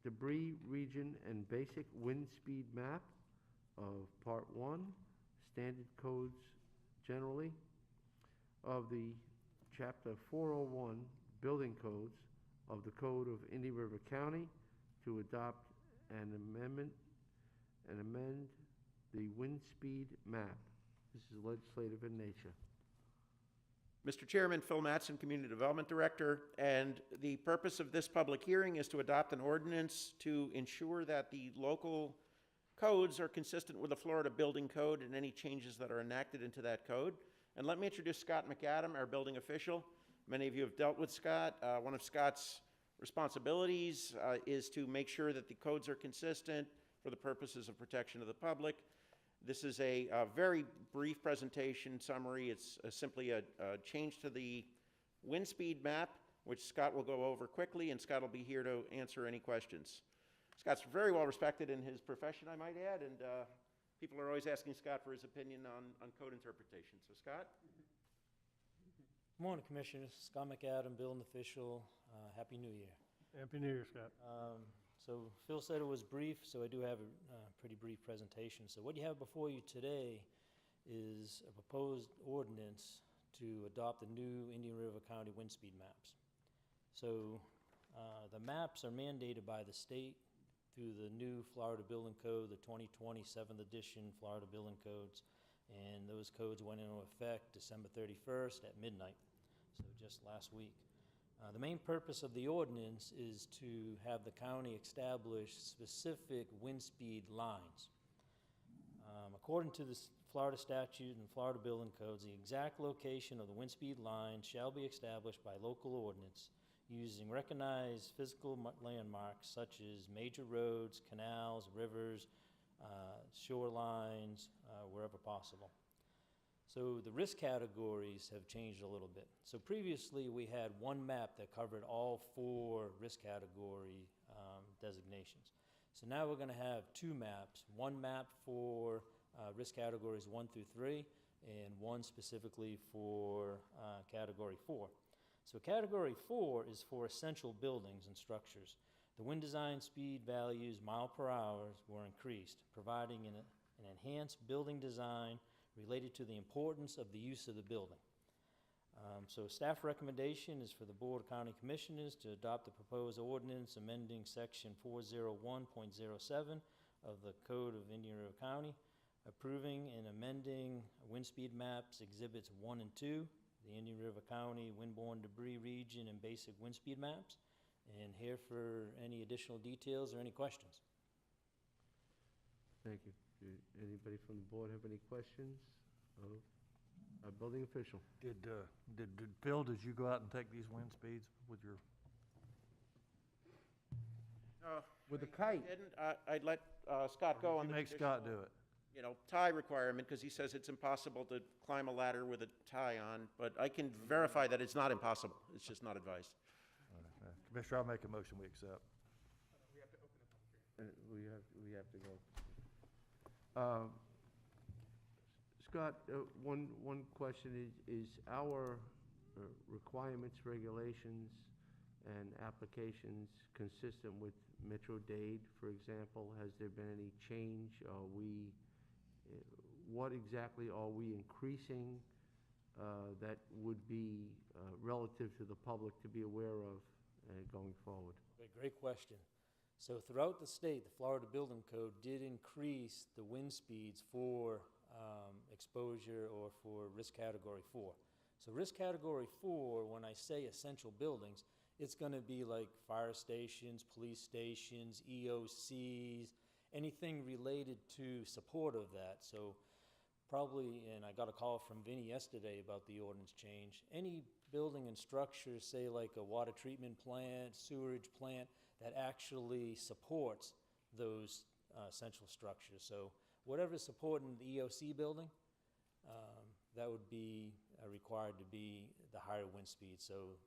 Debris Region and Basic Wind Speed Map of Part 1, Standard Codes generally, of the Chapter 401 Building Codes of the Code of Indian River County to adopt an amend the wind speed map. This is legislative in nature. Mr. Chairman, Phil Mattson, Community Development Director, and the purpose of this public hearing is to adopt an ordinance to ensure that the local codes are consistent with the Florida Building Code and any changes that are enacted into that code. And let me introduce Scott McAdam, our building official. Many of you have dealt with Scott. One of Scott's responsibilities is to make sure that the codes are consistent for the purposes of protection of the public. This is a very brief presentation summary. It's simply a change to the wind speed map, which Scott will go over quickly, and Scott will be here to answer any questions. Scott's very well respected in his profession, I might add, and people are always asking Scott for his opinion on code interpretation. So, Scott? Good morning, Commissioners. Scott McAdam, building official. Happy New Year. Happy New Year, Scott. So Phil said it was brief, so I do have a pretty brief presentation. So what you have before you today is a proposed ordinance to adopt the new Indian River County wind speed maps. So the maps are mandated by the state through the new Florida Building Code, the 2020 7th edition Florida Building Codes, and those codes went into effect December 31st at midnight, so just last week. The main purpose of the ordinance is to have the county establish specific wind speed lines. According to the Florida statute and Florida building codes, the exact location of the wind speed line shall be established by local ordinance using recognized physical landmarks such as major roads, canals, rivers, shorelines, wherever possible. So the risk categories have changed a little bit. So previously we had one map that covered all 4 risk category designations. So now we're going to have 2 maps, one map for risk categories 1 through 3 and one specifically for category 4. So category 4 is for essential buildings and structures. The wind design speed values mile per hour were increased, providing an enhanced building design related to the importance of the use of the building. So staff recommendation is for the Board of County Commissioners to adopt the proposed ordinance amending section 401.07 of the Code of Indian River County, approving and amending wind speed maps exhibits 1 and 2, the Indian River County windborne debris region and basic wind speed maps, and here for any additional details or any questions. Thank you. Anybody from the board have any questions of our building official? Did Phil, did you go out and take these wind speeds with your? With a kite? I'd let Scott go on You the make Scott do traditional, it. You know, tie requirement, because he says it's impossible to climb a ladder with a tie on, but I can verify that it's not impossible. It's just not advised. Commissioner, I'll make a motion, we accept. We have to go. Scott, one question is our requirements, regulations, and applications consistent with Metro-Dade, for example? Has there been any change? What exactly are we increasing that would be relative to the public to be aware of going forward? Okay, great question. So throughout the state, the Florida Building Code did increase the wind speeds for exposure or for risk category 4. So risk category 4, when I say essential buildings, it's going to be like fire stations, police stations, EOCs, anything related to support of that. So probably, and I got a call from Vinny yesterday about the ordinance change, any building and structure, say like a water treatment plant, sewerage plant, that actually supports those essential structures. So whatever's supporting the EOC building, that would be required to be the higher wind speed. So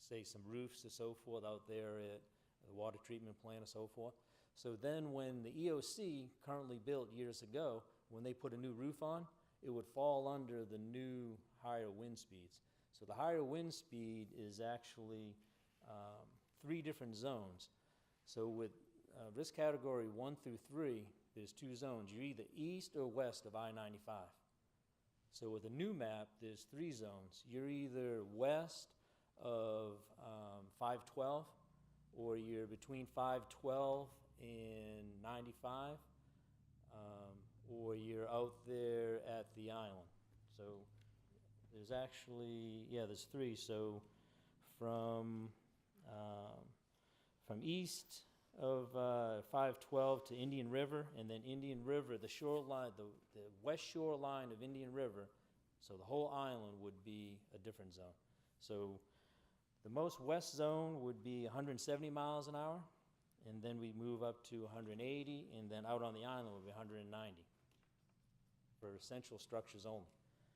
say some roofs or so forth out there at the water treatment plant or so forth. So then when the EOC currently built years ago, when they put a new roof on, it would fall under the new higher wind speeds. So the higher wind speed is actually 3 different zones. So with risk category 1 through 3, there's 2 zones. You're either east or west of I-95. So with a new map, there's 3 zones. You're either west of 512, or you're between 512 and 95, or you're out there at the island. So there's actually, there's 3. So from east of 512 to Indian River, and then Indian River, the shoreline, the west shoreline of Indian River, so the whole island would be a different zone. So the most west zone would be 170 miles an hour, and then we move up to 180, and then out on the island would be 190 for essential structures only.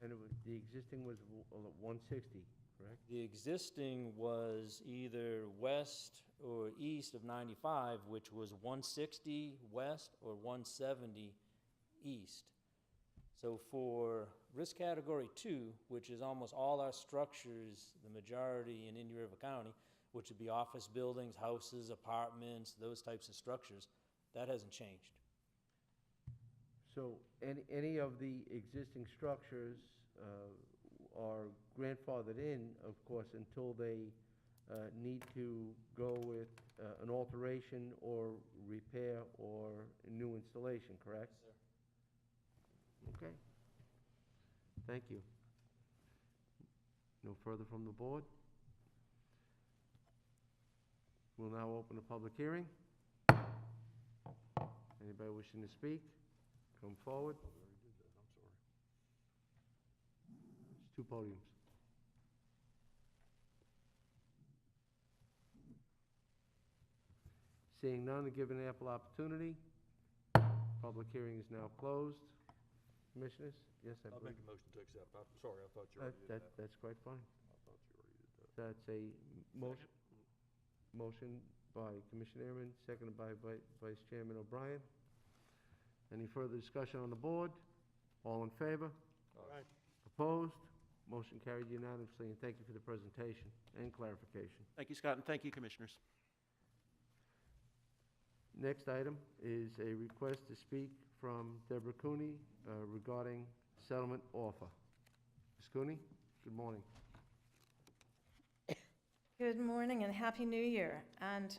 And the existing was 160, correct? The existing was either west or east of 95, which was 160 west or 170 east. So for risk category 2, which is almost all our structures, the majority in Indian River County, which would be office buildings, houses, apartments, those types of structures, that hasn't changed. So any of the existing structures are grandfathered in, of course, until they need to go with an alteration or repair or a new installation, correct? Yes, sir. Okay. Thank you. No further from the board? We'll now open the public hearing. Anybody wishing to speak? Come forward. There's 2 podiums. Seeing none and given ample opportunity, public hearing is now closed. Commissioners? Yes, I I'll believe. make a motion to accept. I'm sorry, I thought you already did that. That's quite fine. I thought you already did that. That's a motion by Commissioner Ehrman, seconded by Vice Chairman O'Brien. Any further discussion on the board? All in favor? Aye. Opposed? Motion carried unanimously, and thank you for the presentation and clarification. Thank you, Scott, and thank you, Commissioners. Next item is a request to speak from Deborah Cooney regarding settlement offer. Ms. Cooney, good morning. Good morning and Happy New Year. And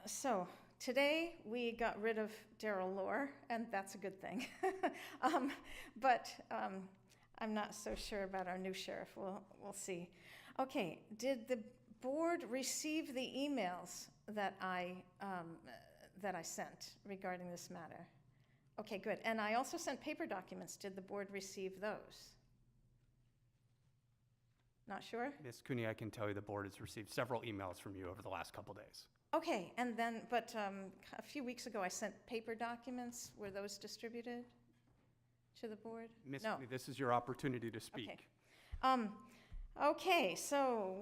so today we got rid of Daryl Lohr, and that's a good thing. But I'm not so sure about our new sheriff. We'll see. Okay, did the board receive the emails that I sent regarding this matter? Okay, good. And I also sent paper documents. Did the board receive those? Not sure? Ms. Cooney, I can tell you the board has received several emails from you over the last couple days. Okay, and then, but a few weeks ago I sent paper documents. Were those distributed to the board? Ms. No. Cooney, this is your opportunity to speak. Okay. Okay, so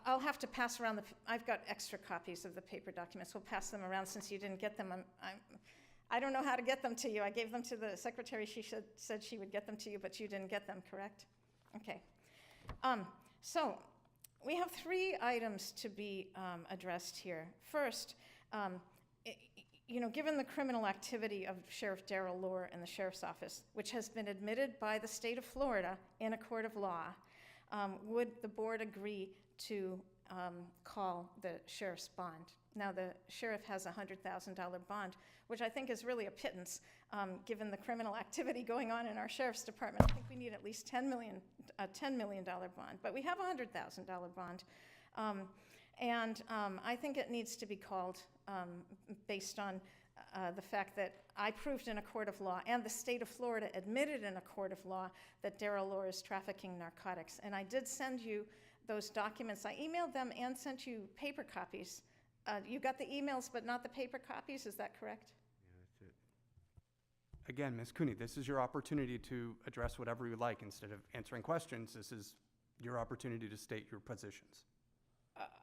I'll have to pass around I've got extra copies of the paper documents. We'll pass them around since you didn't get them. I don't know how to get them to you. I gave them to the secretary. She said she would get them to you, but you didn't get them, correct? Okay. So we have 3 items to be addressed here. First, given the criminal activity of Sheriff Daryl Lohr in the Sheriff's Office, which has been admitted by the state of Florida in a court of law, would the board agree to call the sheriff's bond? Now, the sheriff has a $100,000 bond, which I think is really a pittance, given the criminal activity going on in our sheriff's department. I think we need at least $10 million bond, but we have a $100,000 bond. I think it needs to be called based on the fact that I proved in a court of law, and the state of Florida admitted in a court of law, that Daryl Lohr is trafficking narcotics. And I did send you those documents. I emailed them and sent you paper copies. You got the emails, but not the paper copies, is that correct? Yeah, that's it. Again, Ms. Cooney, this is your opportunity to address whatever you like. Instead of answering questions, this is your opportunity to state your positions.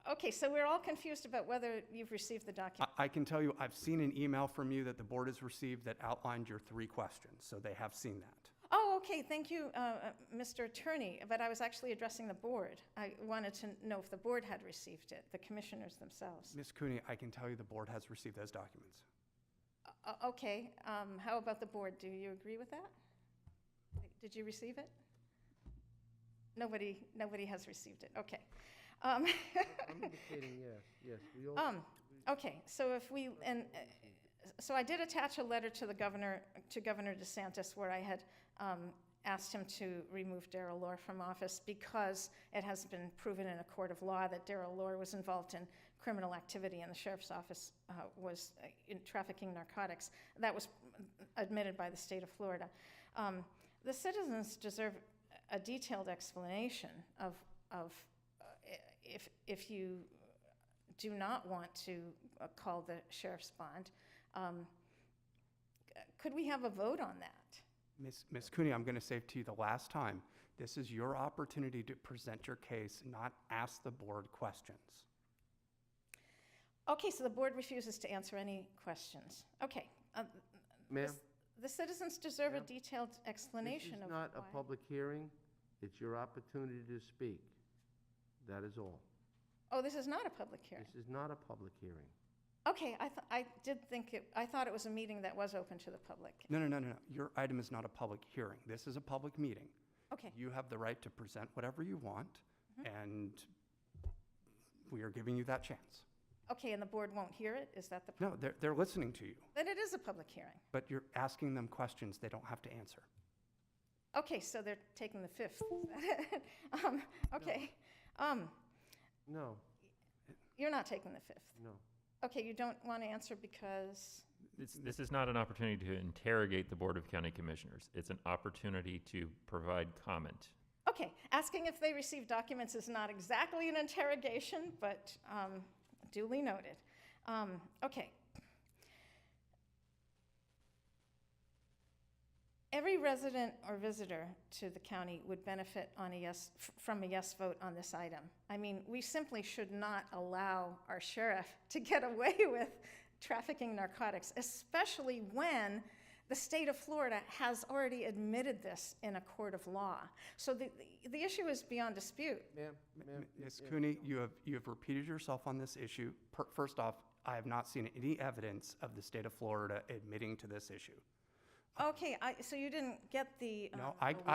Okay, so we're all confused about whether you've received the document. I can tell you, I've seen an email from you that the board has received that outlined your 3 questions, so they have seen that. Oh, okay, thank you, Mr. Attorney, but I was actually addressing the board. I wanted to know if the board had received it, the commissioners themselves. Ms. Cooney, I can tell you the board has received those documents. Okay, how about the board? Do you agree with that? Did you receive it? Nobody has received it, okay. I'm indicating yes. We all, okay, so so I did attach a letter to Governor DeSantis where I had asked him to remove Daryl Lohr from office because it has been proven in a court of law that Daryl Lohr was involved in criminal activity in the sheriff's office, was in trafficking narcotics. That was admitted by the state of Florida. The citizens deserve a detailed explanation of if you do not want to call the sheriff's bond. Could we have a vote on that? Ms. Cooney, I'm going to say to you the last time, this is your opportunity to present your case, not ask the board questions. Okay, so the board refuses to answer any questions. Okay. Ma'am? The citizens deserve a detailed explanation of why. This is not a public hearing. It's your opportunity to speak. That is all. Oh, this is not a public hearing? This is not a public hearing. Okay, I thought it was a meeting that was open to the public. No. Your item is not a public hearing. This is a public meeting. Okay. You have the right to present whatever you want, and we are giving you that chance. Okay, and the board won't hear it? Is that the No, problem? they're listening to you. Then it is a public hearing. But you're asking them questions they don't have to answer. Okay, so they're taking the 5th. Okay. No. You're not taking the 5th? No. Okay, you don't want to answer because? This is not an opportunity to interrogate the Board of County Commissioners. It's an opportunity to provide comment. Okay, asking if they received documents is not exactly an interrogation, but duly noted. Okay. Every resident or visitor to the county would benefit from a yes vote on this item. I mean, we simply should not allow our sheriff to get away with trafficking narcotics, especially when the state of Florida has already admitted this in a court of law. So the issue is beyond dispute. Ma'am. Ms. Cooney, you have repeated yourself on this issue. First off, I have not seen any evidence of the state of Florida admitting to this issue. Okay, so you didn't get the...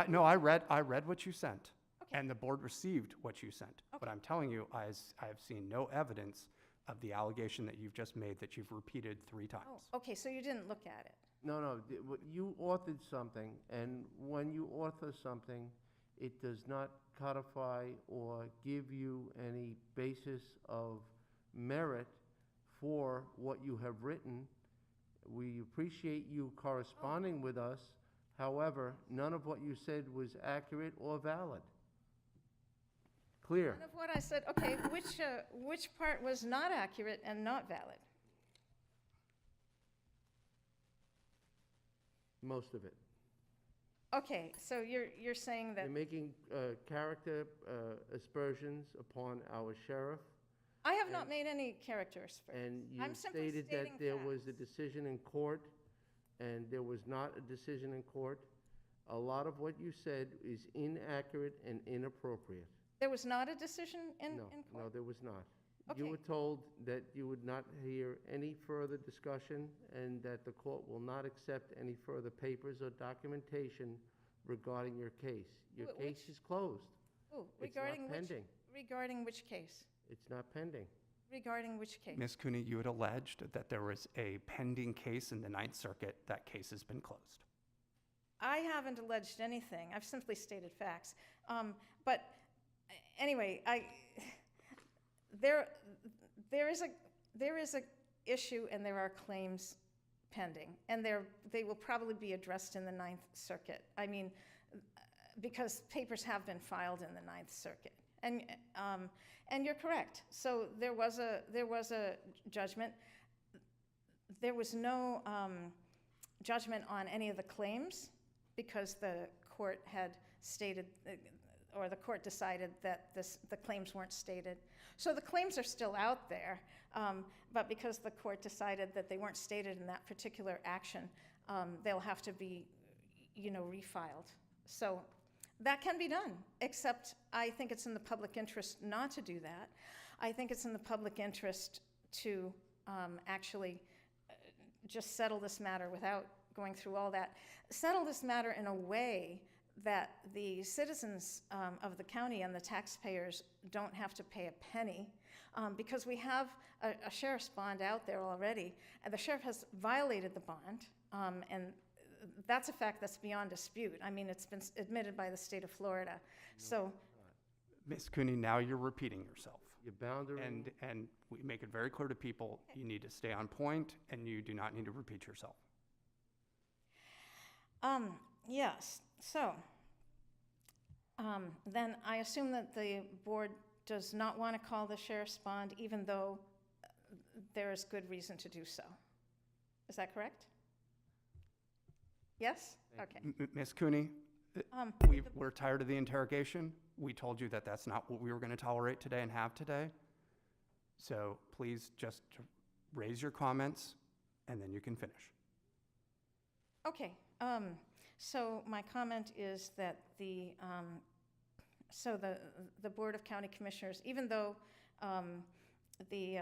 No, I read what you sent. Okay. And the board received what you sent. But I'm telling you, I have seen no evidence of the allegation that you've just made that you've repeated 3 times. Oh, okay, so you didn't look at it. No, you authored something, and when you author something, it does not codify or give you any basis of merit for what you have written. We appreciate you corresponding with us. However, none of what you said was accurate or valid. Clear. None of what I said, okay, which part was not accurate and not valid? Most of it. Okay, so you're saying that, You're making character aspersions upon our sheriff, I have not made any character aspersions. and you I'm simply stated that stating there was facts. a decision in court, and there was not a decision in court. A lot of what you said is inaccurate and inappropriate. There was not a decision in No, court? no, there was not. Okay. You were told that you would not hear any further discussion and that the court will not accept any further papers or documentation regarding your case. Your Wh- case which- is closed. Oh, It's not pending. regarding which case? It's not pending. Regarding which case? Ms. Cooney, you had alleged that there was a pending case in the Ninth Circuit. That case has been closed. I haven't alleged anything. I've simply stated facts. But anyway, there is a issue and there are claims pending, and they will probably be addressed in the Ninth Circuit. I mean, because papers have been filed in the Ninth Circuit, and you're correct. So there was a judgment. There was no judgment on any of the claims because the court had stated, or the court decided that the claims weren't stated. So the claims are still out there, but because the court decided that they weren't stated in that particular action, they'll have to be, refiled. So that can be done, except I think it's in the public interest not to do that. I think it's in the public interest to actually just settle this matter without going through all that. Settle this matter in a way that the citizens of the county and the taxpayers don't have to pay a penny, because we have a sheriff's bond out there already, and the sheriff has violated the bond, and that's a fact that's beyond dispute. I mean, it's been admitted by the state of Florida. So, Ms. Cooney, now you're repeating yourself. You're boundary. And we make it very clear to people, you need to stay on point, and you do not need to repeat yourself. yes. So, then I assume that the board does not want to call the sheriff's bond, even though there is good reason to do so. Is that correct? Yes? Okay. Ms. Cooney, we're tired of the interrogation. We told you that that's not what we were going to tolerate today and have today. So please just raise your comments, and then you can finish. Okay. So my comment is that the Board of County Commissioners, even though the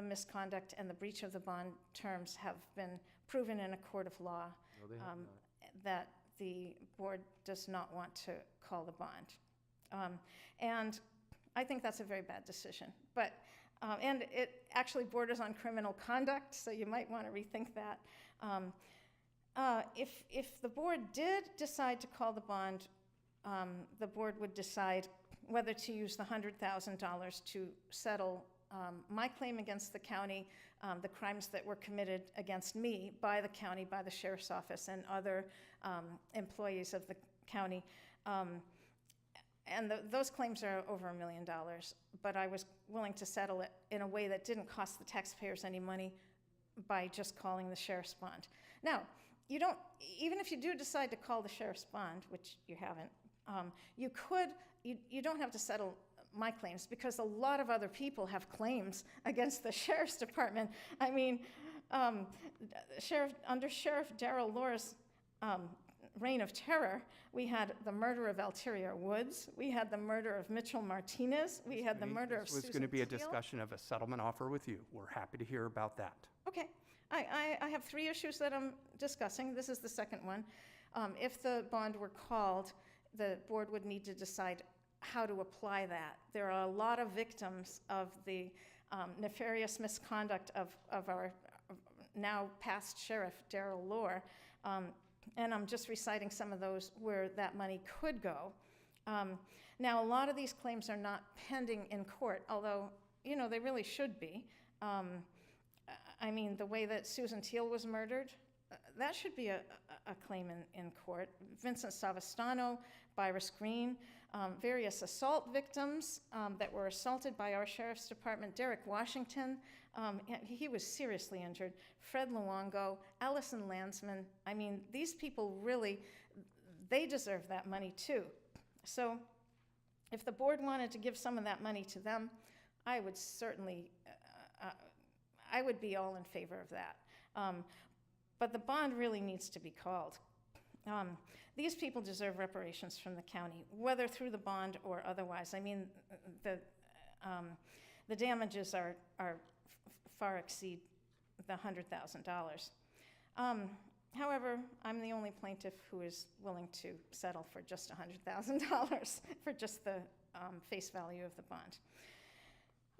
misconduct and the breach of the bond terms have been proven in a court of law, No, they have not. that the board does not want to call the bond. And I think that's a very bad decision. But, and it actually borders on criminal conduct, so you might want to rethink that. If the board did decide to call the bond, the board would decide whether to use the $100,000 to settle my claim against the county, the crimes that were committed against me by the county, by the sheriff's office, and other employees of the county. And those claims are over $1 million, but I was willing to settle it in a way that didn't cost the taxpayers any money by just calling the sheriff's bond. Now, you don't, even if you do decide to call the sheriff's bond, which you haven't, you don't have to settle my claims, because a lot of other people have claims against the sheriff's department. I mean, under Sheriff Darrell Laura's reign of terror, we had the murder of Altiria Woods, we had the murder of Mitchell Martinez, we had the murder of Susan This was going to be a Teal. discussion of a settlement offer with you. We're happy to hear about that. Okay, I have 3 issues that I'm discussing. This is the second one. If the bond were called, the board would need to decide how to apply that. There are a lot of victims of the nefarious misconduct of our now past sheriff, Darrell Lore, and I'm just reciting some of those where that money could go. Now, a lot of these claims are not pending in court, although, you know, they really should be. I mean, the way that Susan Teal was murdered, that should be a claim in court. Vincent Savastano, Byris Green, various assault victims that were assaulted by our Sheriff's Department, Derek Washington, he was seriously injured, Fred Luongo, Allison Landsman. I mean, these people really, they deserve that money too. So if the board wanted to give some of that money to them, I would certainly, I would be all in favor of that. But the bond really needs to be called. These people deserve reparations from the county, whether through the bond or otherwise. I mean, the damages are far exceed the $100,000. However, I'm the only plaintiff who is willing to settle for just $100,000 for just the face value of the bond.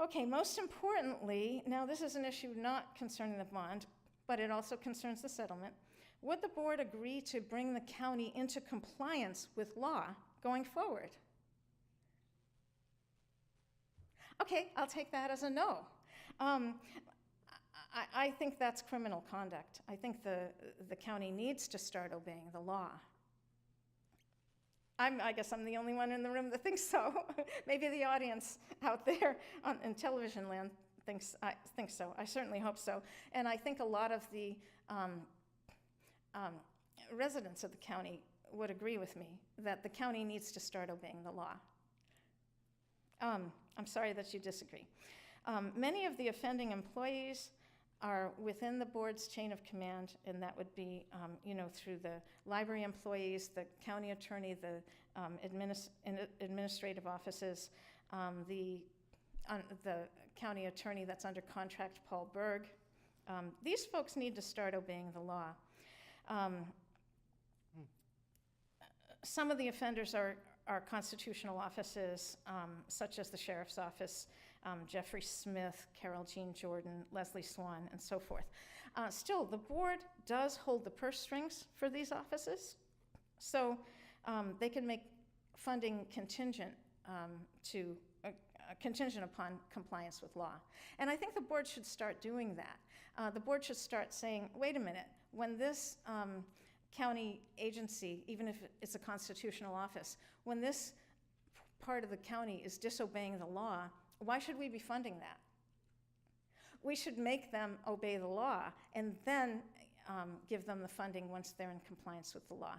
Okay, most importantly, now this is an issue not concerning the bond, but it also concerns the settlement. Would the board agree to bring the county into compliance with law going forward? Okay, I'll take that as a no. I think that's criminal conduct. I think the county needs to start obeying the law. I guess I'm the only one in the room that thinks so. Maybe the audience out there in television land thinks so. I certainly hope so. And I think a lot of the residents of the county would agree with me that the county needs to start obeying the law. I'm sorry that you disagree. Many of the offending employees are within the board's chain of command, and that would be, through the library employees, the county attorney, the administrative offices, the county attorney that's under contract, Paul Berg. These folks need to start obeying the law. Some of the offenders are constitutional offices, such as the sheriff's office, Jeffrey Smith, Carol Jean Jordan, Leslie Swan, and so forth. Still, the board does hold the purse strings for these offices, so they can make funding contingent contingent upon compliance with law. And I think the board should start doing that. The board should start saying, wait a minute, when this county agency, even if it's a constitutional office, when this part of the county is disobeying the law, why should we be funding that? We should make them obey the law and then give them the funding once they're in compliance with the law.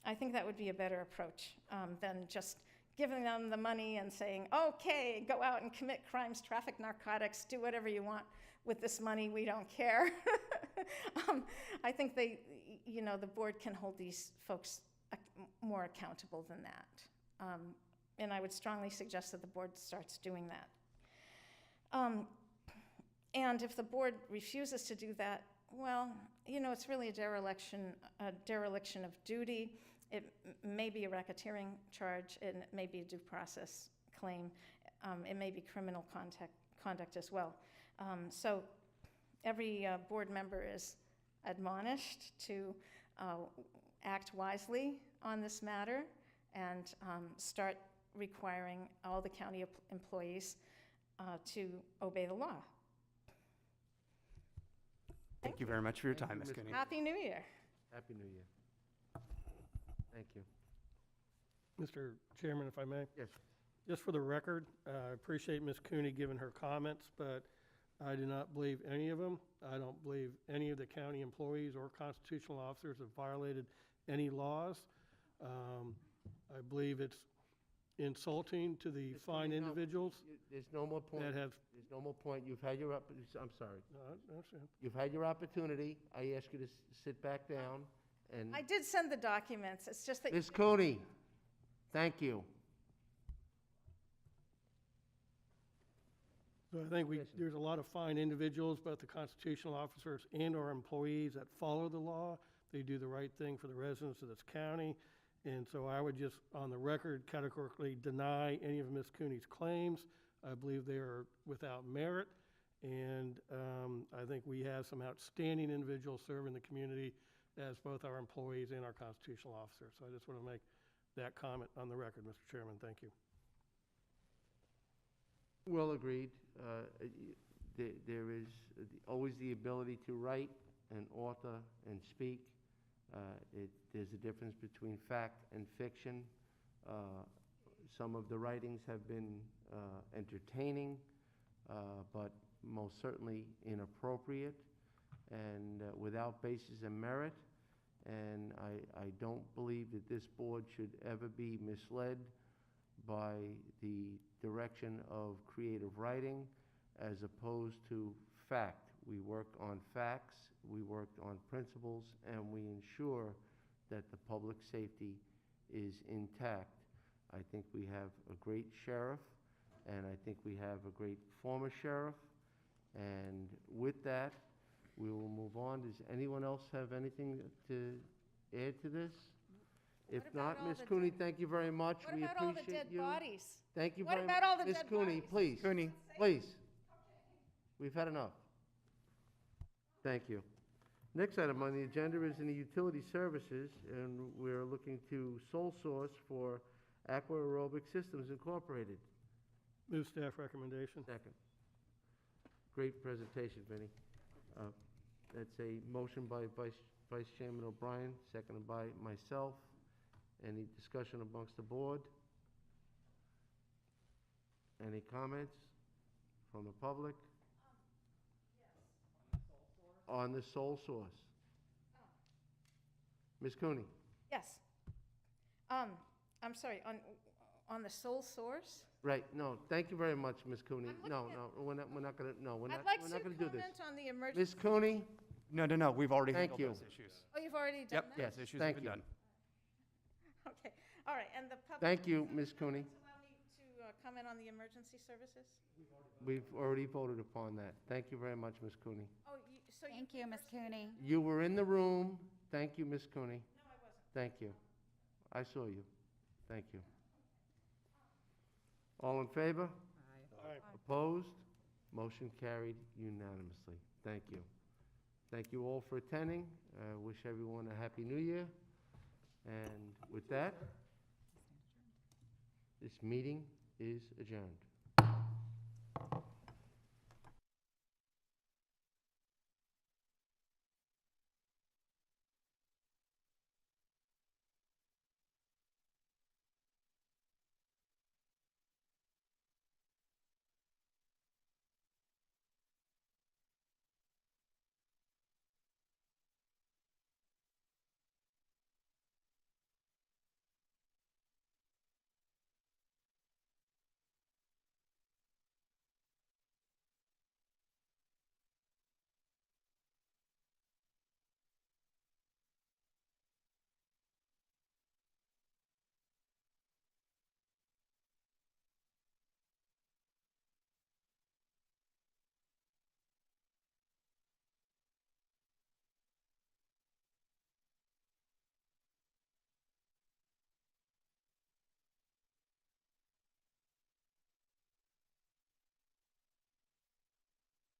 I think that would be a better approach than just giving them the money and saying, okay, go out and commit crimes, traffic narcotics, do whatever you want with this money, we don't care. I think the board can hold these folks more accountable than that. And I would strongly suggest that the board starts doing that. And if the board refuses to do that, well, it's really a dereliction of duty. It may be a racketeering charge, and it may be a due process claim. It may be criminal conduct as well. So every board member is admonished to act wisely on this matter and start requiring all the county employees to obey the law. Thank you very much for your time, Ms. Cooney. Happy New Year. Happy New Year. Thank you. Mr. Chairman, if I may? Yes. Just for the record, I appreciate Ms. Cooney giving her comments, but I do not believe any of them. I don't believe any of the county employees or constitutional officers have violated any laws. I believe it's insulting to the fine individuals. There's no more point. That have. There's no more point. You've had your I'm sorry. No, I understand. You've had your opportunity. I ask you to sit back down and. I did send the documents. It's just that. Ms. Cooney, thank you. So I think there's a lot of fine individuals, both the constitutional officers and our employees that follow the law. They do the right thing for the residents of this county, And so I would just, on the record, categorically deny any of Ms. Cooney's claims. I believe they are without merit, and I think we have some outstanding individuals serving the community as both our employees and our constitutional officers. So I just want to make that comment on the record, Mr. Chairman. Thank you. Well agreed. There is always the ability to write and author and speak. There's a difference between fact and fiction. Some of the writings have been entertaining, but most certainly inappropriate and without basis and merit. And I don't believe that this board should ever be misled by the direction of creative writing as opposed to fact. We work on facts, we work on principles, and we ensure that the public safety is intact. I think we have a great sheriff, and I think we have a great former sheriff. And with that, we will move on. Does anyone else have anything to add to this? If about not, all Ms. the Cooney, dead- thank you very much. What We about all the appreciate dead you. bodies? Thank you What very about much. all the Ms. dead Cooney, bodies? please. Cooney. Please. We've had enough. Thank you. Next item on the agenda is in the utility services, and we're looking to sole source for Aqua Aerobic Systems Incorporated. Move staff recommendation. Second. Great presentation, Vinnie. That's a motion by Vice Chairman O'Brien, seconded by myself. Any discussion amongst the board? Any comments from the public? On the sole source. Ms. Cooney? Yes. I'm sorry, on the sole source? Right, no, thank you very much, Ms. Cooney. I'm No, looking no, we're not gonna, no, we're I'd like not to gonna do this. comment on the emergency. Ms. Cooney? No, we've already Thank handled you. those issues. Oh, you've already done Yep, that? those issues Thank have been you. done. Okay, all right, and the public. Thank you, Ms. Cooney. Allow me to comment on the emergency services? We've already voted upon that. Thank you very much, Ms. Cooney. Oh, so you. Thank you, Ms. Cooney. You were in the room. Thank you, Ms. Cooney. No, I wasn't. Thank you. I saw you. Thank you. All in favor? Aye. Opposed? Motion carried unanimously. Thank you. Thank you all for attending. Wish everyone a Happy New Year. And with that, this meeting is adjourned.